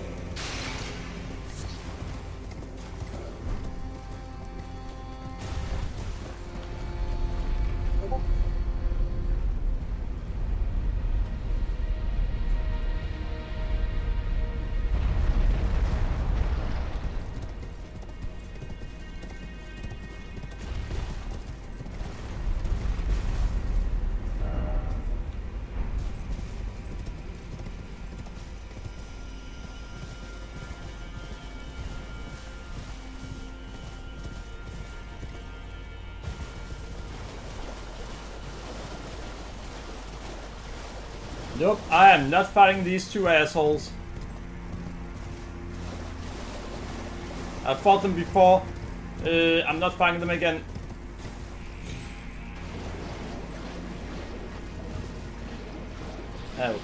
Nope, I am not fighting these two assholes. I fought them before. I'm not fighting them again. Oh.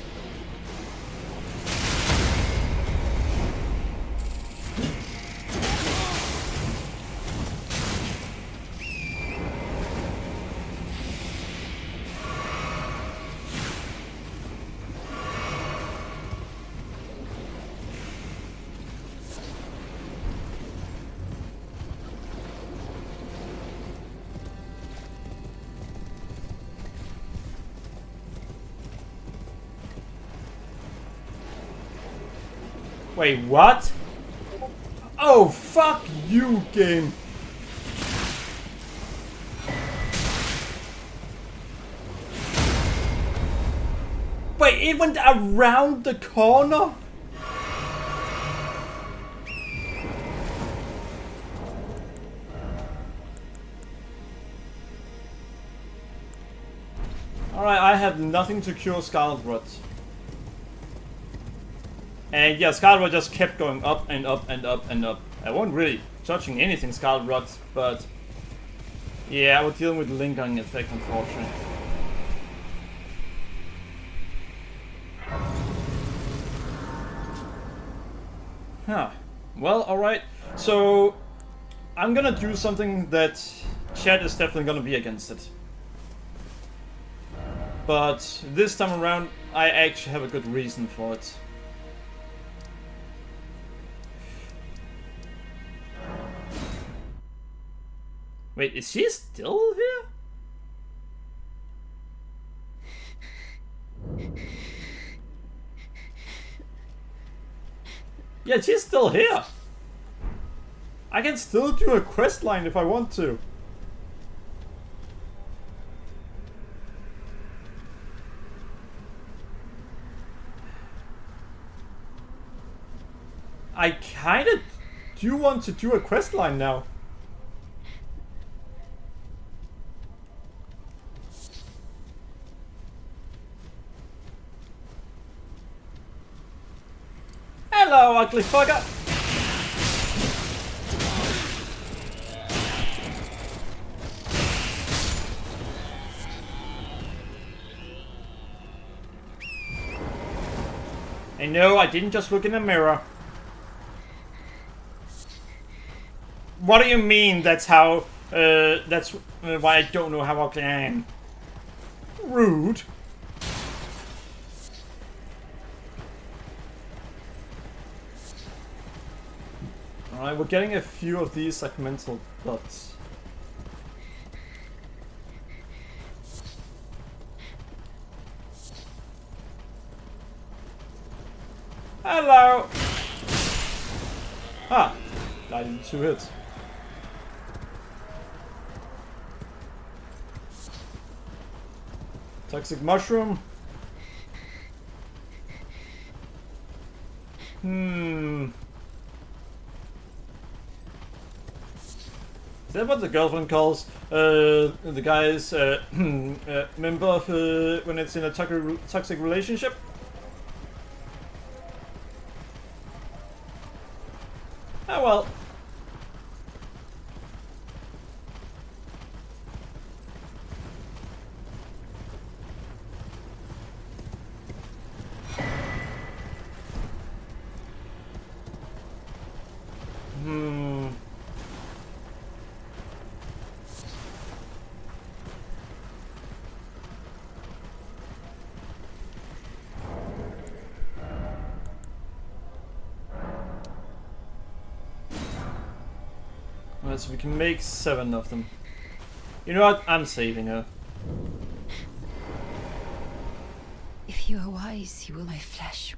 Wait, what? Oh, fuck you, game. Wait, it went around the corner? Alright, I have nothing to cure Scarlet Rot. And yeah, Scarlet Rot just kept going up and up and up and up. I wasn't really touching anything Scarlet Rot, but yeah, I was dealing with the lingering effect, unfortunately. Huh. Well, alright. So I'm gonna do something that chat is definitely gonna be against it. But this time around, I actually have a good reason for it. Wait, is she still here? Yeah, she's still here. I can still do a quest line if I want to. I kinda do want to do a quest line now. Hello, ugly fucker! And no, I didn't just look in the mirror. What do you mean that's how, that's why I don't know how ugly I am? Rude. Alright, we're getting a few of these segmental dots. Hello! Ah, died in 2 hits. Toxic mushroom. Is that what the girlfriend calls the guy's member of, when it's in a toxic relationship? Oh well. Alright, so we can make 7 of them. You know what? I'm saving her.
If you are wise, you will my flesh.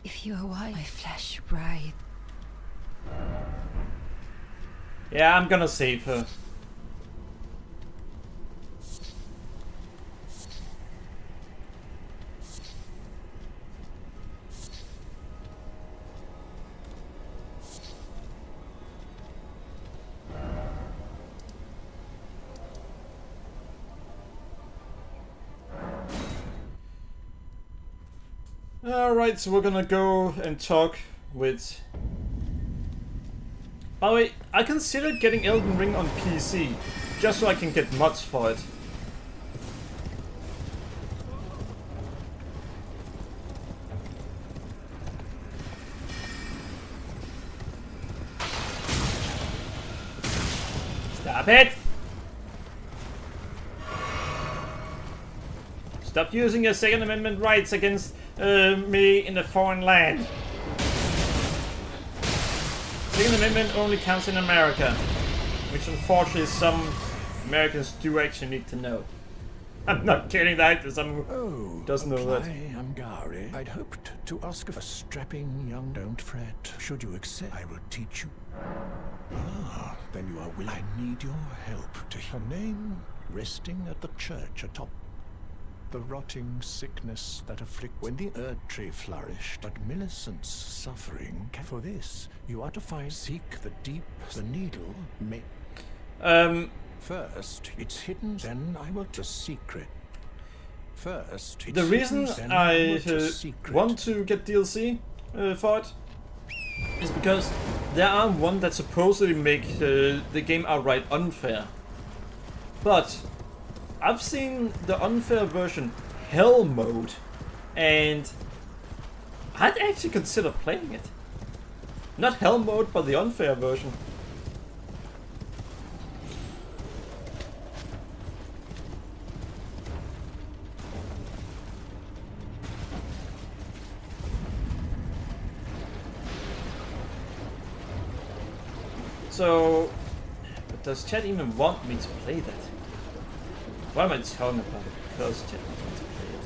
If you are wise, my flesh bride.
Yeah, I'm gonna save her. Alright, so we're gonna go and talk with... By the way, I considered getting Elden Ring on PC, just so I can get mods for it. Stop it! Stop using your Second Amendment rights against me in a foreign land. Second Amendment only counts in America, which unfortunately some Americans do actually need to know. I'm not kidding, that there's some doesn't know that.
I'm Gary. I'd hoped to ask a strapping young. Don't fret. Should you accept, I will teach you. Ah, then you are willing. I need your help to her name resting at the church atop. The rotting sickness that afflicts when the Erd tree flourished, but Millicent's suffering. For this, you are to seek the deep. The needle may. First, it's hidden. Then I will the secret. First, it's
the reason
hidden,
I want to get DLC for it is because there are one that supposedly make the game outright unfair, but I've seen the unfair version, Hell Mode, and I'd actually consider playing it. Not Hell Mode, but the unfair version. So, but does chat even want me to play that? What am I talking about? Because chat wants me to play it.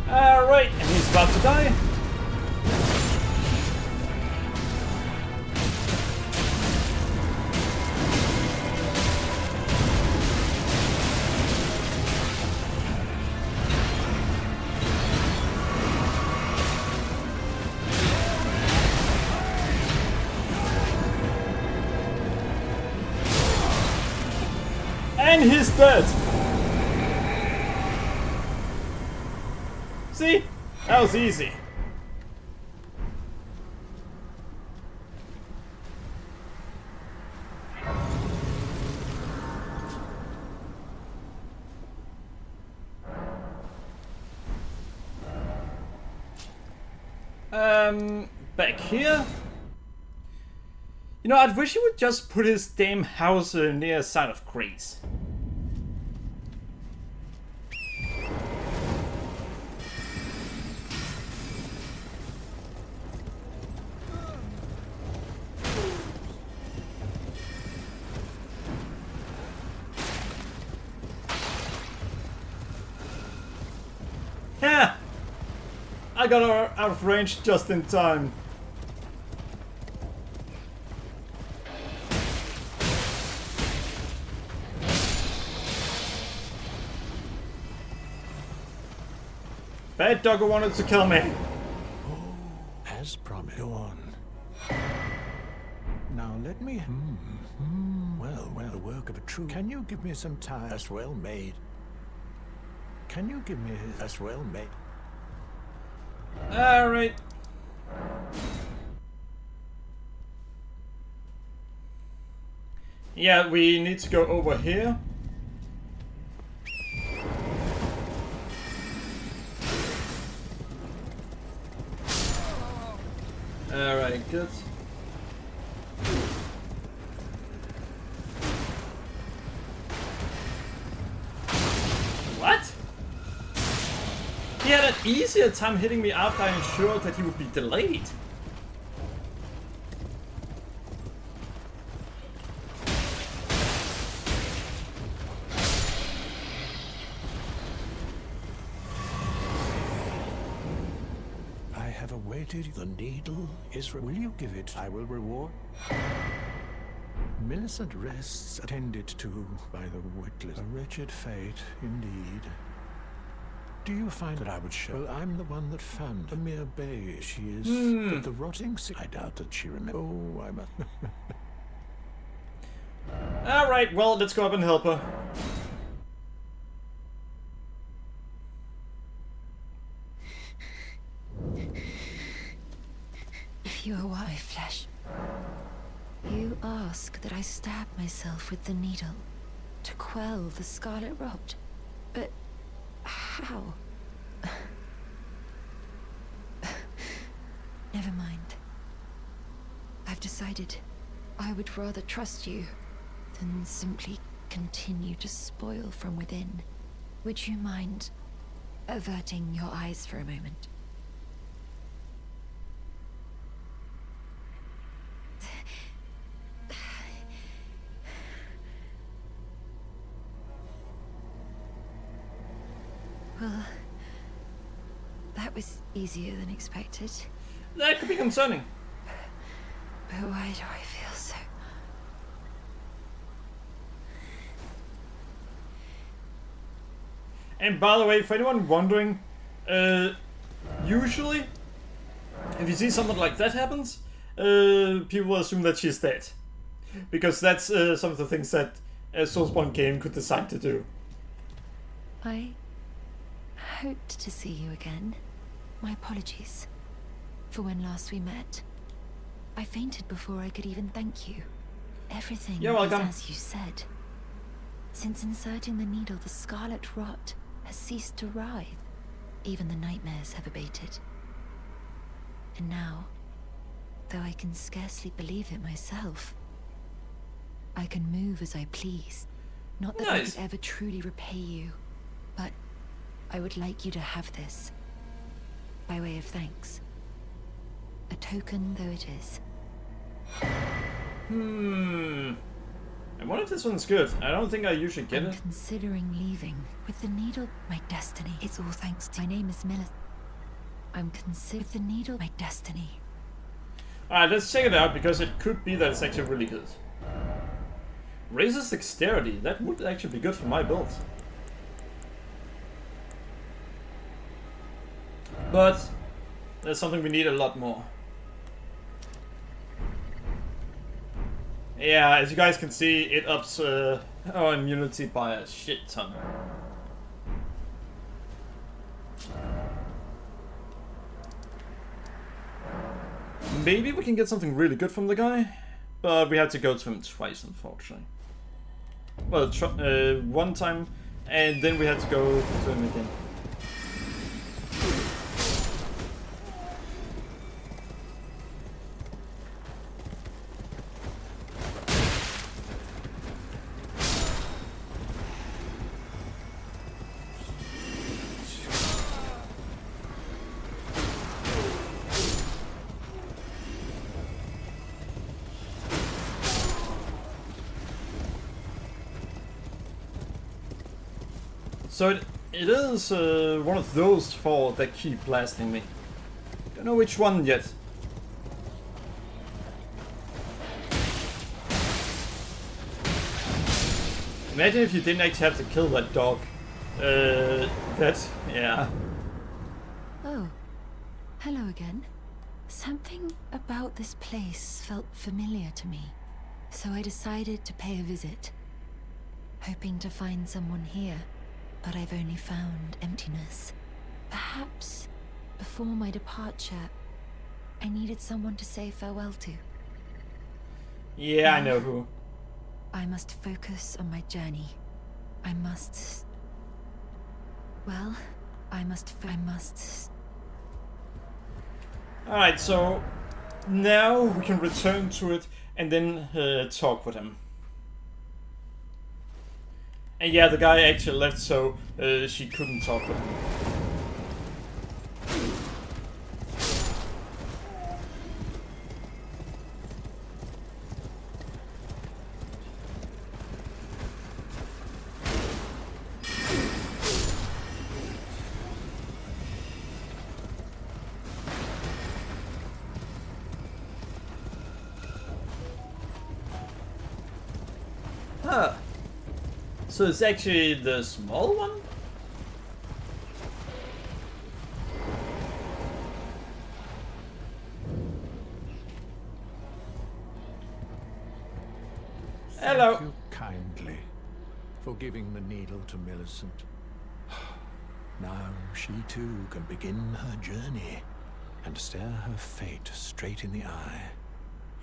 Alright, and he's about to die. And he's dead. See? That was easy. Back here? You know, I wish he would just put his damn house near a side of Greece. Yeah! I got her out of range just in time. Bad doggo wanted to kill me.
Oh, as promised. Go on. Now let me... Well, the work of a true... Can you give me some time? That's well made. Can you give me his... That's well made.
Alright. Yeah, we need to go over here. Alright, good. What? He had an easier time hitting me after I ensured that he would be delayed.
I have awaited. The needle is... Will you give it? I will reward. Millicent rests attended to by the witless. A wretched fate, indeed. Do you find that I would show? Well, I'm the one that found a mere babe. She is but the rotting sick. I doubt that she remembers. Oh, I must.
Alright, well, let's go up and help her.
If you are my flesh, you ask that I stab myself with the needle to quell the scarlet rot. But how? Never mind. I've decided I would rather trust you than simply continue to spoil from within. Would you mind averting your eyes for a moment? Well, that was easier than expected.
That could be concerning.
But why do I feel so...
And by the way, for anyone wondering, usually, if you see something like that happens, people will assume that she's dead. Because that's some of the things that a Soulspawn game could decide to do.
I hoped to see you again. My apologies. for when last we met. I fainted before I could even thank you. Everything
You're welcome.
is as you said. Since inserting the needle, the scarlet rot has ceased to writhe. Even the nightmares have abated. And now, though I can scarcely believe it myself, I can move as I please. Not that I
Nice.
could ever truly repay you, but I would like you to have this, by way of thanks. A token though it is.
I wonder if this one's good. I don't think I usually get
I'm
it.
considering leaving with the needle, my destiny. It's all thanks to my name is Miller. I'm considering the needle, my destiny.
Alright, let's check it out because it could be that it's actually really good. Raises dexterity. That would actually be good for my build. But there's something we need a lot more. Yeah, as you guys can see, it ups our immunity by a shit ton. Maybe we can get something really good from the guy, but we had to go to him twice, unfortunately. Well, one time, and then we had to go to him again. So it is one of those four that keep blasting me. Don't know which one yet. Imagine if you didn't actually have to kill that dog. Yeah.
Oh, hello again. Something about this place felt familiar to me, so I decided to pay a visit, hoping to find someone here. But I've only found emptiness. Perhaps, before my departure, I needed someone to say farewell to.
Yeah, I know who.
I must focus on my journey. I must... Well, I must...
Alright, so now we can return to it and then talk with him. And yeah, the guy actually left, so she couldn't talk with him. Huh. So it's actually the small one? Hello.
Thank you kindly for giving the needle to Millicent. Now she too can begin her journey and stare her fate straight in the eye.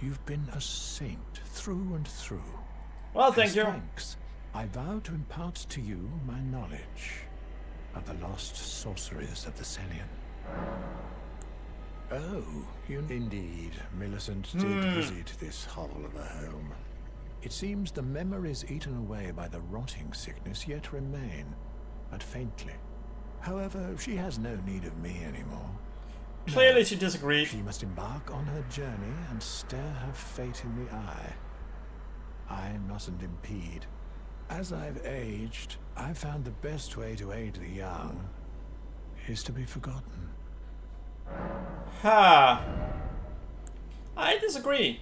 You've been a saint through and through.
Well, thank
As
you.
thanks, I vow to impart to you my knowledge of the lost sorceries of the Celian. Oh, you indeed, Millicent did visit this hovel of a home. It seems the memories eaten away by the rotting sickness yet remain, but faintly. However, she has no need of me anymore.
Clearly she disagreed.
She must embark on her journey and stare her fate in the eye. I mustn't impede. As I've aged, I've found the best way to aid the young is to be forgotten.
Ha! I disagree.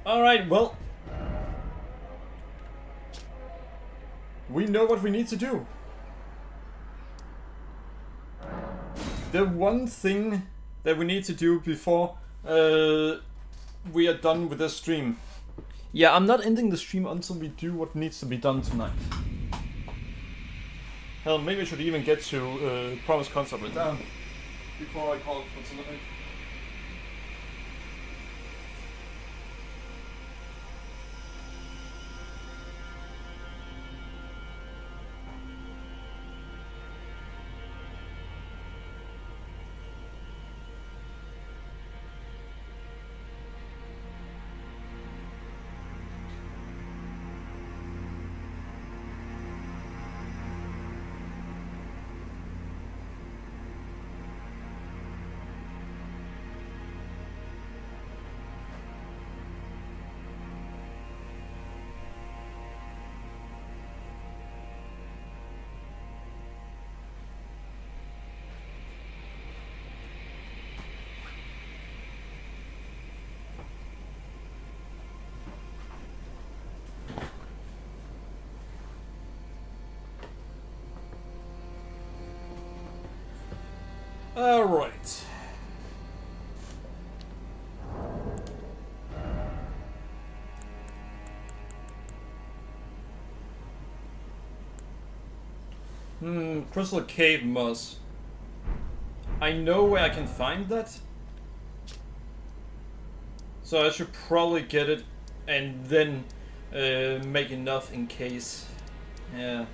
Alright, well. We know what we need to do. The one thing that we need to do before we are done with this stream. Yeah, I'm not ending the stream until we do what needs to be done tonight. Hell, maybe I should even get to Promised Concept down before I call for tonight. All right. Crystal Cave Moss. I know where I can find that. So I should probably get it and then make enough in case. Yeah.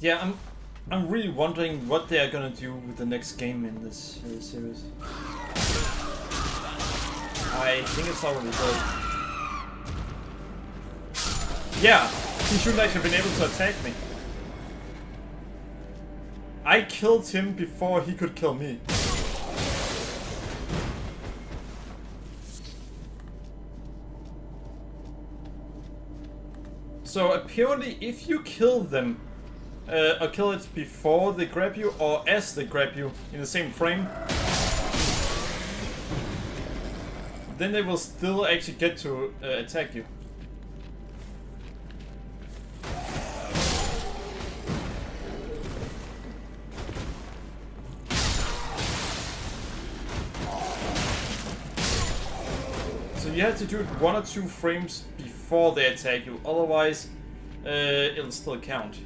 Yeah, I'm really wondering what they are gonna do with the next game in this series. I think it's already built. Yeah, he shouldn't actually have been able to attack me. I killed him before he could kill me. So apparently if you kill them, or kill it before they grab you or as they grab you in the same frame, then they will still actually get to attack you. So you have to do it 1 or 2 frames before they attack you, otherwise it'll still count.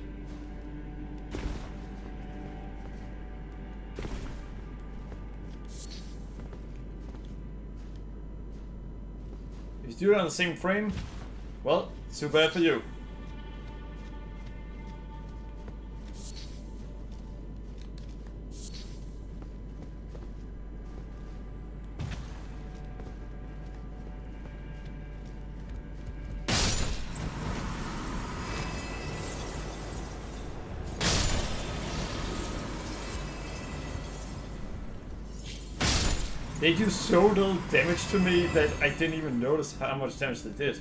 If you do it on the same frame, well, too bad for you. They do so little damage to me that I didn't even notice how much damage they did.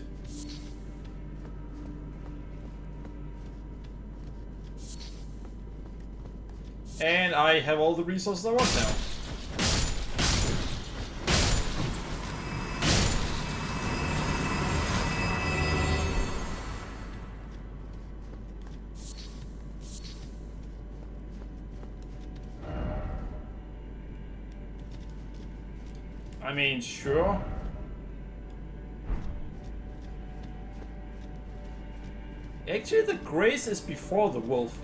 And I have all the resources I want now. I mean, sure. Actually, the grace is before the wolf.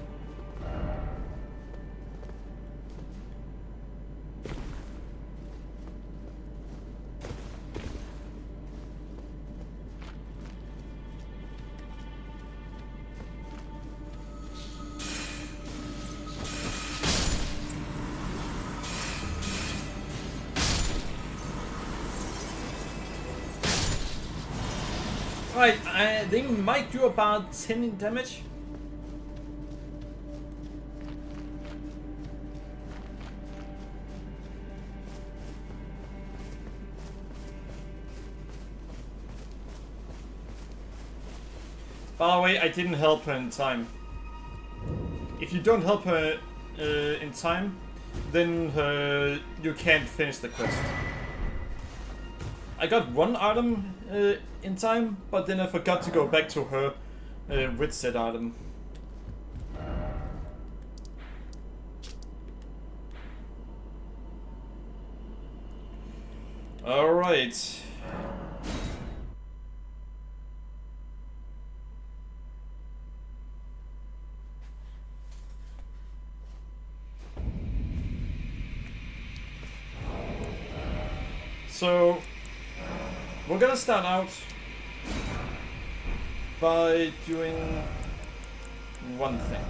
Right, they might do about 10 in damage. By the way, I didn't help her in time. If you don't help her in time, then you can't finish the quest. I got 1 item in time, but then I forgot to go back to her with said item. Alright. So, we're gonna start out by doing one thing.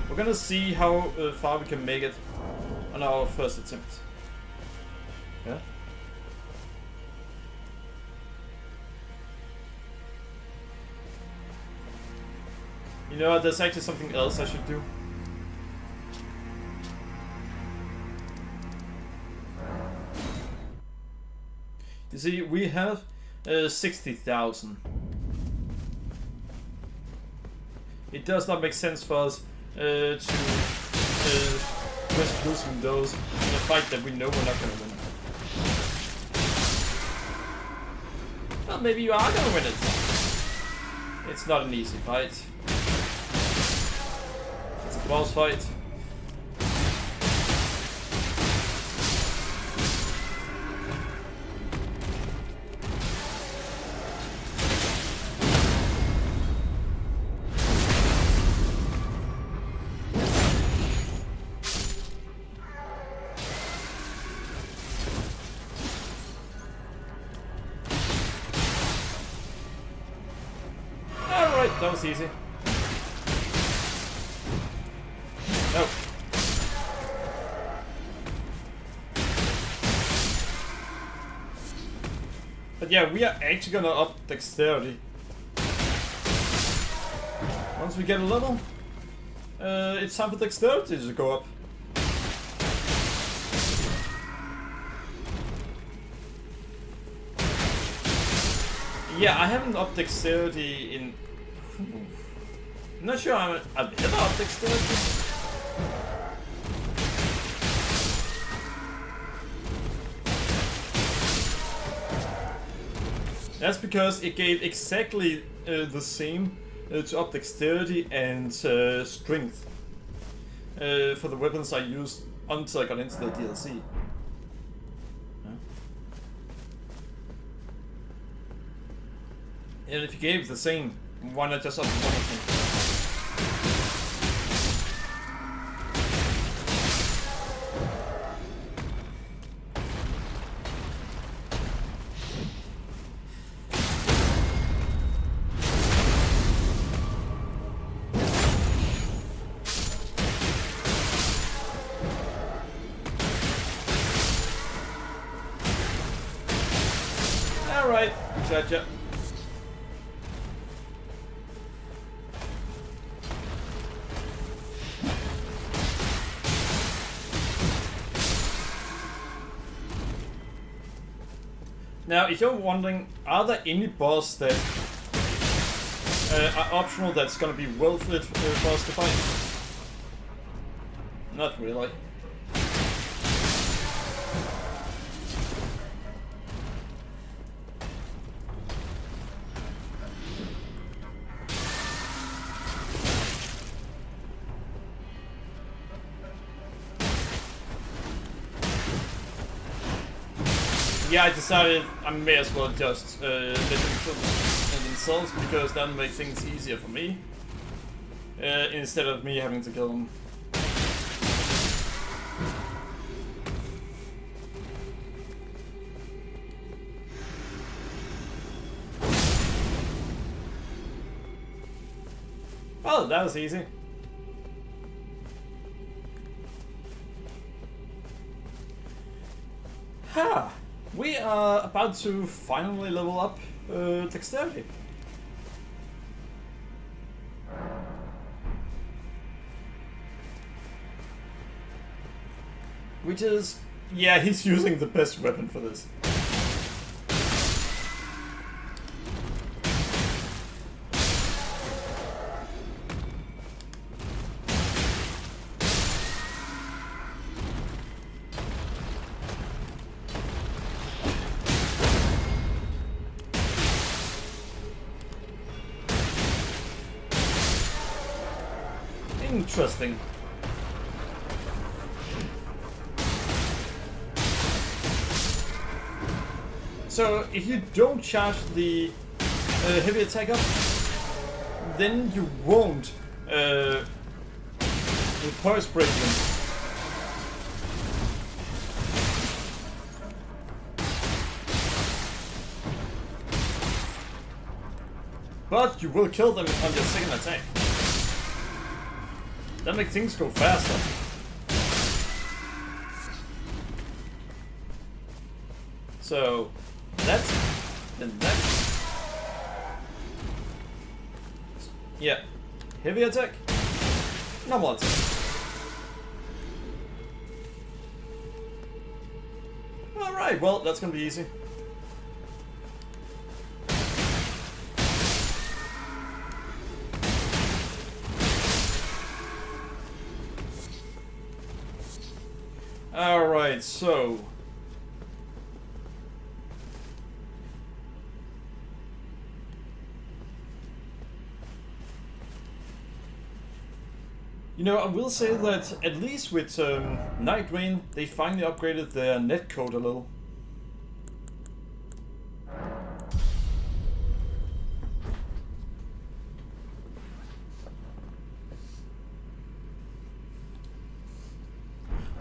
We're gonna see how far we can make it on our first attempt. Yeah? You know what, there's actually something else I should do. You see, we have 60,000. It does not make sense for us to risk losing those in a fight that we know we're not gonna win. Well, maybe you are gonna win it. It's not an easy fight. It's a boss fight. That was easy. No. But yeah, we are actually gonna up dexterity. Once we get a level, it's time for dexterity to go up. Yeah, I haven't upped dexterity in... I'm not sure I've ever upped dexterity. That's because it gave exactly the same to up dexterity and strength for the weapons I used until I got into the DLC. And if you gave the same, why not just up one of them? Alright, gotcha. Now, if you're wondering, are there any boss that are optional that's gonna be worth it for us to fight? Not really. Yeah, I decided I may as well just let them kill themselves, because that'll make things easier for me, instead of me having to kill them. Oh, that was easy. Ha! We are about to finally level up dexterity. Which is... yeah, he's using the best weapon for this. Interesting. So if you don't charge the heavy attack up, then you won't pulse break them. But you will kill them on your second attack. That makes things go faster. So that's then that. Yeah. Heavy attack. Normal attack. Alright, well that's gonna be easy. Alright, so you know, I will say that at least with Night Rain, they finally upgraded their netcode a little.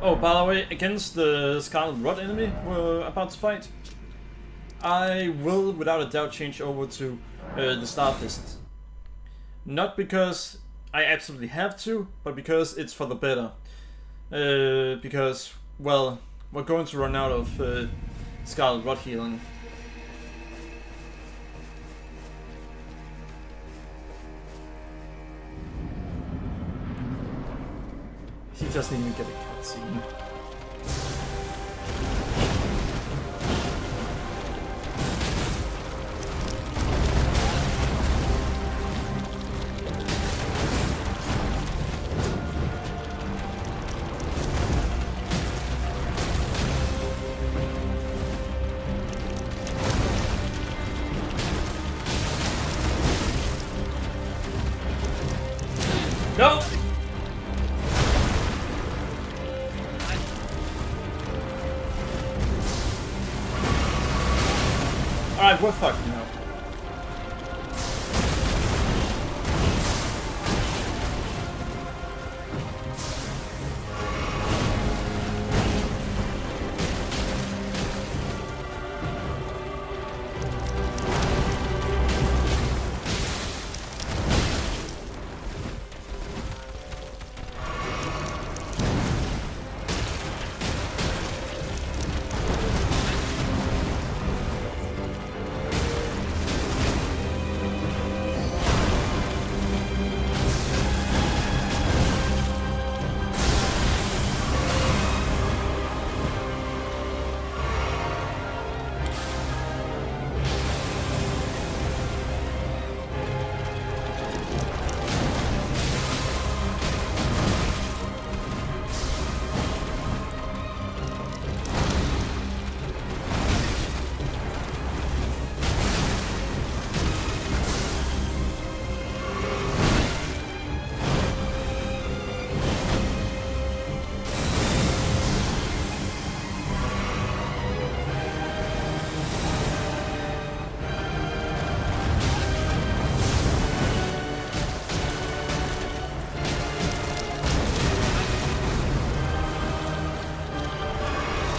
Oh, by the way, against the Scarlet Rot enemy we're about to fight, I will without a doubt change over to the Starfist. Not because I absolutely have to, but because it's for the better. Because, well, we're going to run out of Scarlet Rot healing. He doesn't even get a cutscene. No! Alright, we're fucked now.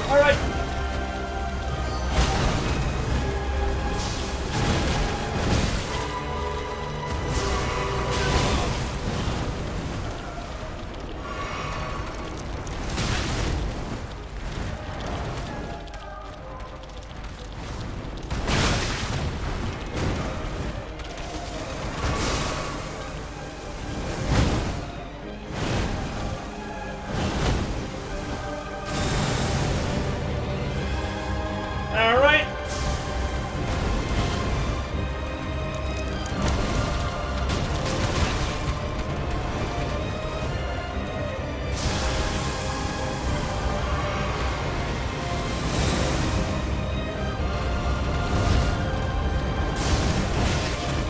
Alright. Alright.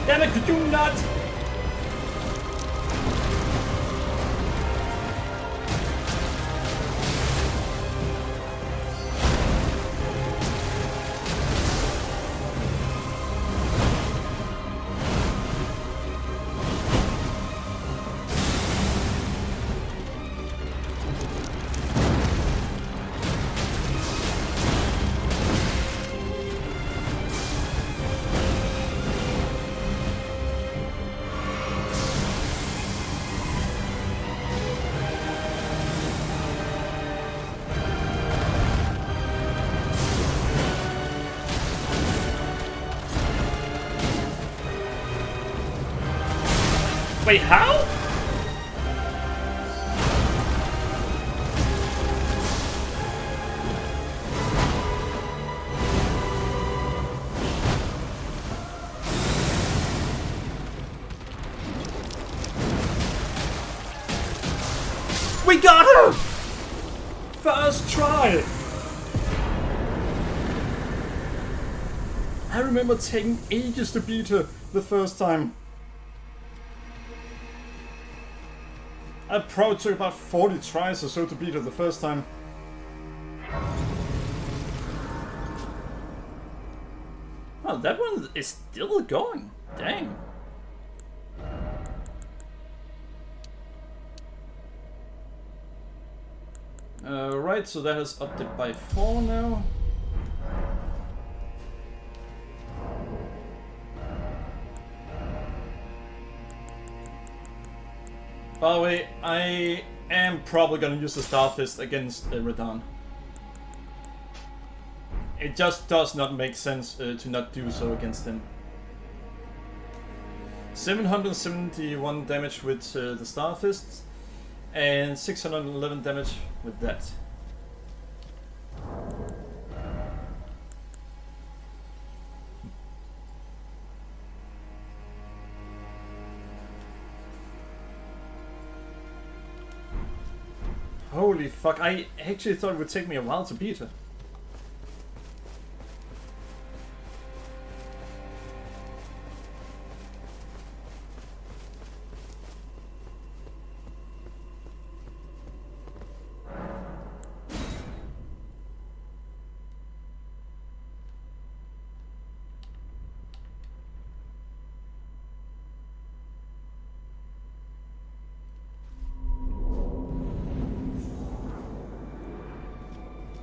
Damn it, could you not? Wait, how? We got her! First try! I remember taking ages to beat her the first time. I probably took about 40 tries or so to beat her the first time. Oh, that one is still going. Dang. Right, so that has upped it by 4 now. By the way, I am probably gonna use the Star Fist against Radahn. It just does not make sense to not do so against him. 771 damage with the Star Fist, and 611 damage with that. Holy fuck, I actually thought it would take me a while to beat her.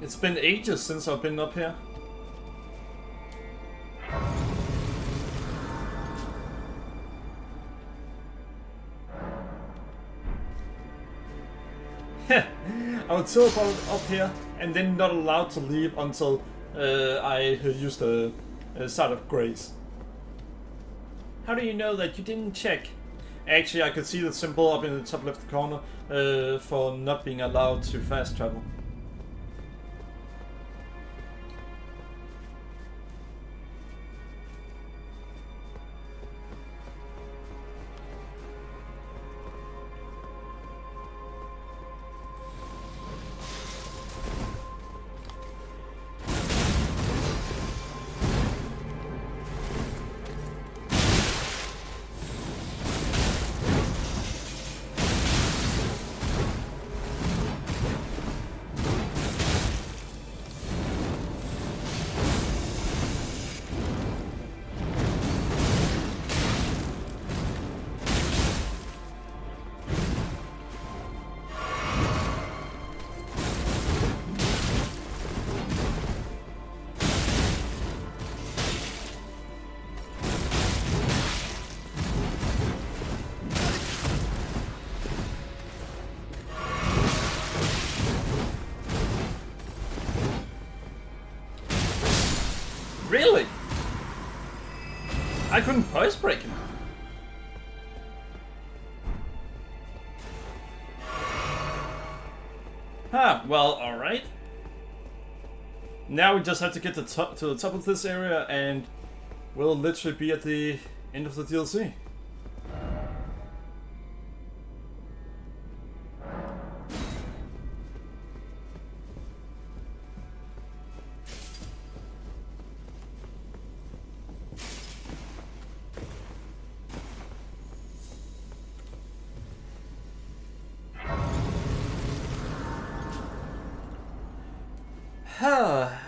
It's been ages since I've been up here. I would teleport up here and then not allowed to leave until I used the Side of Grace. How do you know that you didn't check? Actually, I could see the symbol up in the top left corner for not being allowed to fast travel. Really? I couldn't poise break him. Huh, well, alright. Now we just have to get to the top of this area and we'll literally be at the end of the DLC.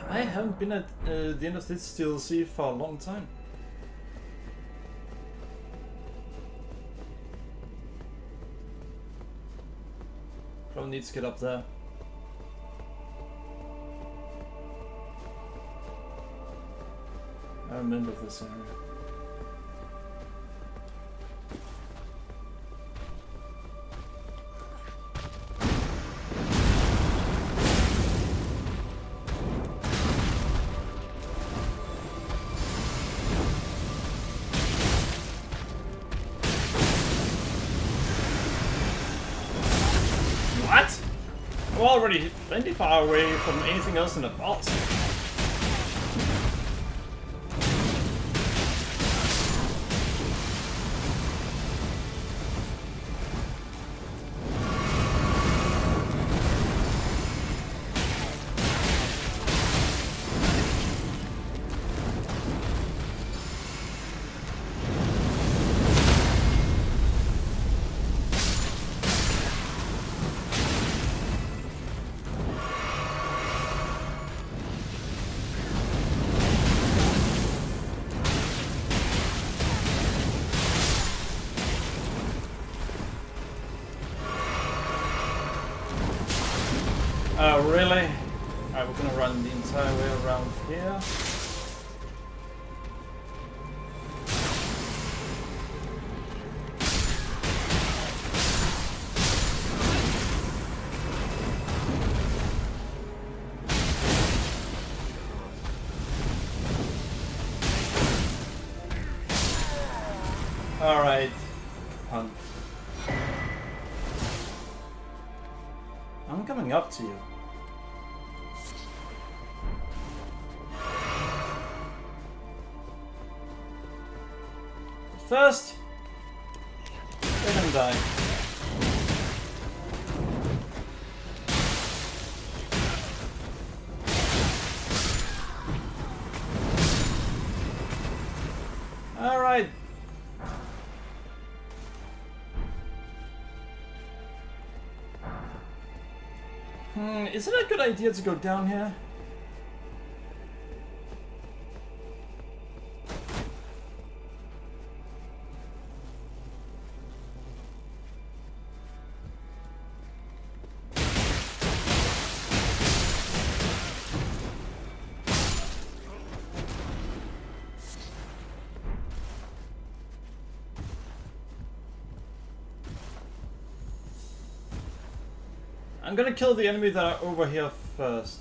I haven't been at the end of this DLC for a long time. Probably need to get up there. I remember this area. already plenty far away from anything else in the boss. Really? Alright, we're gonna run the entire way around here. Alright. Punk. I'm coming up to you. First, let him die. All right. Is it a good idea to go down here? I'm gonna kill the enemy that are over here first.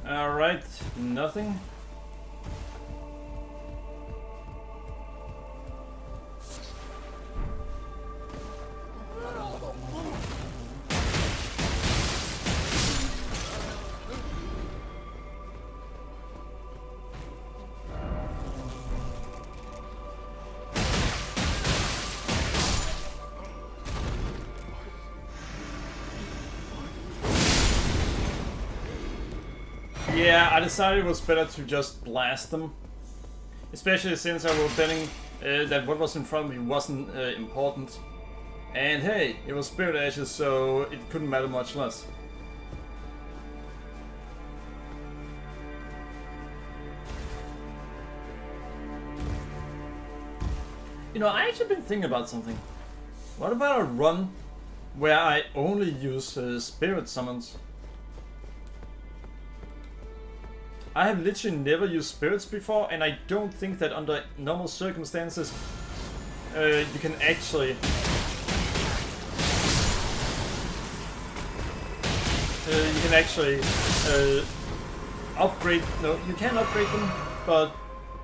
Alright, nothing. Yeah, I decided it was better to just blast them. Especially since I was betting that what was in front of me wasn't important. And hey, it was Spirit Ashes, so it couldn't matter much less. You know, I actually been thinking about something. What about a run where I only use spirit summons? I have literally never used spirits before, and I don't think that under normal circumstances you can actually upgrade. No, you can upgrade them, but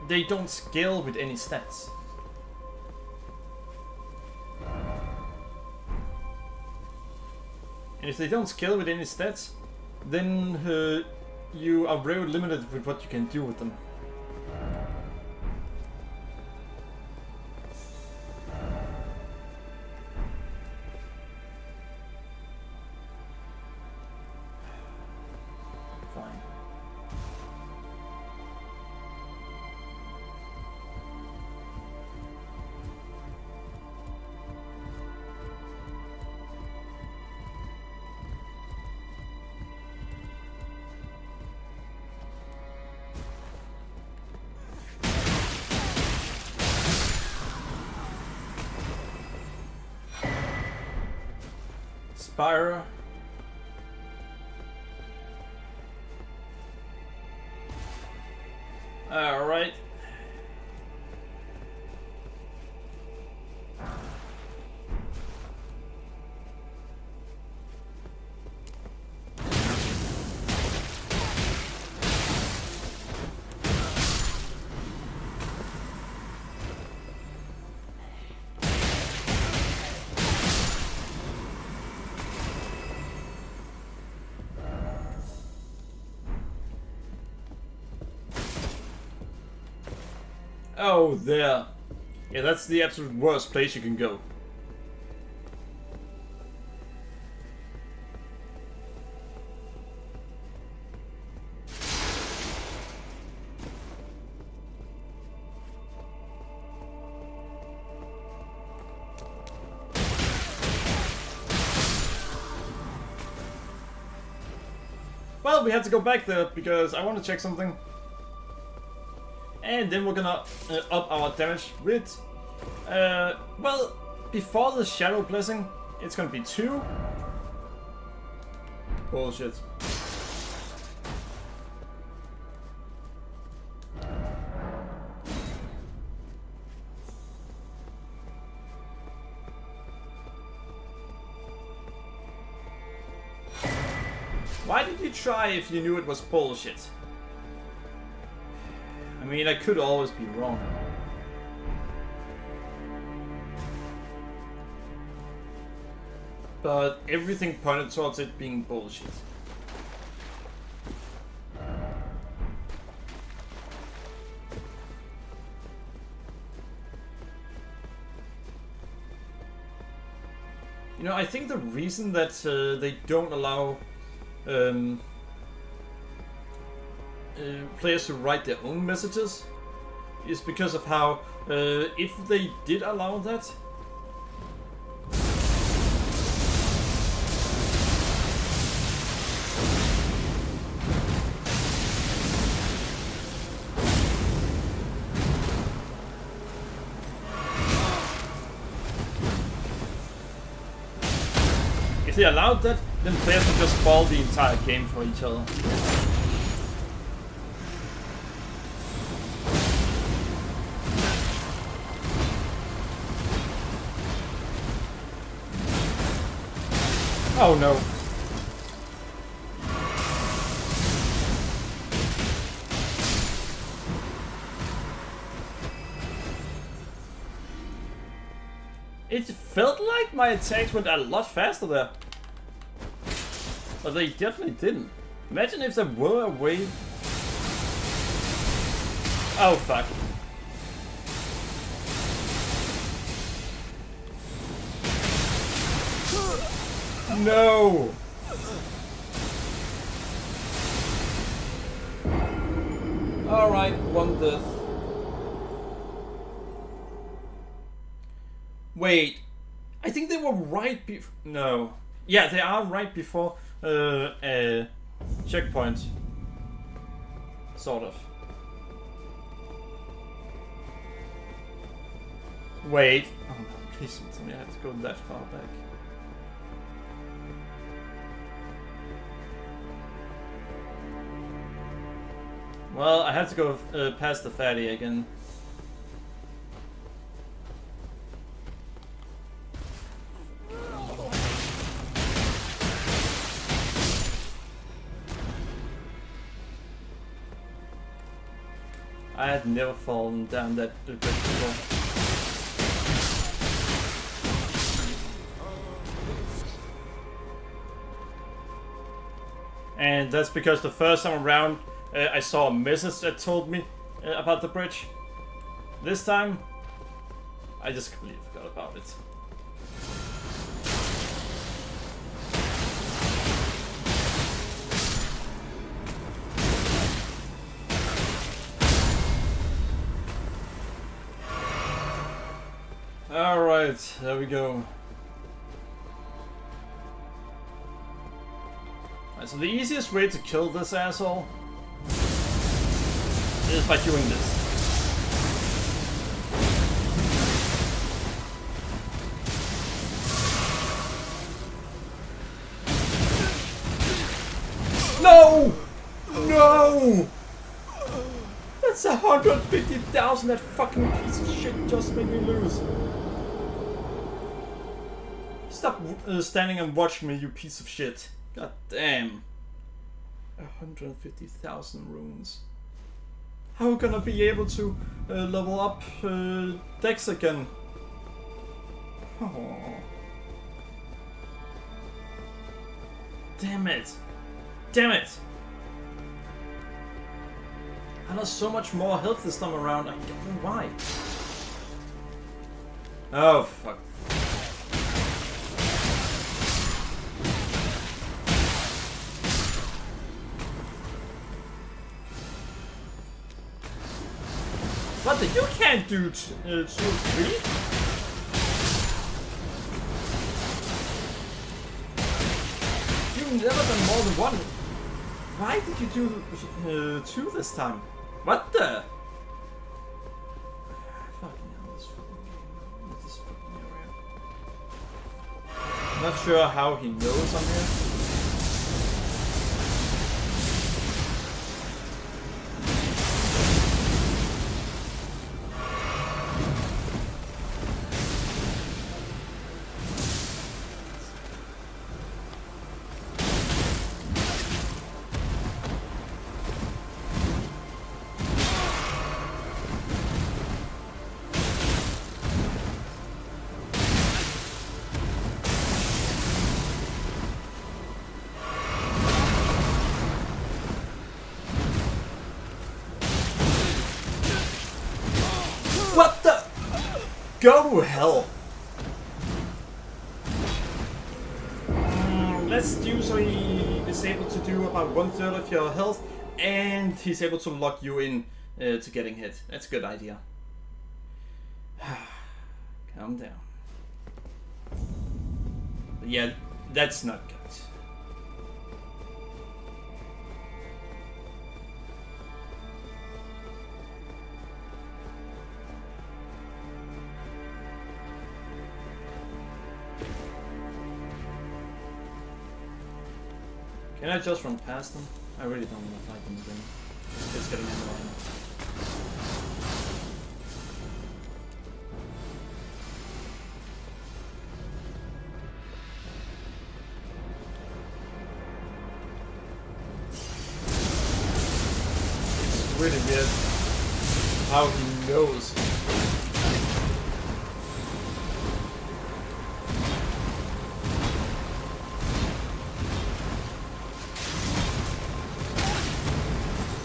they don't scale with any stats. And if they don't scale with any stats, then you are very limited with what you can do with them. Fine. Spyro. All right. Oh, there. Yeah, that's the absolute worst place you can go. Well, we had to go back there because I want to check something. And then we're gonna up our damage with... well, before the Shadow Blessing, it's gonna be 2. Bullshit. Why did you try if you knew it was bullshit? I mean, I could always be wrong. But everything pointed towards it being bullshit. You know, I think the reason that they don't allow players to write their own messages is because of how if they did allow that, if they allowed that, then players would just spoil the entire game for each other. Oh no. It felt like my attacks went a lot faster there. But they definitely didn't. Imagine if there were a way... Oh fuck. No! Alright, one death. Wait. I think they were right before... No. Yeah, they are right before a checkpoint. Sort of. Wait. Oh no, please don't tell me I have to go that far back. Well, I have to go past the fatty again. I had never fallen down that pit before. And that's because the first time around I saw a message that told me about the bridge. This time, I just completely forgot about it. Alright, there we go. Right, so the easiest way to kill this asshole is by doing this. No! No! That's 150,000, that fucking piece of shit just made me lose. Stop standing and watch me, you piece of shit. God damn. 150,000 runes. How are we gonna be able to level up Dex again? Oh. Damn it. Damn it. I lost so much more health this time around. I don't know why. Oh, fuck. What the? You can't do 2 or 3? You've never done more than 1. Why did you do 2 this time? What the? Fucking hell, this fucking game. What this fucking area? Not sure how he knows I'm here. What the? Go to hell. Let's do so he is able to do about 1/3 of your health, and he's able to lock you in to getting hit. That's a good idea. Calm down. But yeah, that's not good. Can I just run past them? I really don't want to fight them again. It's getting annoying. It's really weird how he knows.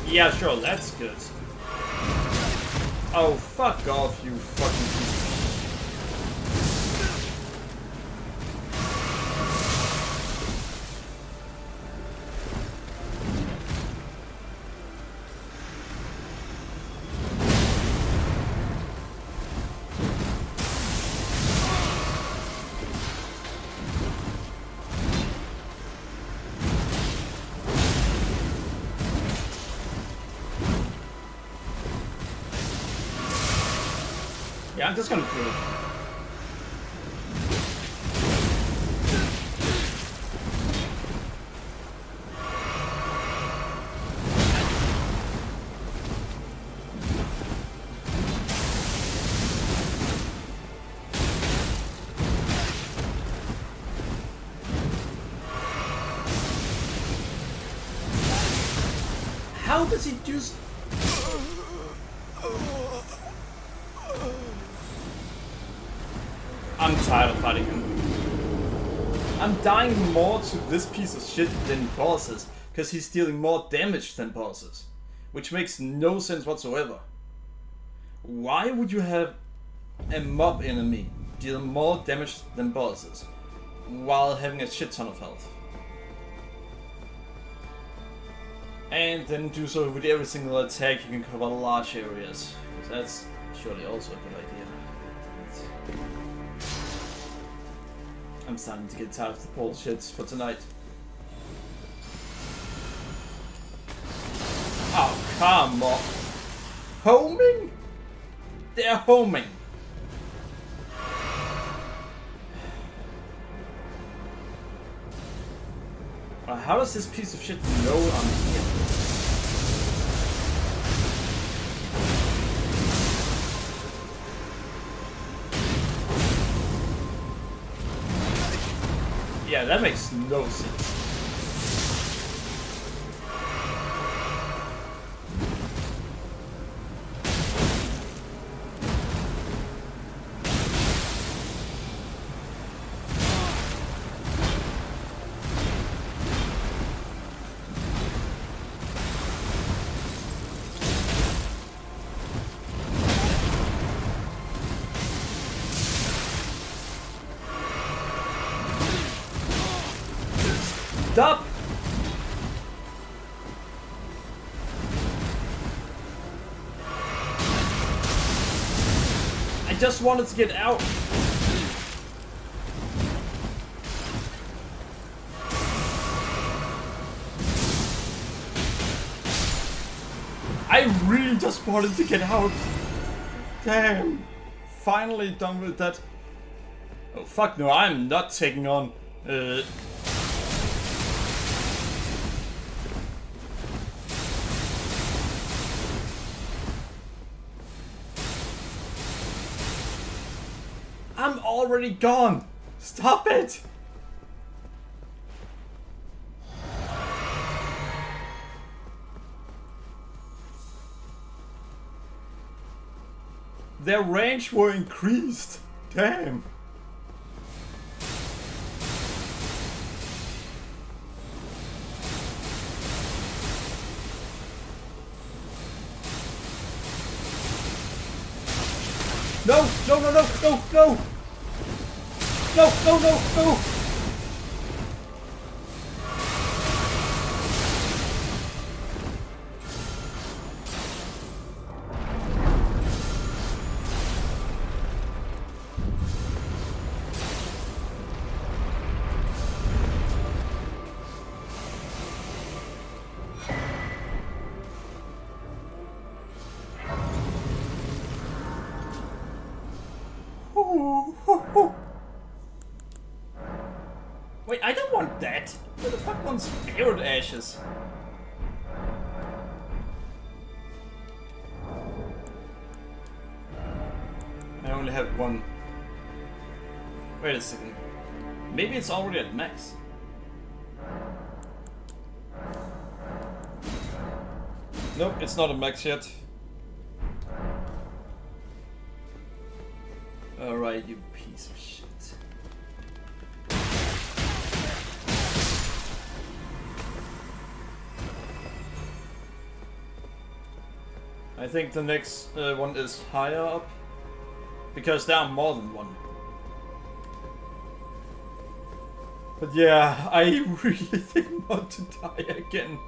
Yeah, sure, that's good. Oh, fuck off, you fucking piece of Yeah, I'm just gonna do it. How does he do? I'm tired of fighting him. I'm dying more to this piece of shit than bosses, because he's dealing more damage than bosses. Which makes no sense whatsoever. Why would you have a mob enemy deal more damage than bosses, while having a shit ton of health? And then do so with every single attack you can cover large areas. That's surely also a good idea. I'm starting to get tired of the bullshit for tonight. Oh, come on. Homing? They're homing. Well, how does this piece of shit know I'm here? Yeah, that makes no sense. Stop! I just wanted to get out. I really just wanted to get out. Damn. Finally done with that. Oh fuck no, I'm not taking on I'm already gone. Stop it. Their range were increased. Damn. No, no, no, no, no, no! No, no, no, no! Wait, I don't want that. Who the fuck wants spirit ashes? I only have one. Wait a second. Maybe it's already at max. Nope, it's not at max yet. Alright, you piece of shit. I think the next one is higher up. Because there are more than one. But yeah, I really didn't want to die again.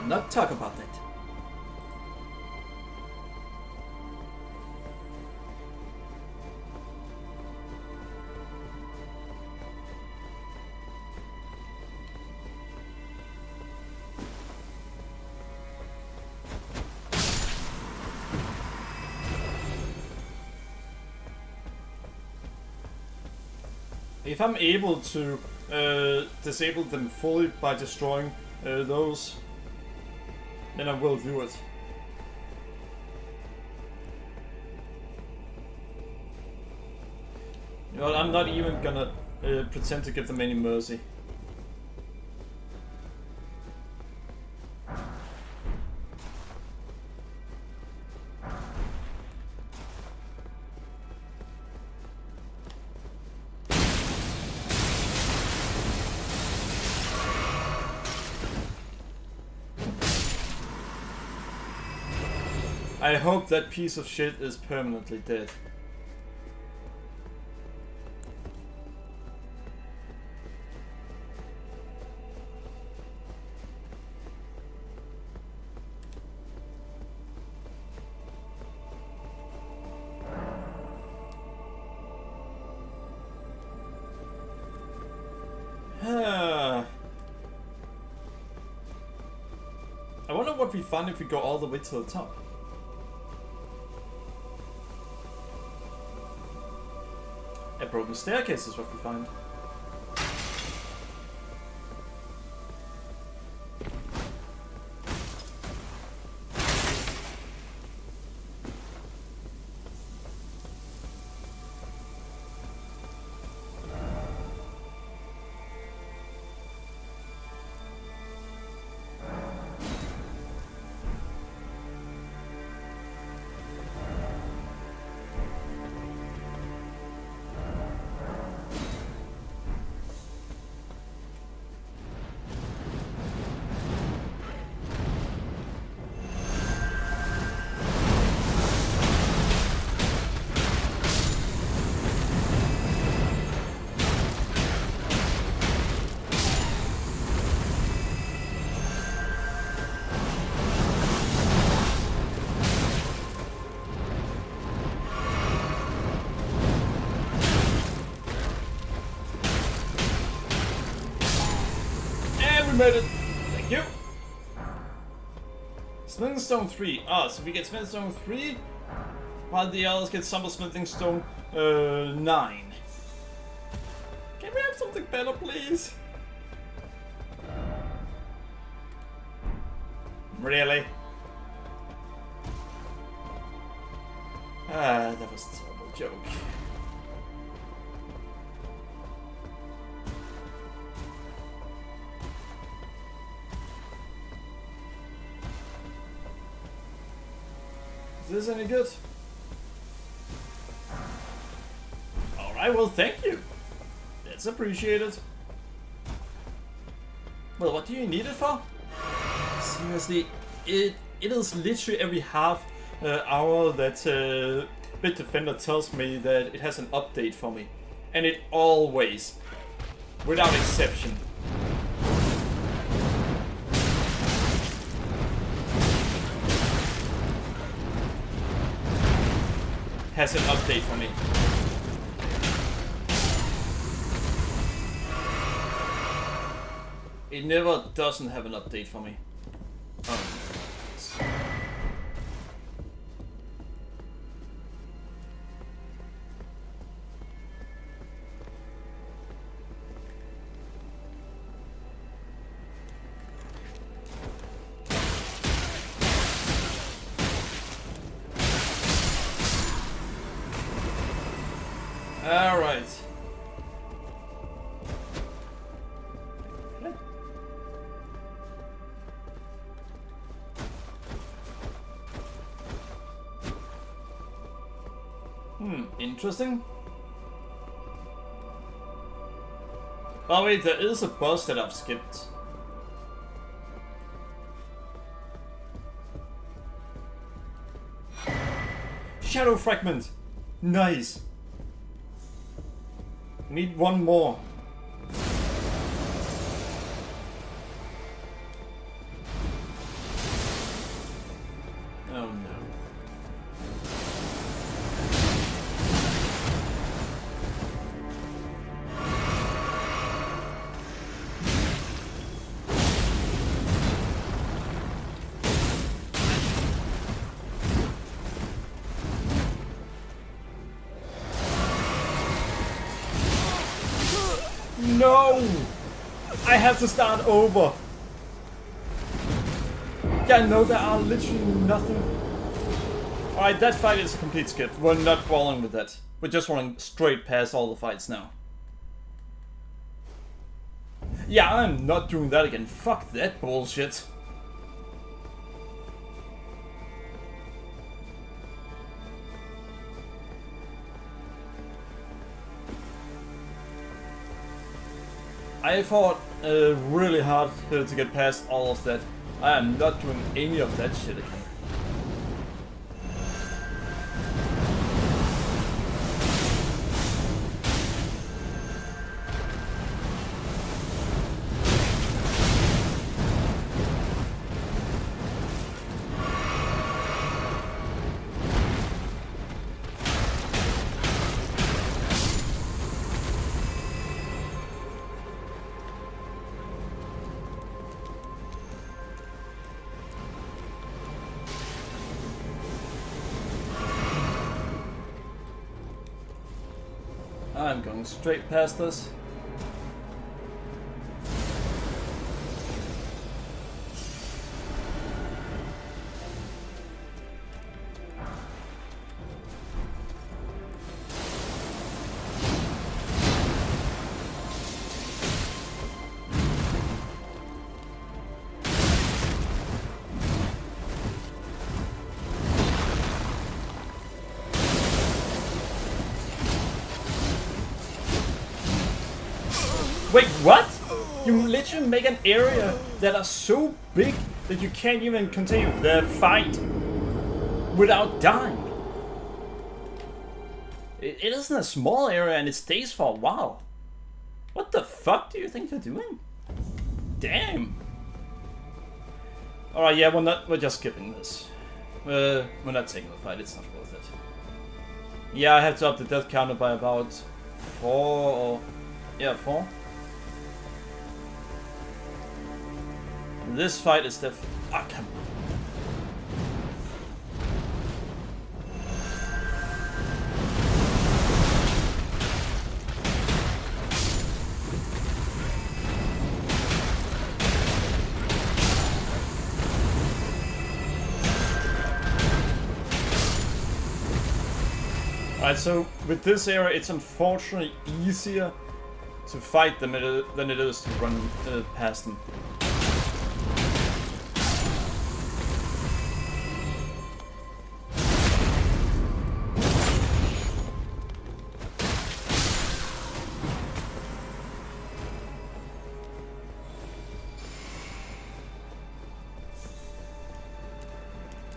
Not talk about that. If I'm able to disable them fully by destroying those, then I will do it. You know what, I'm not even gonna pretend to give them any mercy. I hope that piece of shit is permanently dead. I wonder what we find if we go all the way to the top. A broken staircase is what we find. made it! Thank you! Smithing Stone 3. Ah, so we get Smithing Stone 3, while the others get Summer Smithing Stone 9. Can we have something better, please? Really? Ah, that was a terrible joke. Is this any good? Alright, well, thank you. That's appreciated. Well, what do you need it for? Seriously, it is literally every half hour that Bitdefender tells me that it has an update for me. And it always, without exception, has an update for me. It never doesn't have an update for me. Alright. Interesting. Oh wait, there is a boss that I've skipped. Shadow Fragment! Nice! I need one more. Oh no. No! I have to start over. Yeah, no, there are literally nothing. Alright, that fight is a complete skip. We're not bothering with that. We're just running straight past all the fights now. Yeah, I'm not doing that again. Fuck that bullshit. I fought really hard to get past all of that. I am not doing any of that shit again. I'm going straight past this. Wait, what? You literally make an area that are so big that you can't even continue the fight without dying. It isn't a small area and it stays for a while. What the fuck do you think you're doing? Damn. Alright, yeah, we're just skipping this. We're not taking the fight, it's not worth it. Yeah, I have to up the death counter by about 4 or... yeah, 4. This fight is def. Ah, come on. Alright, so with this area, it's unfortunately easier to fight them than it is to run past them.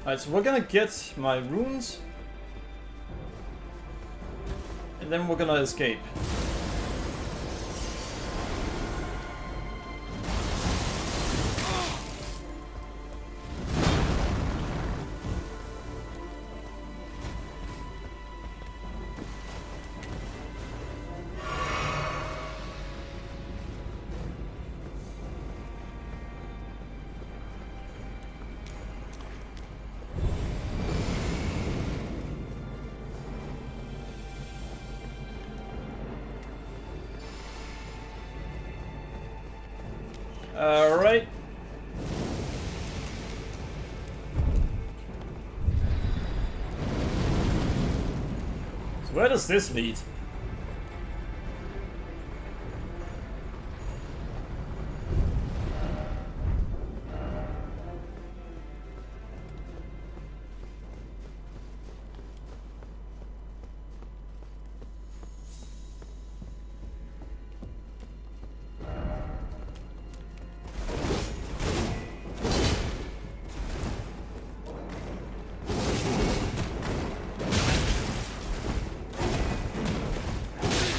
Alright, so we're gonna get my runes. And then we're gonna escape. Alright. So where does this lead?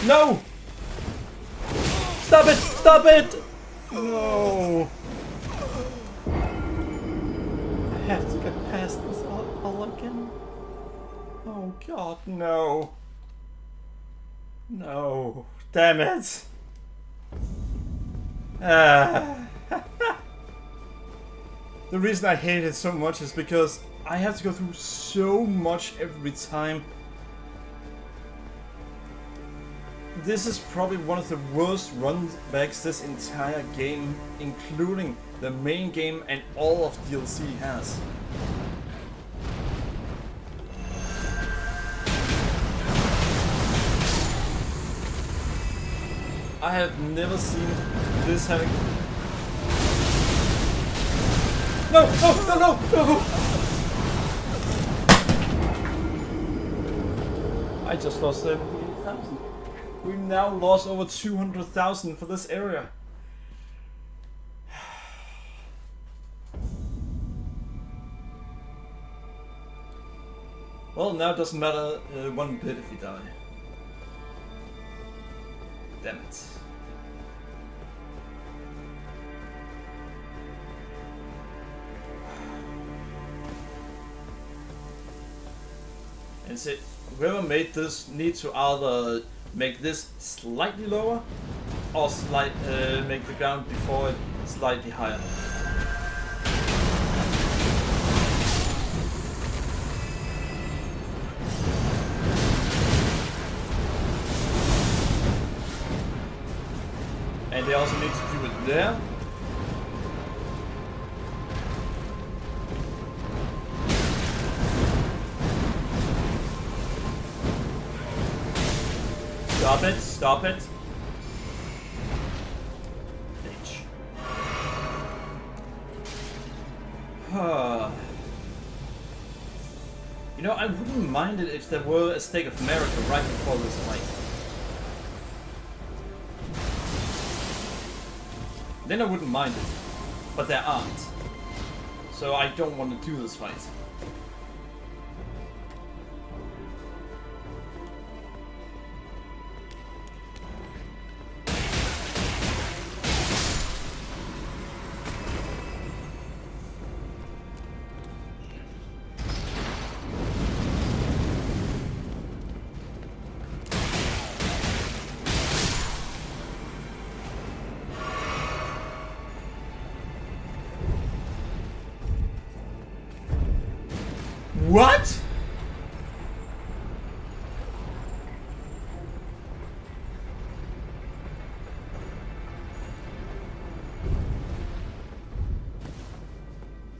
No! Stop it! Stop it! No! I have to get past this all again. Oh god, no. No. Damn it. The reason I hate it so much is because I have to go through so much every time. This is probably one of the worst run backs this entire game, including the main game and all of DLC has. I have never seen this having... No! No! No! No! No! I just lost 78,000. We've now lost over 200,000 for this area. Well, now it doesn't matter one bit if we die. Damn it. And so, whoever made this needs to either make this slightly lower or make the ground before it slightly higher. And they also need to do it there. Stop it, stop it. Bitch. You know, I wouldn't mind it if there were a stake of merit right before this fight. Then I wouldn't mind it. But there aren't. So I don't want to do this fight. What?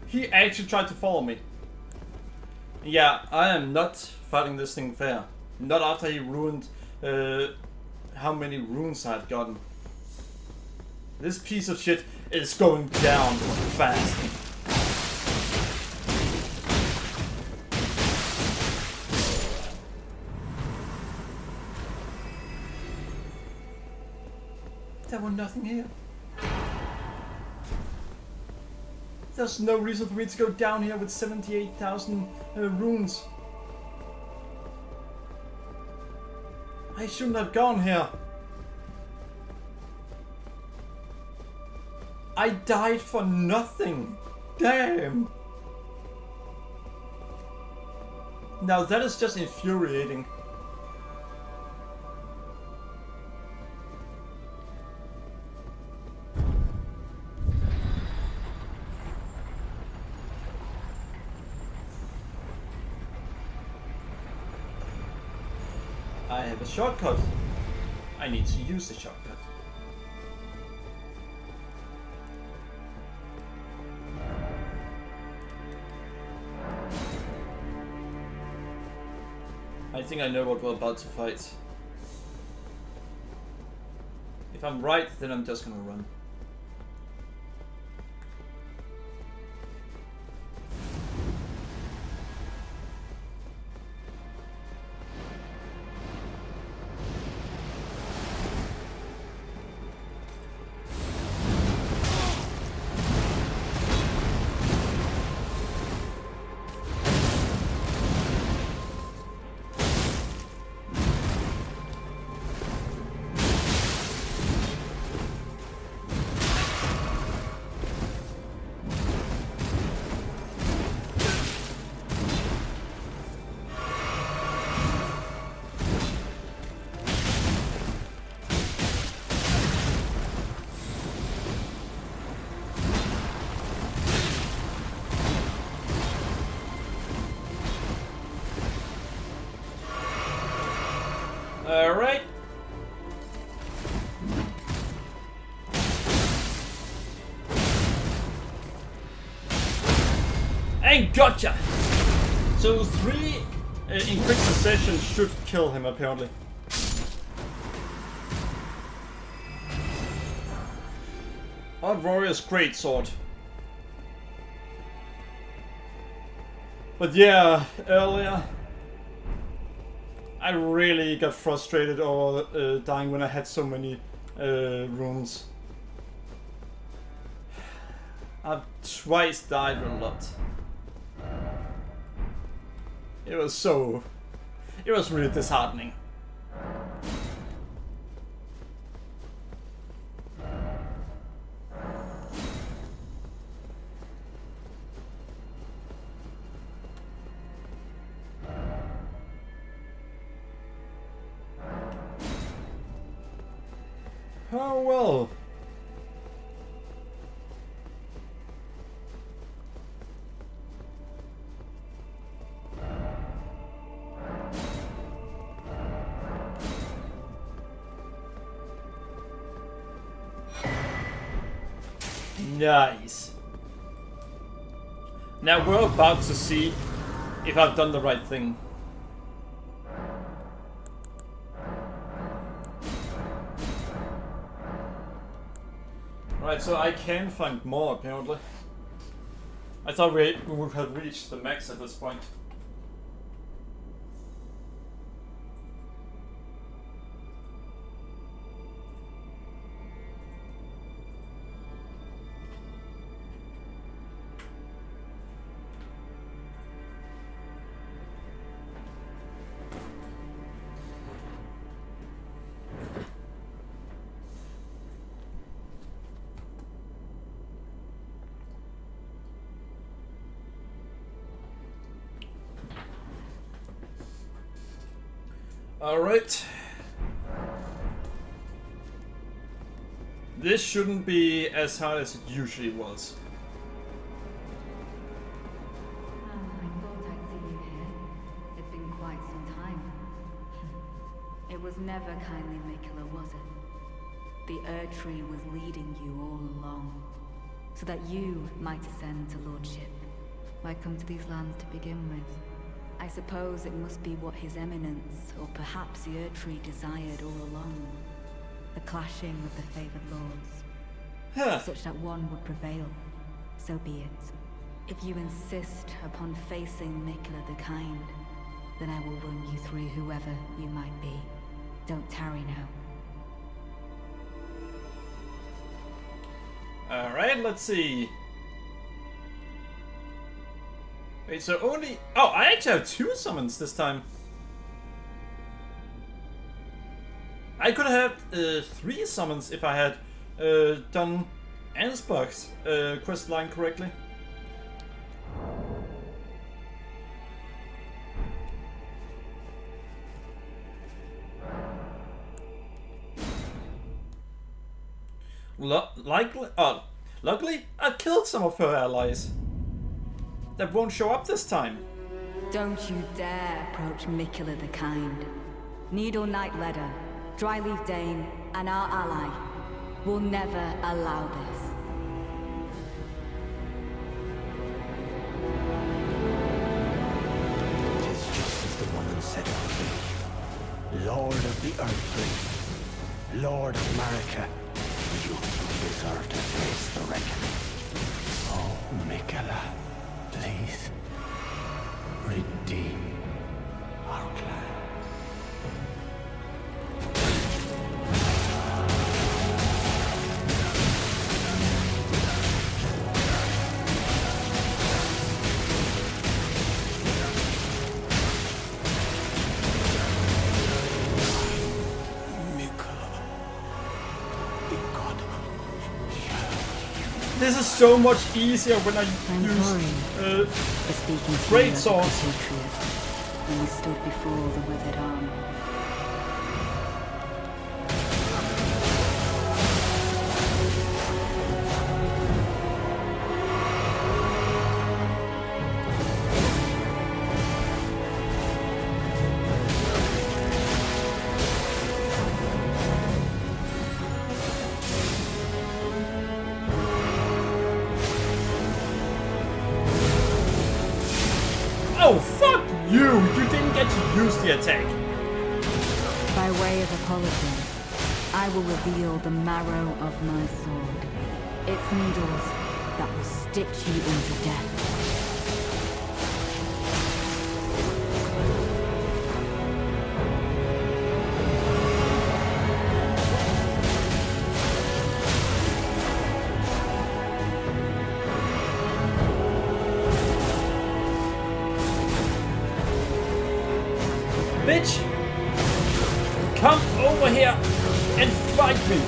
He actually tried to follow me. Yeah, I am not fighting this thing fair. Not after he ruined how many runes I had gotten. This piece of shit is going down fast. There was nothing here. There's no reason for me to go down here with 78,000 runes. I shouldn't have gone here. I died for nothing. Damn. Now that is just infuriating. I have a shortcut. I need to use the shortcut. I think I know what we're about to fight. If I'm right, then I'm just gonna run. Alright. And gotcha! So 3 in quick succession should kill him apparently. Odd Warrior's great sword. But yeah, earlier I really got frustrated over dying when I had so many runes. I've twice died a lot. It was really disheartening. Oh well. Nice. Now we're about to see if I've done the right thing. Right, so I can find more apparently. I thought we would have reached the max at this point. Alright. This shouldn't be as hard as it usually was.
I thought I'd see you It was never kindly Mikula, was it? The Erdtree was leading you all along, so that you might ascend to lordship. Why come to these lands to begin with? I suppose it must be what His Eminence, or perhaps the Erdtree desired all along. The clashing of the favored lords. Such that one would prevail. So be it. If you insist upon facing Mikula the Kind, then I will run you through whoever you might be. Don't tarry now.
Alright, let's see. Wait, so only... Oh, I actually have 2 summons this time. I could have 3 summons if I had done Ansbach's quest line correctly. Luckily, I've killed some of her allies. That won't show up this time.
Don't you dare approach Mikula the Kind. Needle Knight Ledder, Dryleaf Dane, and our ally will never allow this.
It is just as the woman said it would be. Lord of the Earthling, Lord of Marika, you deserve to face the reckoning. Oh, Mikula, please, redeem our clan.
This is so much easier when I use great swords.
When we stood before the withered arm.
Oh, fuck you! You didn't get to use the attack.
By way of apology, I will reveal the marrow of my sword. Its needles that will stitch you into death.
Bitch! Come over here and fight me!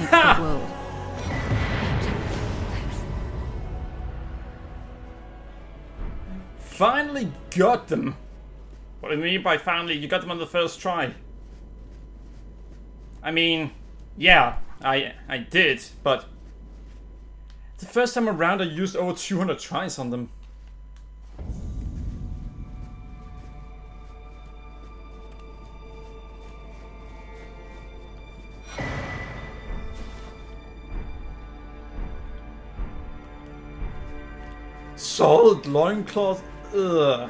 Ha!
Finally got them! What do you mean by finally? You got them on the first try. I mean, yeah, I did, but the first time around I used over 200 tries on them. Solid loincloth, ugh.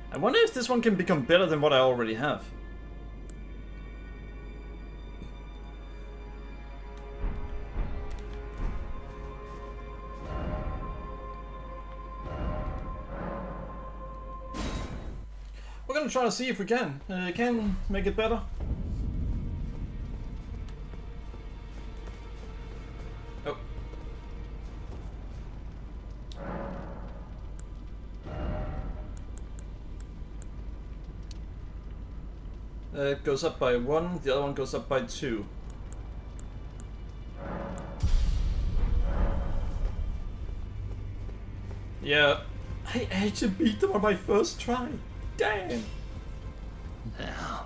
I wonder if this one can become better than what I already have. We're gonna try to see if we can make it better. Oh. Goes up by 1, the other one goes up by 2. Yeah, I actually beat them on my first try. Damn.
Now.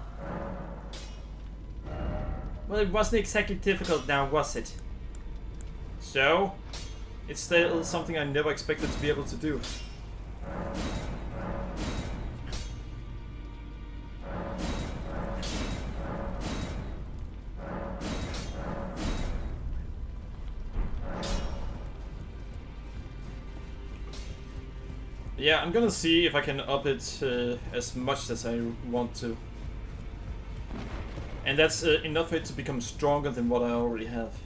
Well, it wasn't exactly difficult now, was it? So, it's still something I never expected to be able to do. Yeah, I'm gonna see if I can up it as much as I want to. And that's enough for it to become stronger than what I already have.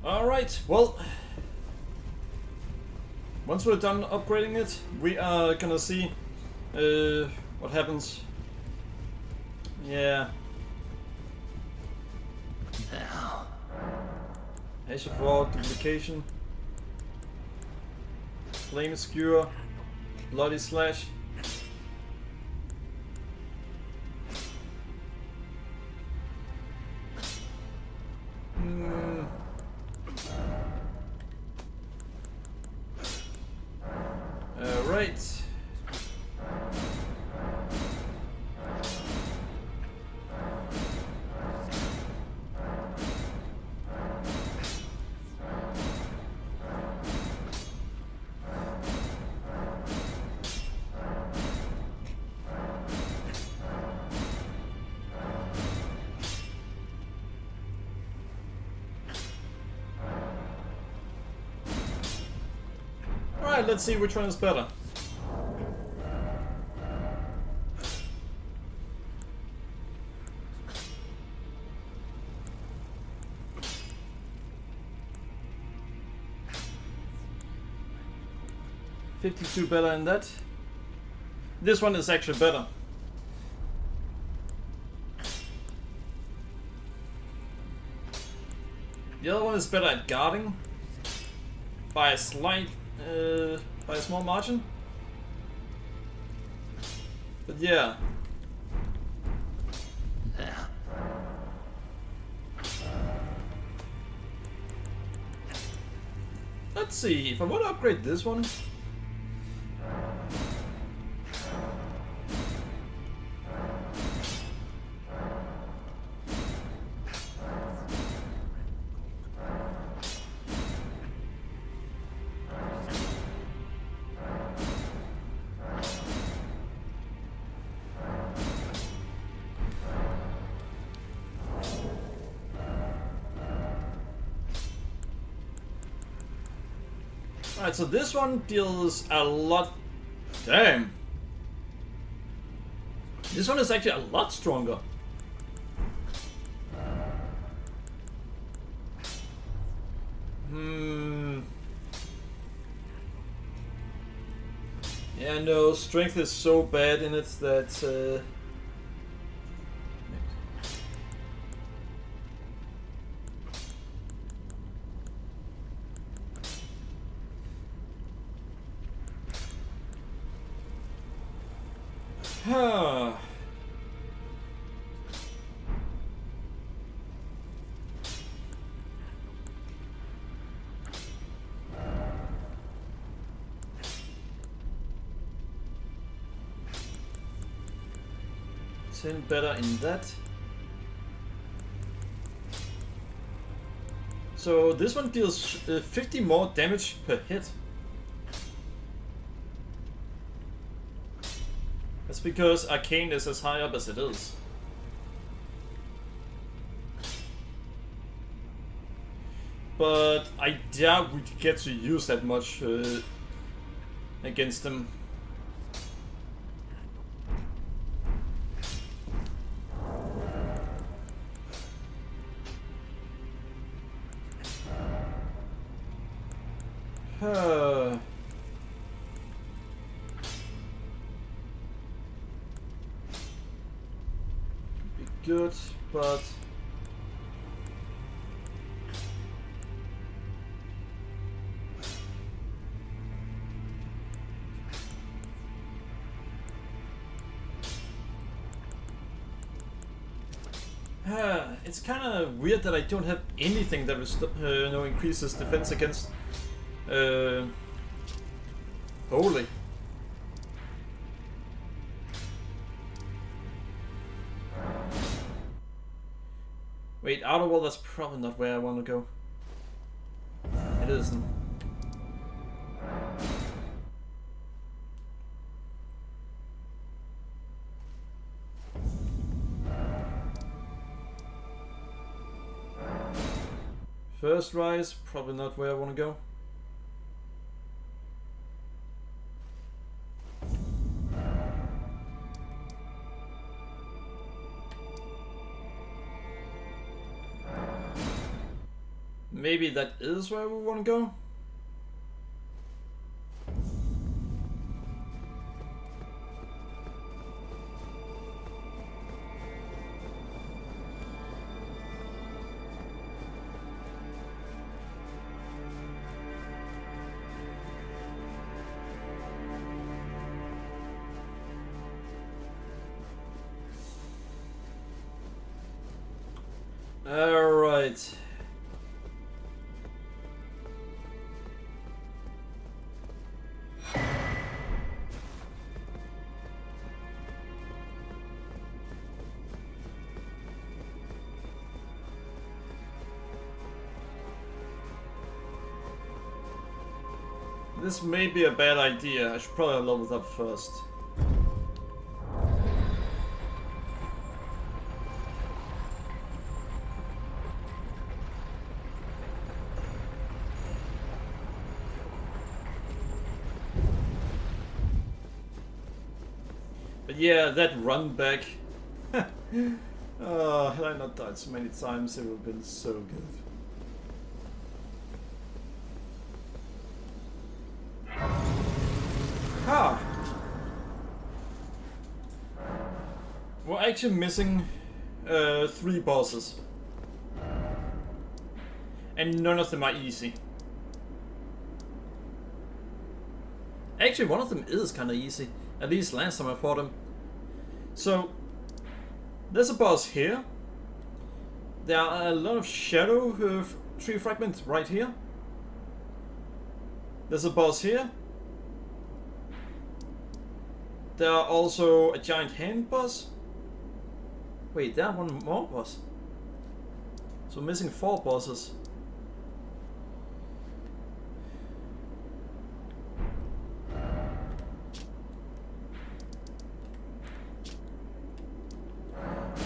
Alright, well, once we're done upgrading it, we are gonna see what happens. Yeah.
Now.
Hash of Raw, Duplication, Flame Skewer, Bloody Slash. Right. Alright, let's see which one is better. $52 better than that. This one is actually better. The other one is better at guarding by a by a small margin. But yeah.
Now.
Let's see, if I want to upgrade this one. Alright, so this one deals a lot. Damn. This one is actually a lot stronger. Yeah, no, strength is so bad in it that huh. $10 better in that. So this one deals 50 more damage per hit. That's because Arcane is as high up as it is. But I doubt we get to use that much against them. good, but... it's kind of weird that I don't have anything that will increases defense against holy. Wait, outer wall, that's probably not where I want to go. It isn't. First rise, probably not where I want to go. Maybe that is where we want to go. All right. This may be a bad idea. I should probably level it up first. But yeah, that run back. Oh, had I not died so many times, it would have been so good. Ah! We're actually missing 3 bosses. And none of them are easy. Actually, one of them is kind of easy. At least last time I fought him. So, there's a boss here. There are a lot of shadow tree fragments right here. There's a boss here. There are also a giant hand boss. Wait, there are one more boss. So missing 4 bosses.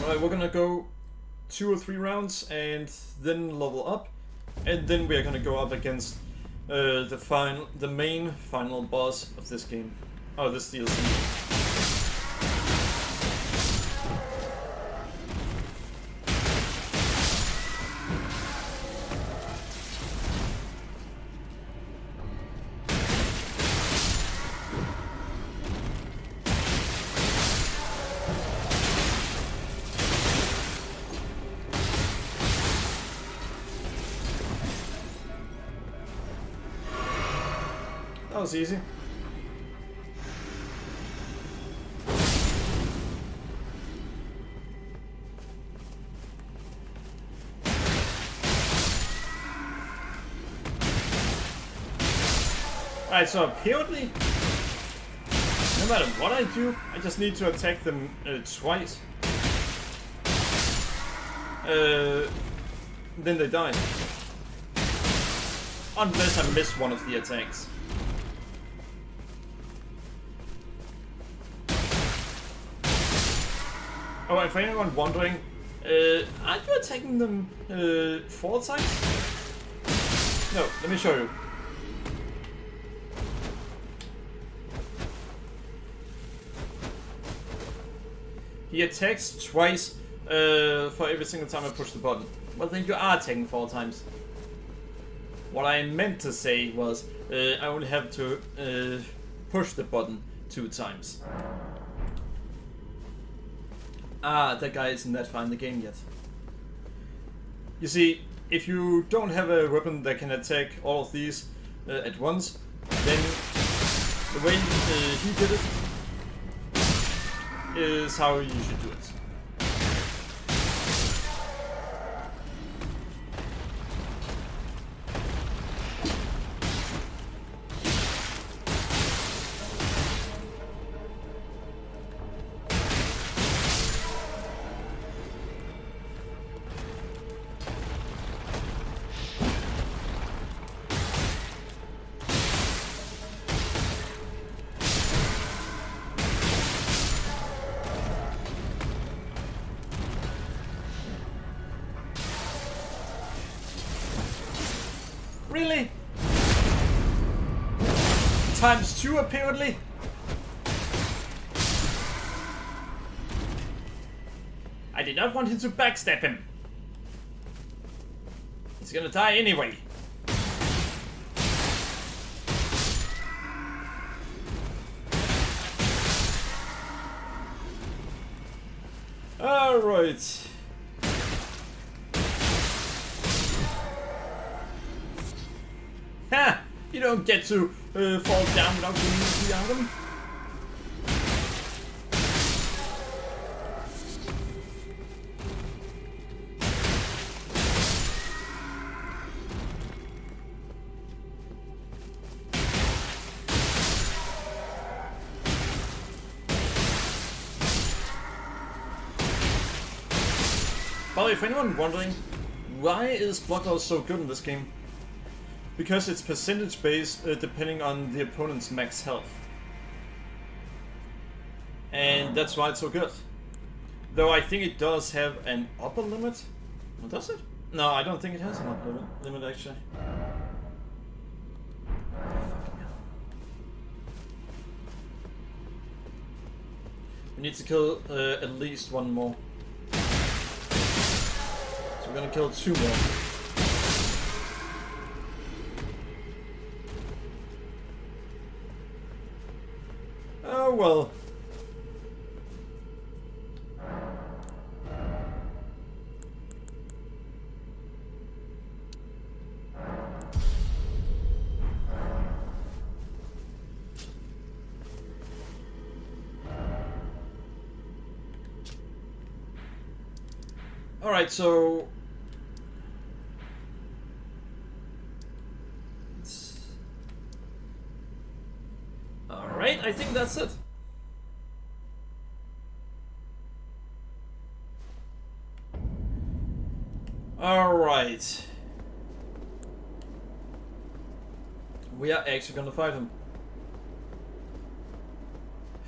Alright, we're gonna go 2 or 3 rounds and then level up. And then we're gonna go up against the main final boss of this game. Oh, this DLC. That was easy. Alright, so apparently, no matter what I do, I just need to attack them twice. Then they die. Unless I miss one of the attacks. Oh, and for anyone wondering, aren't you attacking them 4 times? No, let me show you. He attacks twice for every single time I push the button. Well, then you are attacking 4 times. What I meant to say was I only have to push the button 2 times. Ah, that guy isn't that far in the game yet. You see, if you don't have a weapon that can attack all of these at once, then the way he did it is how you should do it. Really? Times 2 apparently? I did not want him to backstab him. He's gonna die anyway. Alright. Ha! You don't get to fall down without getting the item. By the way, for anyone wondering, why is Bloodlust so good in this game? Because it's percentage based depending on the opponent's max health. And that's why it's so good. Though I think it does have an upper limit. Well, does it? No, I don't think it has an upper limit actually. We need to kill at least one more. So we're gonna kill 2 more. Oh well. Alright, so alright, I think that's it. Alright. We are actually gonna fight him.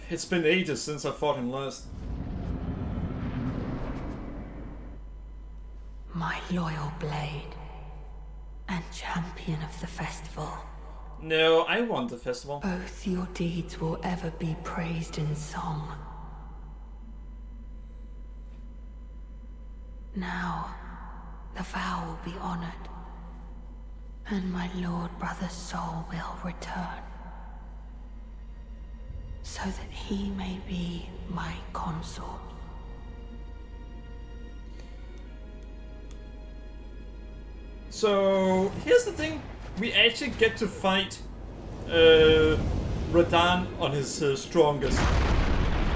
It's been ages since I fought him last.
My loyal blade and champion of the festival.
No, I want the festival.
Both your deeds will ever be praised in song. Now, the vow will be honored, and my lord brother's soul will return, so that he may be my consort.
So, here's the thing. We actually get to fight Radahn on his strongest.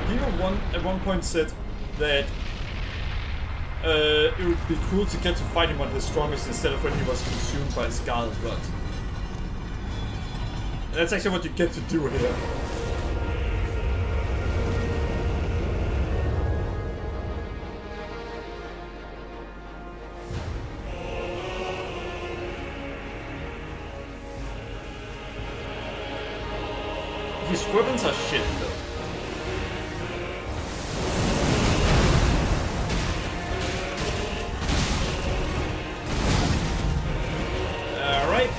People at one point said that it would be cool to get to fight him on his strongest instead of when he was consumed by Scarlet Blood. And that's actually what you get to do here. His weapons are shit though. Alright.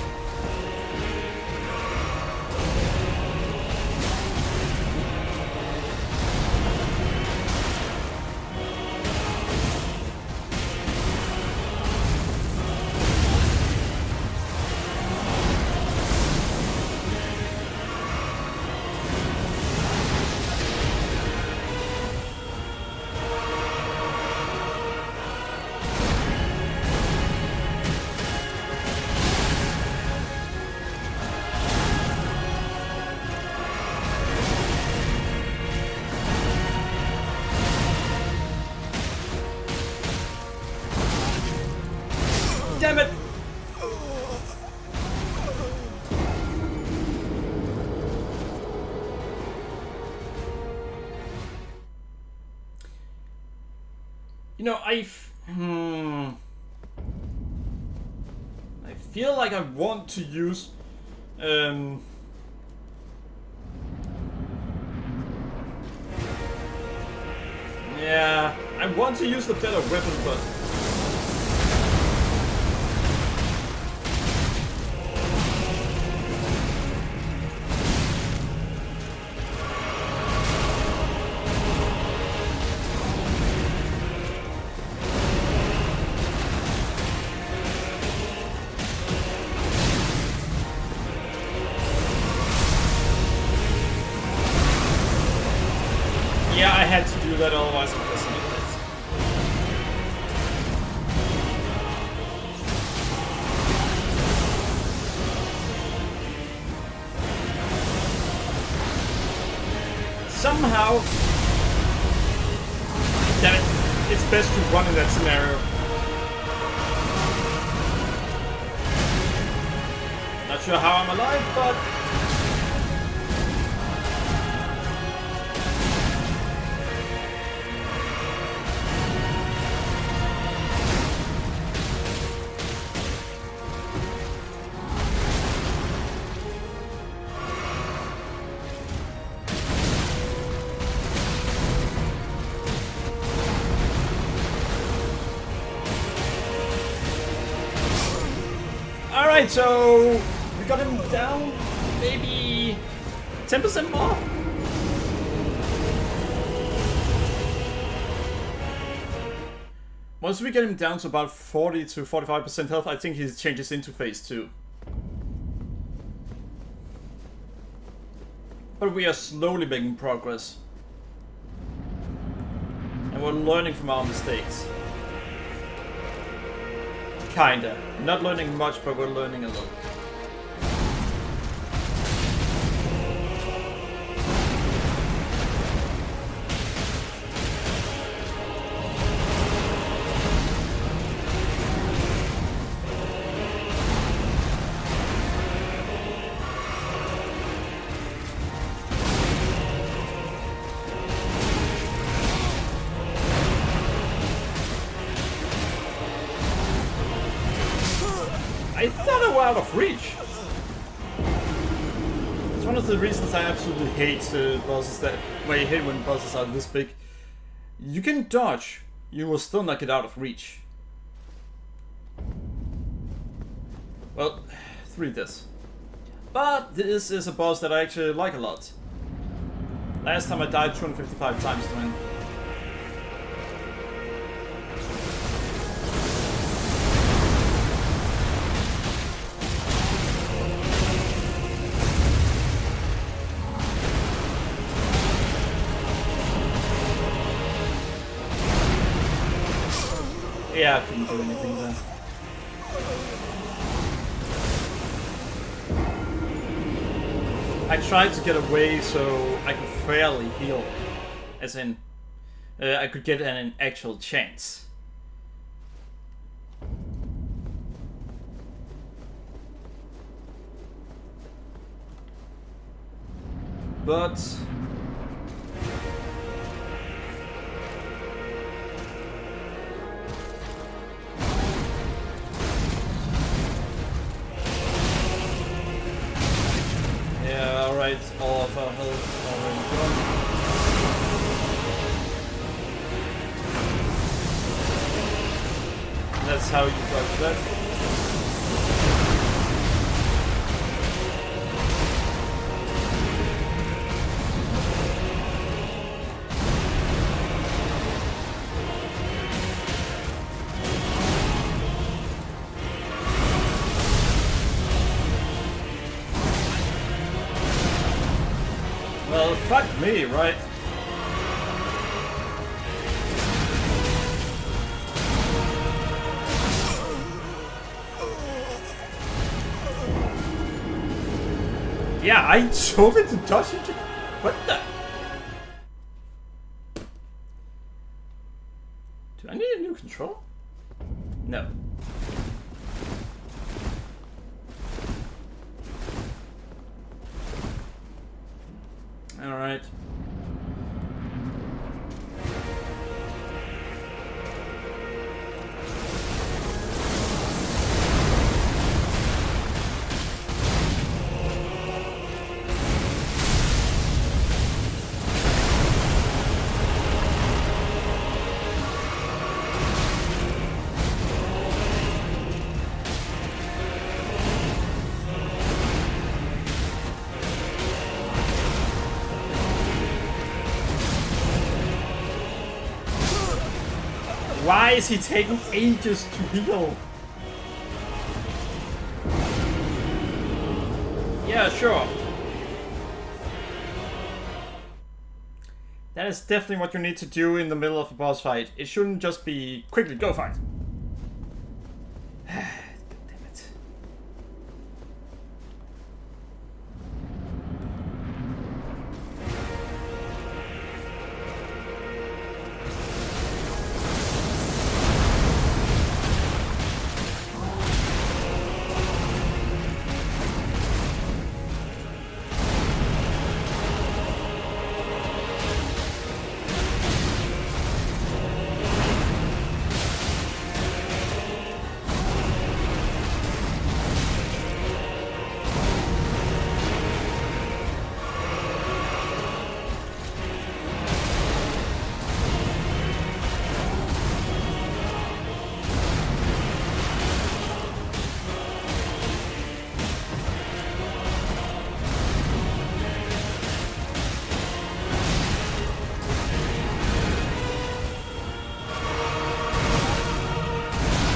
You know, I feel like I want to use yeah, I want to use the better weapon, but yeah, I had to do that, otherwise I'm missing it. Somehow, damn it, it's best to run in that scenario. Not sure how I'm alive, but alright, so we got him down maybe 10% more? Once we get him down to about 40 to 45% health, I think he changes into phase 2. But we are slowly making progress. And we're learning from our mistakes. Kinda. Not learning much, but we're learning a lot. I thought I was out of reach. It's one of the reasons I absolutely hate bosses that where you hate when bosses are this big. You can dodge, you will still not get out of reach. Well, 3 this. But this is a boss that I actually like a lot. Last time I died 255 times to him. Yeah, I couldn't do anything there. I tried to get away so I could fairly heal. As in, I could get an actual chance. But yeah, alright, all of our health already gone. That's how you dodge that. Well, fuck me, right? Yeah, I drove into dodge into... What the... Do I need a new control? No. Alright. Why is he taking ages to heal? Yeah, sure. That is definitely what you need to do in the middle of a boss fight. It shouldn't just be quickly go fight. Damn it.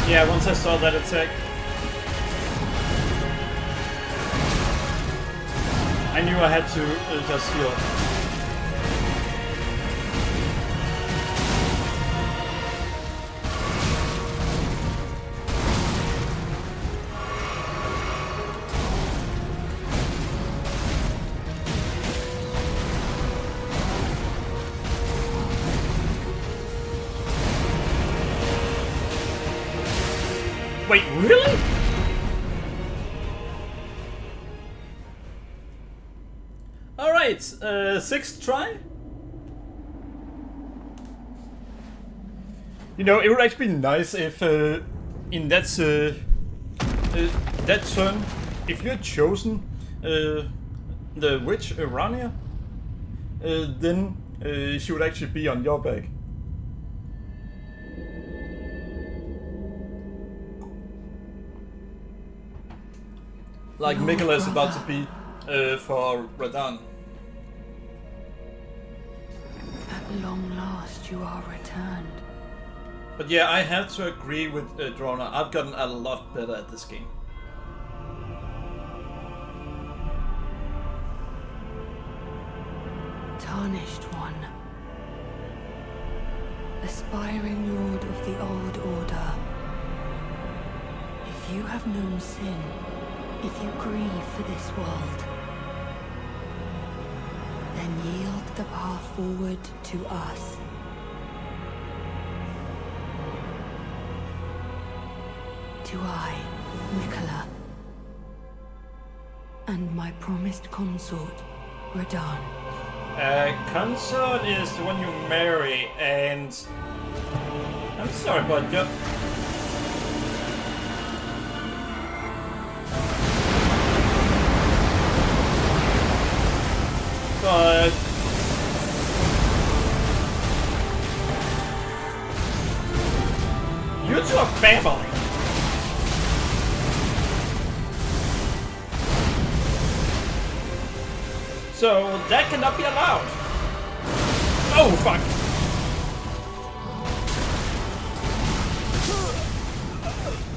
Yeah, once I saw that attack, I knew I had to just heal. Wait, really? Alright, sixth try? You know, it would actually be nice if in that turn, if you had chosen the witch Urania, then she would actually be on your back. Like
No,
Mikala is about to
brother.
be for Radahn.
At long last you are returned.
But yeah, I have to agree with Drona. I've gotten a lot better at this game.
Tarnished one. Aspiring lord of the old order. If you have known sin, if you grieve for this world, then yield the path forward to us. To I, Mikala, and my promised consort, Radahn.
Consort is the one you marry, and I'm sorry, but you. But you two are family. So that cannot be allowed. Oh fuck.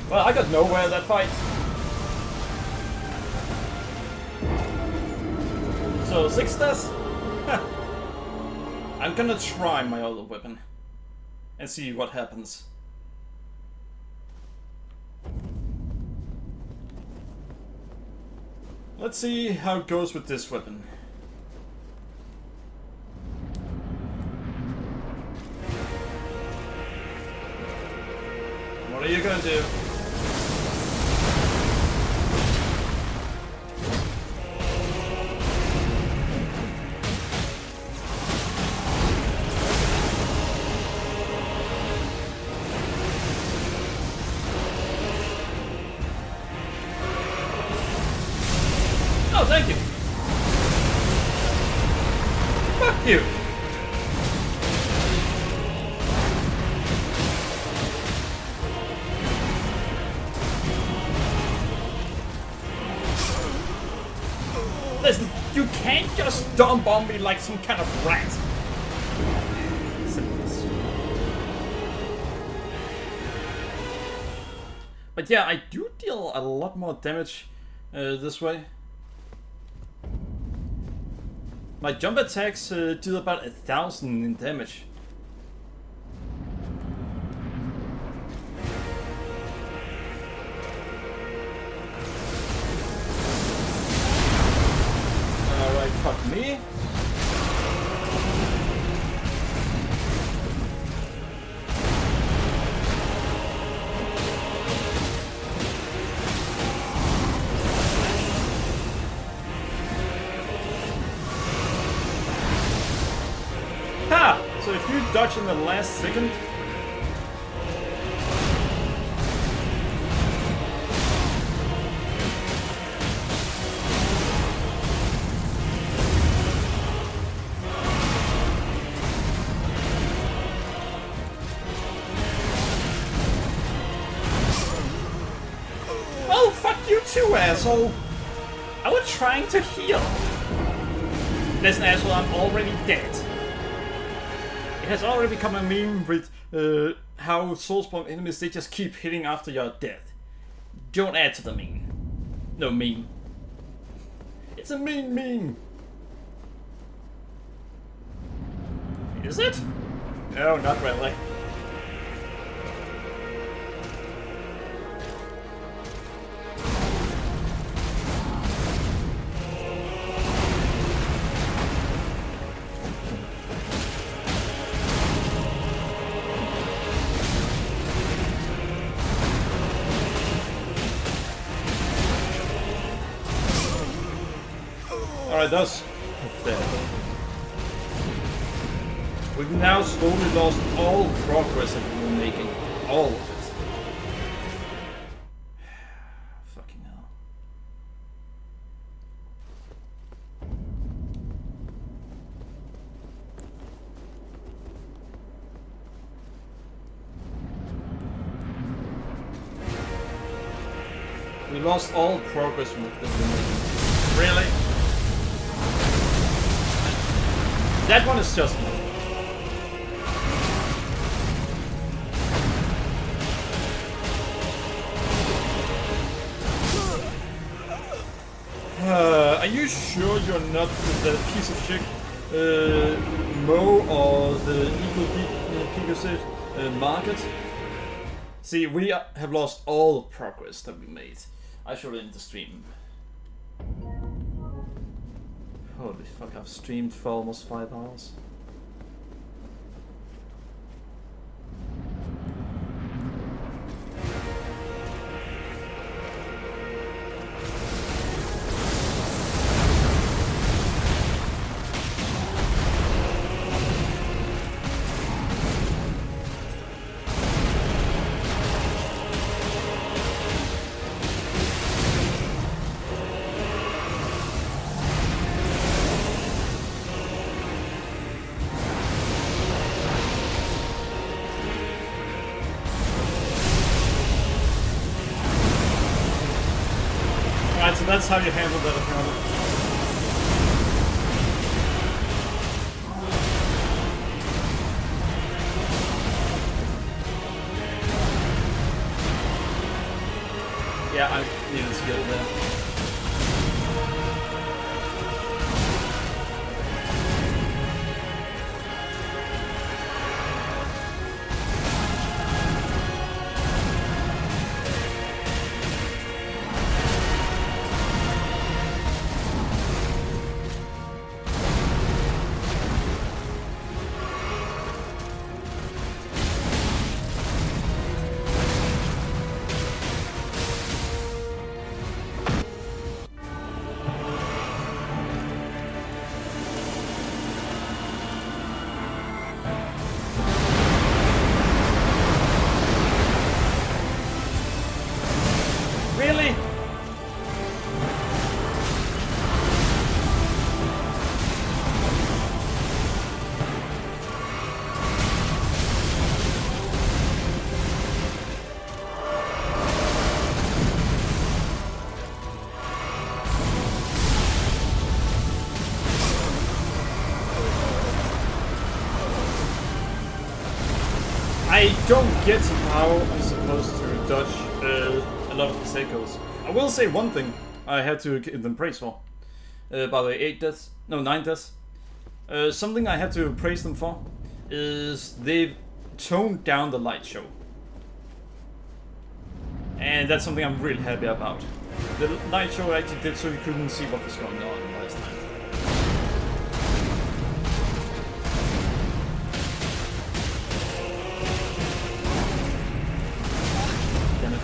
Well, I got nowhere in that fight. So 6 deaths? I'm gonna try my other weapon and see what happens. Let's see how it goes with this weapon. What are you gonna do? Oh, thank you. Fuck you. Listen, you can't just dump on me like some kind of rat. But yeah, I do deal a lot more damage this way. My jump attacks do about 1,000 in damage. Alright, fuck me. Ha! So if you dodge in the last second, well, fuck you too, asshole. I was trying to heal. Listen, asshole, I'm already dead. It has already become a meme with how Soulspawn enemies, they just keep hitting after your death. Don't add to the meme. No, meme. It's a mean meme. Is it? No, not really. Alright, that's pathetic. We've now slowly lost all progress that we were making. All of it. Fucking hell. We lost all progress that we were making. Really? That one is just me. Are you sure you're not the piece of shit Mo or the Eagle Pikachu market? See, we have lost all progress that we made. I showed it in the stream. Holy fuck, I've streamed for almost 5 hours. So that's how you handle that apparently. Yeah, I need a skill there. I don't get how I'm supposed to dodge a lot of his echoes. I will say one thing I had to give them praise for. By the way, 9 deaths. Something I have to praise them for is they've toned down the light show. And that's something I'm really happy about. The light show actually did so you couldn't see what was going on last time. Damn it.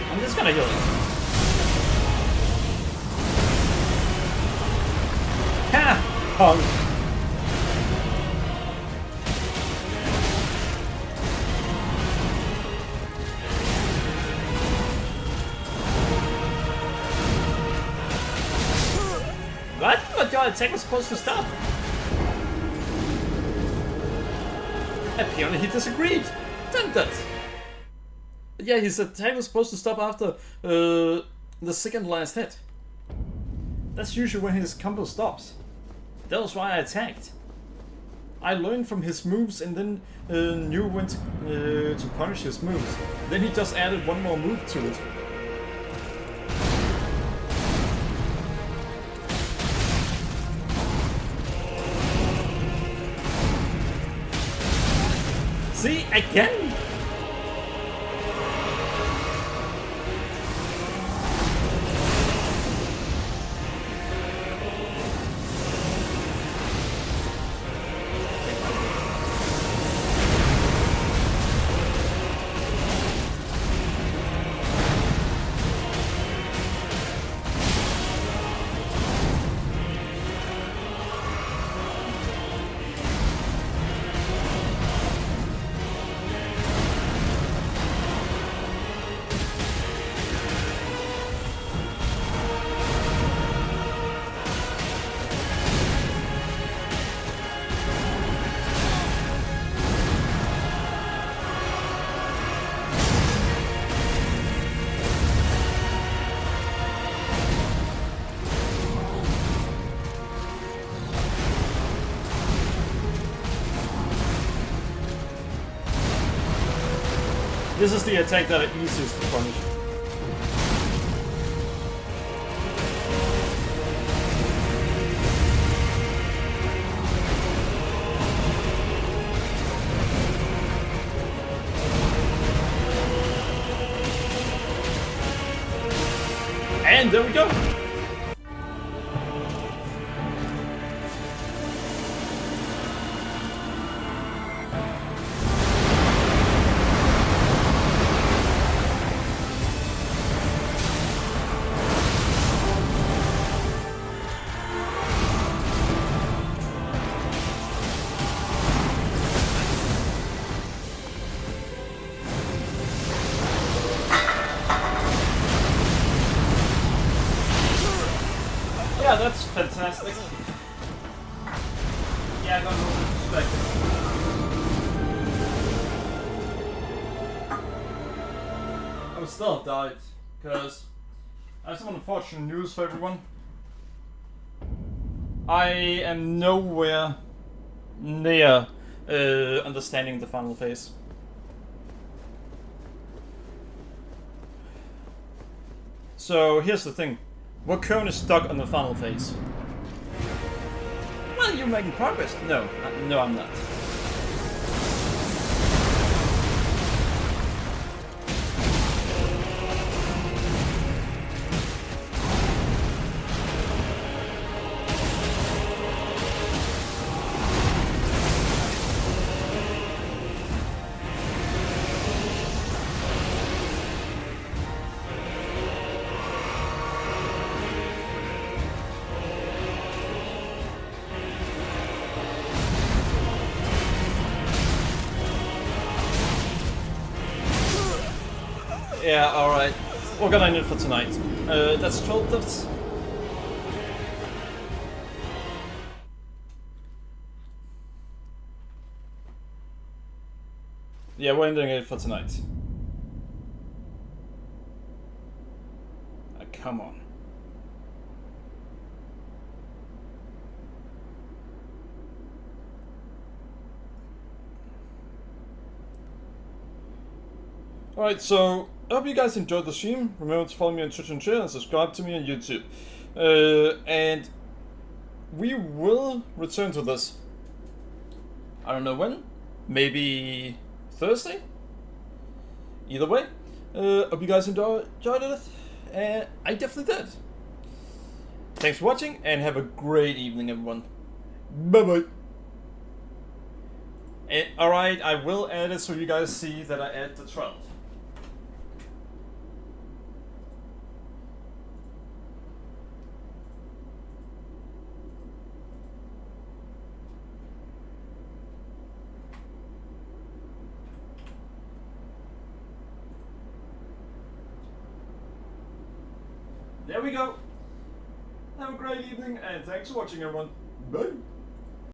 I'm just gonna heal it. Ha! Punk! What? But your attack was supposed to stop. Apparently he disagreed. Damn that. Yeah, his attack was supposed to stop after the second last hit. That's usually when his combo stops. That was why I attacked. I learned from his moves and then knew when to punish his moves. Then he just added one more move to it. See, again? This is the attack that are easiest to punish. And there we go! Yeah, that's fantastic. Yeah, I got no perspective. I would still have died, because I have some unfortunate news for everyone. I am nowhere near understanding the final phase. So here's the thing. We're currently stuck on the final phase. Well, you're making progress. No, no, I'm not. Yeah, alright. We're gonna end it for tonight. That's 12 deaths. Yeah, we're ending it for tonight. Come on. Alright, so I hope you guys enjoyed the stream. Remember to follow me on Twitch and Twitter and subscribe to me on YouTube. And we will return to this. I don't know when. Maybe Thursday? Either way. Hope you guys enjoyed it. And I definitely did. Thanks for watching and have a great evening, everyone. Bye bye. Alright, I will add it so you guys see that I add the 12. There we go. Have a great evening and thanks for watching, everyone. Bye.